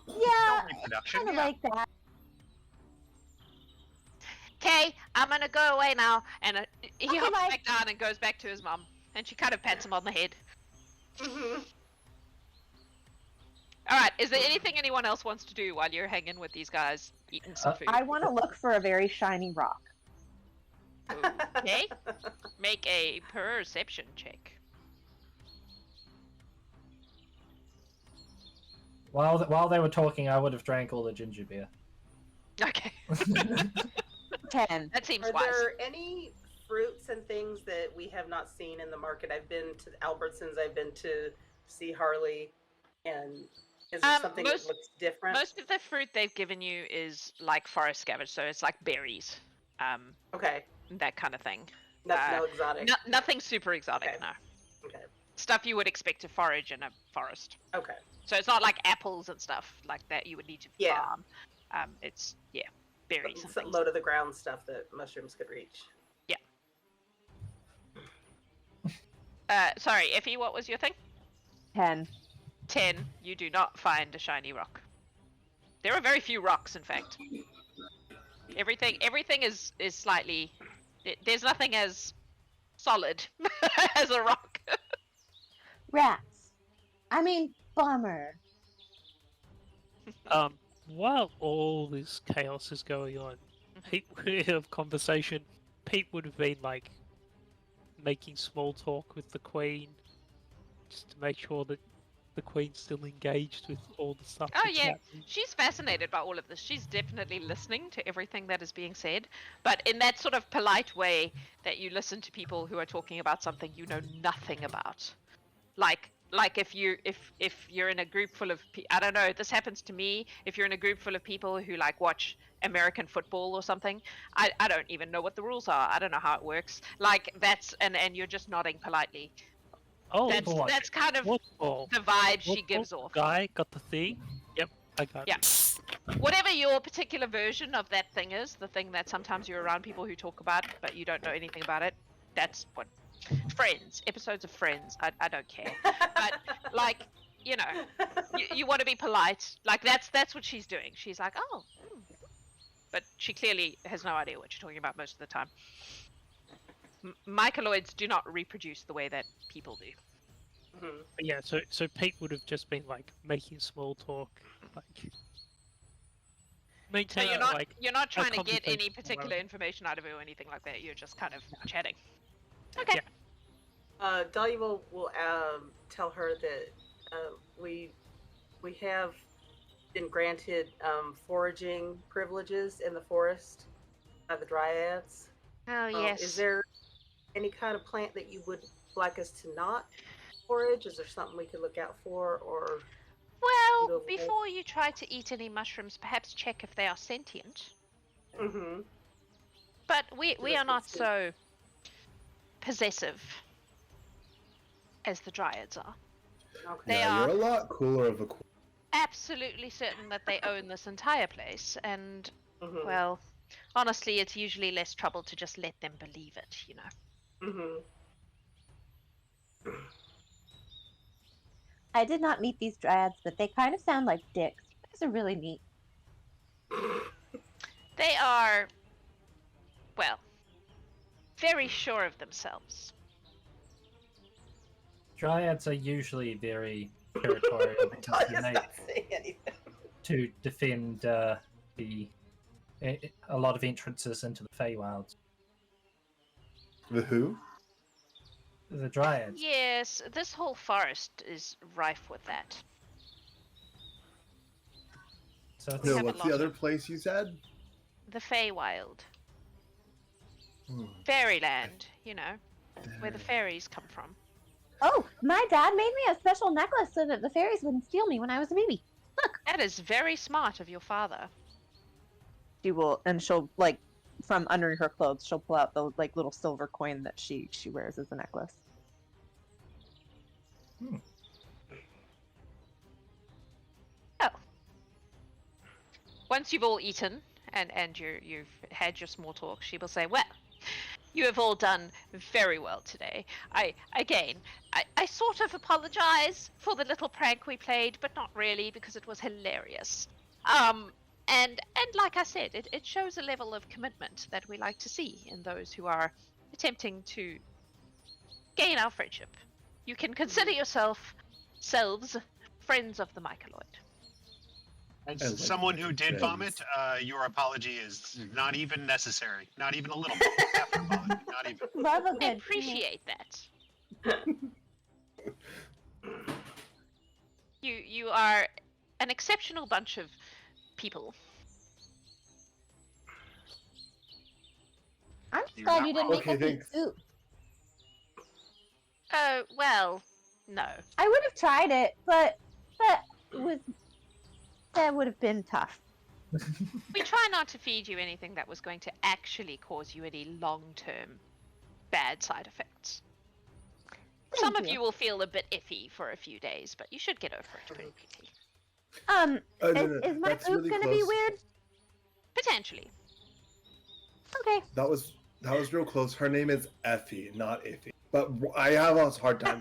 yeah, Reproduction. kind of Yeah. like that. Okay, I'm gonna go away now. And he Okay, hops bye. back down and goes back to his mom. And she kind of pats him on the head. Alright, is there anything anyone else wants to do while you're hanging with these guys eating some food? I want to look for a very shiny rock. Okay. Make a perception check. While they were talking, I would have drank all the ginger beer. Okay. 10. That seems Are wise. there any fruits and things that we have not seen in the market? I've been to Albertsons, I've been to see Harley, and is there something most- that looks different? Most of the fruit they've given you is like forest scavenge, so it's like berries, Okay, that kind of thing. that's no exotic. Nothing super exotic, Okay. no. Okay, Stuff you would expect to forage in a forest. okay. So it's not like apples and stuff like that you would need to Yeah. farm. It's berries and Some things. low to the ground stuff that mushrooms could reach. Sorry, Effie, what was your thing? 10. 10. You do not find a shiny rock. There are very few rocks, in fact. Everything is slightly. There's nothing as solid as a rock. Rats. I mean, bummer. While all this chaos is going on, Pete would have conversation. Pete would have been like making small talk with the Queen, just to make sure that the Queen's still engaged with all the stuff. Oh, that's yeah. happening. She's fascinated by all of this. She's definitely listening to everything that is being said, but in that sort of polite way that you listen to people who are talking about something you know nothing about. Like if you're in a group full of I don't know, this happens to me. If you're in a group full of people who like watch American football or something, I don't even know what the rules are. I don't know how it works. Like that's and you're just nodding politely. Oh, That's kind of football. the vibe she Football gives off. Guy got the thing. Yep, I got Yeah. it. Whatever your particular version of that thing is, the thing that sometimes you're around people who talk about but you don't know anything about it, that's what Friends, episodes of Friends, I don't care. But like, you know, you want to be polite. Like that's what she's doing. She's like, oh, but she clearly has no idea what you're talking about most of the time. Myceloids do not reproduce the way that people do. Mhm. But yeah, so Pete would have just been like making small talk, like So maintain you're not trying to get any conversation particular flowing. information out of her or anything like that. You're just kind of chatting. Yeah. Dahlia will tell her that we have been granted foraging privileges in the forest by the dryads. Oh yes. Is there any kind of plant that you would like us to not forage? Is there something we could look out for, or Well, go before you try to eat any mushrooms, perhaps check if they are sentient. Mm-hmm. But we that's are not what's good. so possessive as the dryads are. Okay. They yeah, are you're a lot cooler of a. absolutely certain that they own this entire place, and Mm-hmm. well, honestly, it's usually less trouble to just let them believe it, you know. Mm-hmm. I did not meet these dryads, but they kind of sound like dicks. You guys are really neat. They are, well, very sure of themselves. Dryads are usually very territorial because Dahlia's they're made not saying anything. to defend a lot of entrances into the Feywilds. The who? The Dryads. Yes, this whole forest is rife with that. So it's, We No, have a what's lot the other of- place you said? The Feywild. Hmm. Fairyland, you know, where the fairies come from. Oh, my dad made me a special necklace so that the fairies wouldn't steal me when I was a baby. That is very smart of your father. She will, and she'll like from under her clothes, she'll pull out the like little silver coin that she wears as a necklace. Oh. Once you've all eaten and you've had your small talk, she will say, well, you have all done very well today. I sort of apologize for the little prank we played, but not really because it was hilarious. And like I said, it shows a level of commitment that we like to see in those who are attempting to gain our friendship. You can consider yourselves friends of the myceloid. I like As someone who did friends. vomit, your apology is not even necessary. Not even a little bit. Half an apology, not even. Love a I good appreciate that. You are an exceptional bunch of people. I'm just You're glad not you didn't wrong. make Okay, us eat thanks. soup. Oh, well, no. I would have tried it, but that would have been tough. We try not to feed you anything that was going to actually cause you any long-term bad side effects. Some of you. you will feel a bit iffy for a few days, but you should get over it pretty quickly. No, Is my that's poop really gonna be close. weird? Potentially. Okay. That was real close. Her name is Effie, not Iffy. But I have a hard time.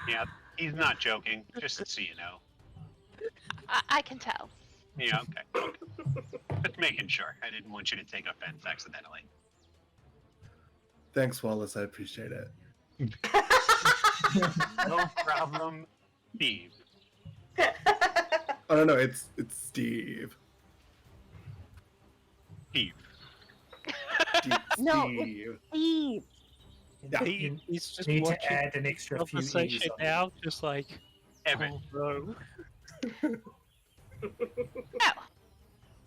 Yeah, he's not joking. Just so you know. I can tell. Yeah, okay. Just making sure. I didn't want you to take offense accidentally. Thanks, Wallace. I appreciate it. No problem, Steve. Oh no, it's Steve. Steve. No, Steve. Steve. Yeah. He's just need to watching add an extra few E's conversation on it. now, just like, Evan. oh no. Well,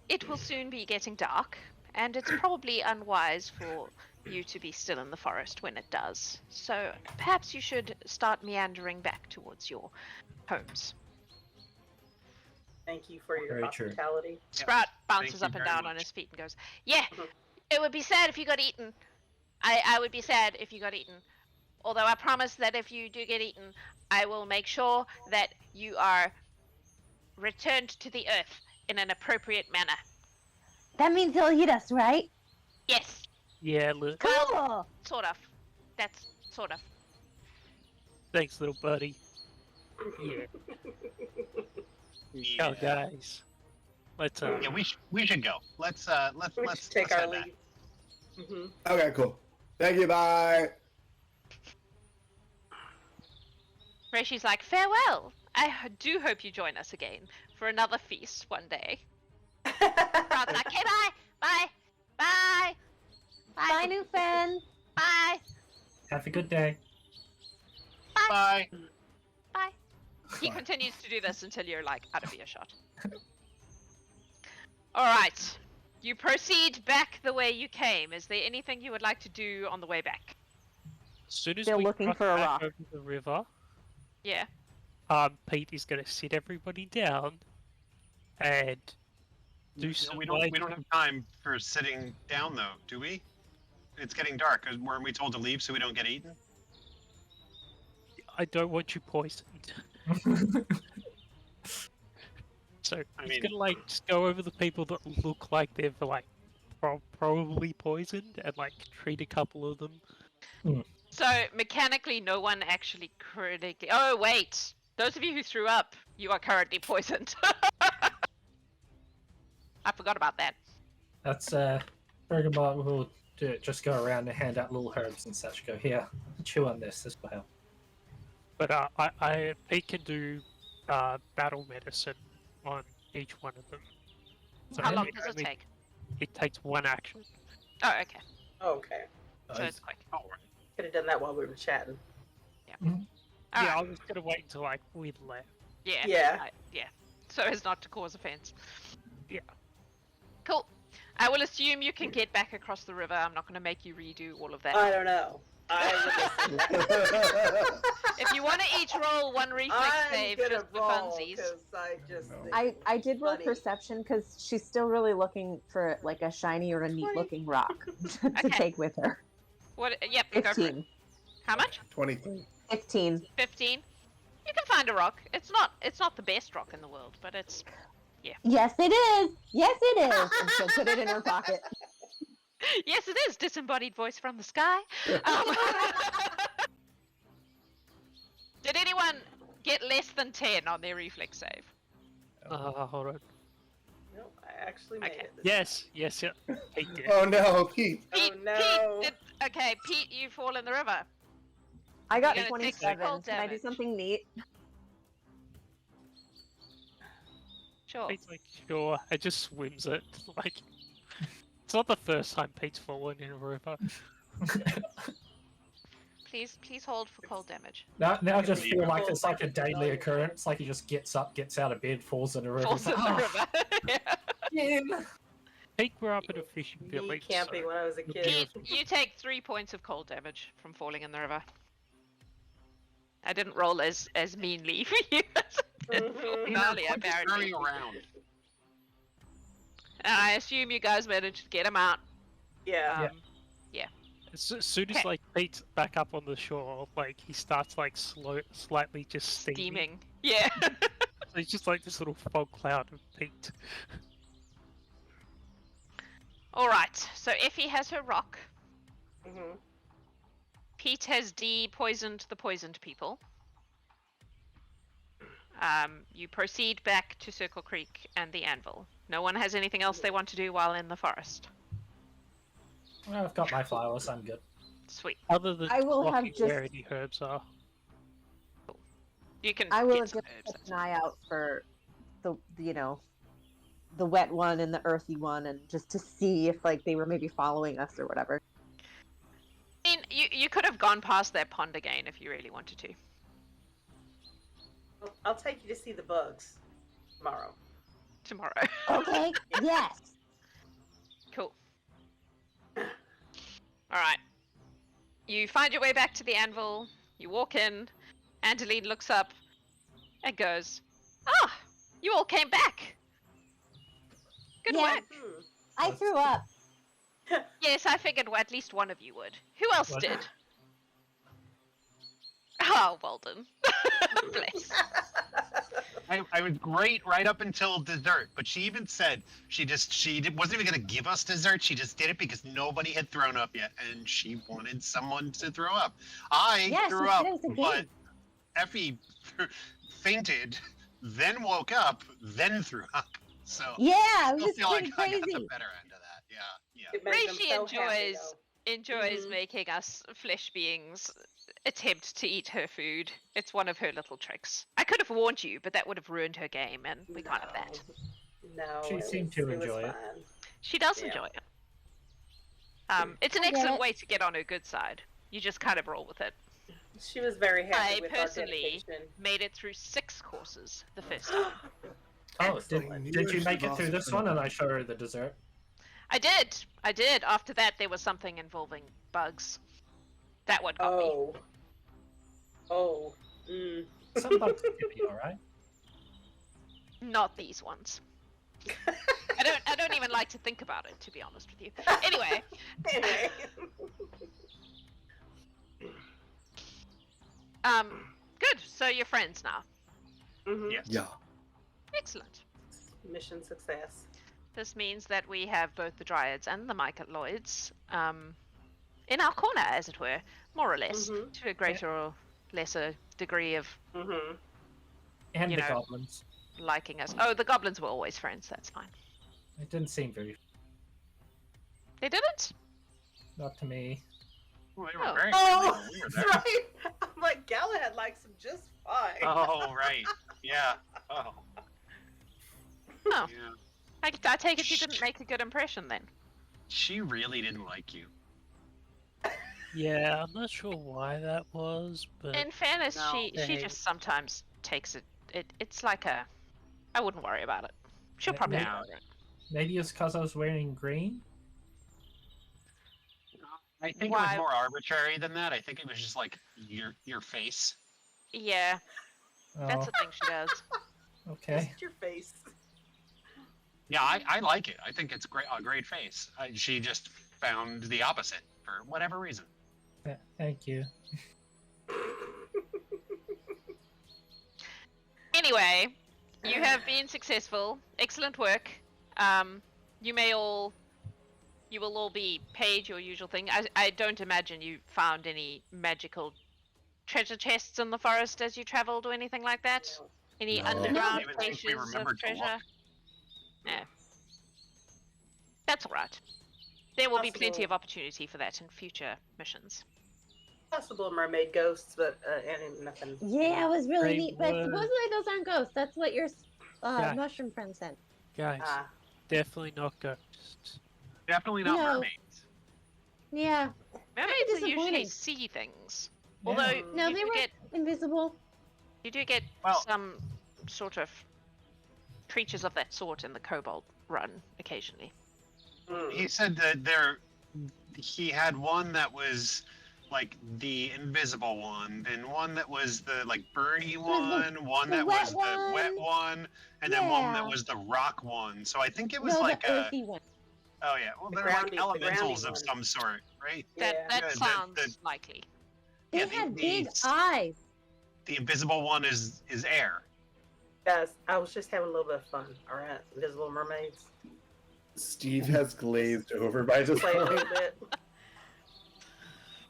it will soon be getting dark, and it's probably unwise for you to be still in the forest when it does. So perhaps you should start meandering back towards your homes. Thank you for your Very true. hospitality. Sprout bounces you up and very down on much. his feet and goes, yeah, Mhm. it would be sad if you got eaten. I would be sad if you got eaten. Although I promise that if you do get eaten, I will make sure that you are returned to the earth in an appropriate manner. That means he'll eat us, right? Yes, Yeah, look. Cool. sort of. That's sort of. Thanks, little buddy. Yeah. Yeah. Oh, guys. Let's Yeah, we should go. Let's We should take head our back. leave. Mm-hmm. Okay, cool. Thank you. Bye. Reishi's like, farewell. Do hope you join us again for another feast one day. Rod's like, okay, bye, bye, bye, Bye, new friend. bye, Have a good day. Bye. bye. He continues to do this until you're like out of earshot. All right, you proceed back the way you came. Is there anything you would like to do on the way back? As soon as Still we looking cross for a back rock. over the river, Yeah. Pete is going to sit everybody down and do some. We don't have time for sitting down though, do we? It's getting dark. Weren't we told to leave so we don't get eaten? I don't want you poisoned. So I he's mean- gonna like just go over the people that look like they've like probably poisoned and like treat a couple of them. So mechanically, no one actually critically. Oh wait, those of you who threw up, you are currently poisoned. I forgot about that. That's Bergamot will do it. Just go around and hand out little herbs and such. Go here, chew on this. This will help. But Pete can do battle medicine on each one of them. So How long it does it only- take? It takes one action. Oh, okay. Okay. So it's quick. Could have done that while we were chatting. All Yeah, right. I was gonna wait until like we'd left. Yeah. Yeah. Yeah. So as not to cause offense. Yeah. Cool. I will assume you can get back across the river. I'm not going to make you redo all of that. I don't know. If you want to each roll one reflex I'm save gonna just for roll funsies. because I just. No. think I did roll funny. perception because she's still really looking for like a shiny or a neat looking rock to Okay. take with her. What? Yep. Go for it. 15. How much? 23. 15. 15. You can find a rock. It's not the best rock in the world, but it's. Yes, it is. Yes, it is. And she'll put it in her pocket. Yes, it is. Disembodied voice from the sky. Did anyone get less than 10 on their reflex save? Hold on. No, I actually made Okay. it. Yes, yeah. Pete did. Oh no, Pete. Oh, Pete, no. Pete did, okay, Pete, you fall in the river. I got You're gonna take some 27. cold Can I do damage. something neat? Sure. Pete's like, sure. It just swims it. Like, it's not the first time Pete's fallen in a river. Please hold for cold damage. Now I just feel like Cool. it's like a daily occurrence. Like he just gets up, gets out of bed, falls in the river. Falls It's in like, the "Oh, river. Yeah. again." Pete grew up in a fishing Me village. camping so when I was a kid. Pete, you take 3 points of cold damage from falling in the river. I didn't roll as meanly for you as I did for Mhm. earlier, Quit just apparently. turning around. And I assume you guys managed to get him out. Yeah. as soon as Okay. like Pete's back up on the shore, like he starts like slightly just steaming. Steaming. Yeah. So he's just like this little fog cloud of Pete. Alright, so Effie has her rock. Mhm. Pete has de-poisoned the poisoned people. You proceed back to Circle Creek and the Anvil. No one has anything else they want to do while in the forest. Well, I've got my flowers. I'm good. Sweet. Other than I will have blocking just- where any herbs are. You can I will get just some keep herbs. that's an eye out for the the wet one and the earthy one, and just to see if like they were maybe following us or whatever. I mean, you could have gone past that pond again if you really wanted to. I'll take you to see the bugs tomorrow. Tomorrow. Okay. Yes. Cool. Alright. You find your way back to the Anvil. You walk in. Angeline looks up and goes, "Ah, you all came back. Good Yeah. work." I threw up. Yes, I figured at least one of you would. Who else What? did? Oh, well done. Bless. I was great right up until dessert, but she even said wasn't even gonna give us dessert. She just did it because nobody had thrown up yet, and she wanted someone to throw up. I Yes, threw she up, said it was a but game. Effie fainted, then woke up, then threw up. So Yeah, I it still was feel like pretty I got the crazy. better end of that. Yeah, yeah. It made them Reishi so happy, enjoys Mhm. making us flesh beings attempt to eat her food. It's one of her little tricks. I could have warned you, but that would have ruined her game, and we can't have that. No, She seemed to enjoy it. fine. She does Yeah. enjoy it. It's an I get excellent it. way to get on her good side. You just kind of roll with it. She was very happy I with personally our dedication. made it through 6 courses the first time. Oh, Excellent. did you make it Boss through this for one? now. And I show her the dessert. I did. After that, there was something involving bugs. That one got me. Oh. Oh. Mm. Some bugs could be all right. Not these ones. I don't even like to think about it, to be honest with you. Anyway, Anyway. good. So you're friends now. Mhm. Yes. Yeah. Excellent. Mission success. This means that we have both the dryads and the myceloids in our corner, as it were, more or less, Mhm. to a greater or lesser degree of Mhm. And You the know. goblins. liking us. Oh, the goblins were always friends. That's fine. It didn't seem very. They didn't. Not to me. Well, they were Oh. very Oh, friendly when we were that's there. right. I'm like, Galahad likes him just fine. Oh, right. Yeah. Oh. Oh. Yeah. I take it you didn't make a good impression then. She really didn't like you. Yeah, I'm not sure why that was, but In fairness, No. she Hey. just sometimes takes it. It's like a. I wouldn't worry about it. She'll probably No. get over it. Maybe it's because I was wearing green. I think it Why- was more arbitrary than that. I think it was just like your face. Yeah, that's Oh, a thing she does. okay. Just your face. Yeah, I like it. I think it's a great face. She just found the opposite for whatever reason. Thank you. Anyway, you have been successful. Excellent work. You will all be paid your usual thing. I don't imagine you found any magical treasure chests in the forest as you traveled or anything like that. No. Any No. underground I don't even think we caches of remembered to look. treasure. Yeah. That's alright. There will be plenty Possible. of opportunity for that in future missions. Possible mermaid ghosts, but and nothing. Yeah, it was really Great neat. But work. supposedly those aren't ghosts. That's what your Yeah. mushroom friend said. guys, Ah. definitely not ghosts. Definitely not No. mermaids. Yeah. Mermaids are usually disappointing. sea things. Yeah. Although No, you they do were get invisible. you do get Well- some sort of creatures of that sort in the Cobalt run occasionally. Mm. He said that he had one that was like the invisible one, then one that was the like Bernie one the that wet was the wet one, and then one that Yeah. was the rock one. So I think it was No, like the a earthy one. oh yeah, well The they're like groundy- the elementals groundy of one. some sort, right? That Yeah. that Yeah, sounds likely. They Yeah, had the- big the- eyes. The invisible one is air. Guys, I was just having a little bit of fun. All right, Invisible Mermaids. Steve has glazed over by this Play a point. little bit.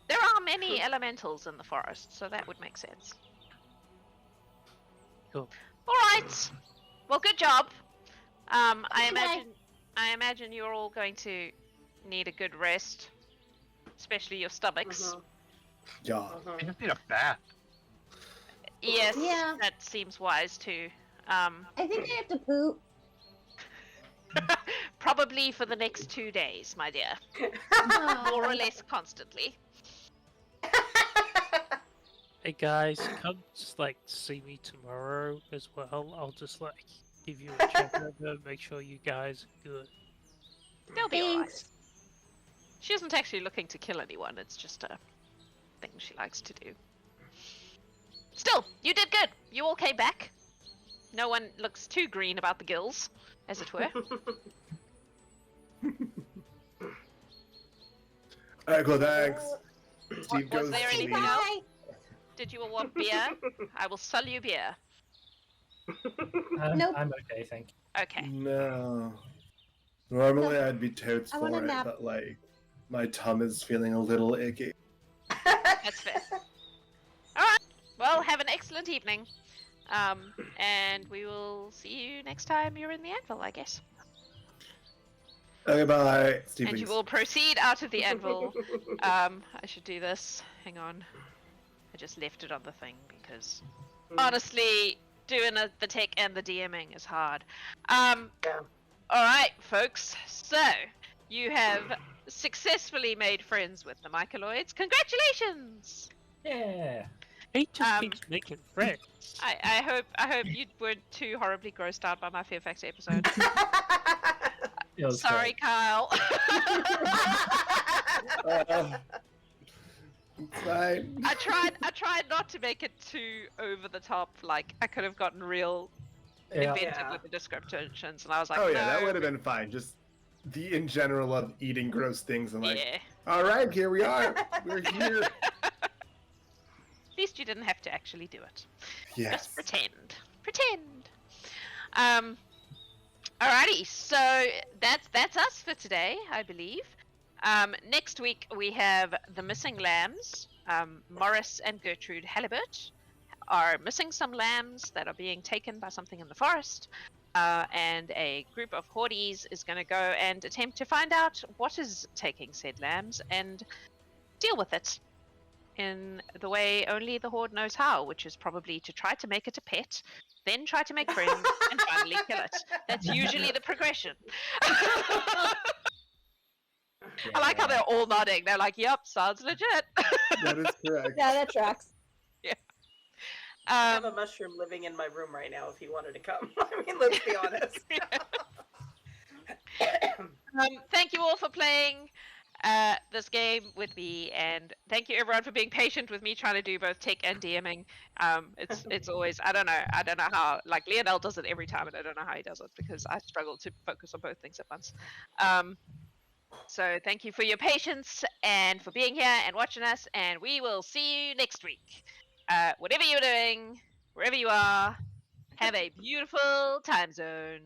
There are many elementals in the forest, so that would make sense. Cool. All right. Well, good job. I Okay. imagine you're all going to need a good rest, especially your stomachs. Mhm, Yeah. mhm. I just need a bath. Yes, Yeah. that seems wise too. I think I have to poop. Probably for the next 2 days, my dear. More or less constantly. Hey guys, come just like see me tomorrow as well. I'll just like give you a check over, make sure you guys are good. They'll be alright. Thanks. She isn't actually looking to kill anyone, it's just a thing she likes to do. Still, you did good. You all came back. No one looks too green about the gills, as it were. Alright, cool, thanks. Steve was goes there to anything leave. else? Bye. Did you all want beer? I will sell you beer. Nope. I'm okay, thank you. Okay. No. Normally I'd be totes I want a for it, nap. but like my tum is feeling a little icky. That's fair. Alright. Well, have an excellent evening. And we will see you next time you're in the anvil, I guess. Okay, bye. Steve, And you please. will proceed out of the anvil. I should do this. Hang on. I just left it on the thing because honestly, doing the tech and the DMing is hard. Yeah. Alright, folks. So, you have successfully made friends with the myceloids. Congratulations! Yeah. He just keeps making friends. I hope you weren't too horribly grossed out by my Fear Factor episode. It was Sorry, great. Kyle. It's fine. I tried not to make it too over the top. Like I could have gotten real Yeah. inventive Yeah. with the descriptions, and I was like, Oh yeah, that no, would have been fine. Just the in general of eating gross things and like, yeah. all right, here we are. We're here. At least you didn't have to actually do it. Yes. Just pretend. Pretend. Alrighty, so that's us for today, I believe. Next week we have the missing lambs. Morris and Gertrude Halibut are missing some lambs that are being taken by something in the forest. And a group of Hordes is going to go and attempt to find out what is taking said lambs and deal with it in the way only the Horde knows how, which is probably to try to make it a pet, then try to make friends, and finally kill it. That's usually the progression. I like how they're all nodding. They're like, yep, sounds legit. That is correct. Yeah, that tracks. I have a mushroom living in my room right now if he wanted to come. I mean, let's be honest. Thank you all for playing this game with me, and thank you everyone for being patient with me trying to do both tech and DMing. It's always I don't know how, like Lionel does it every time, and I don't know how he does it because I struggle to focus on both things at once. So thank you for your patience and for being here and watching us, and we will see you next week. Whatever you're doing, wherever you are, have a beautiful time zone.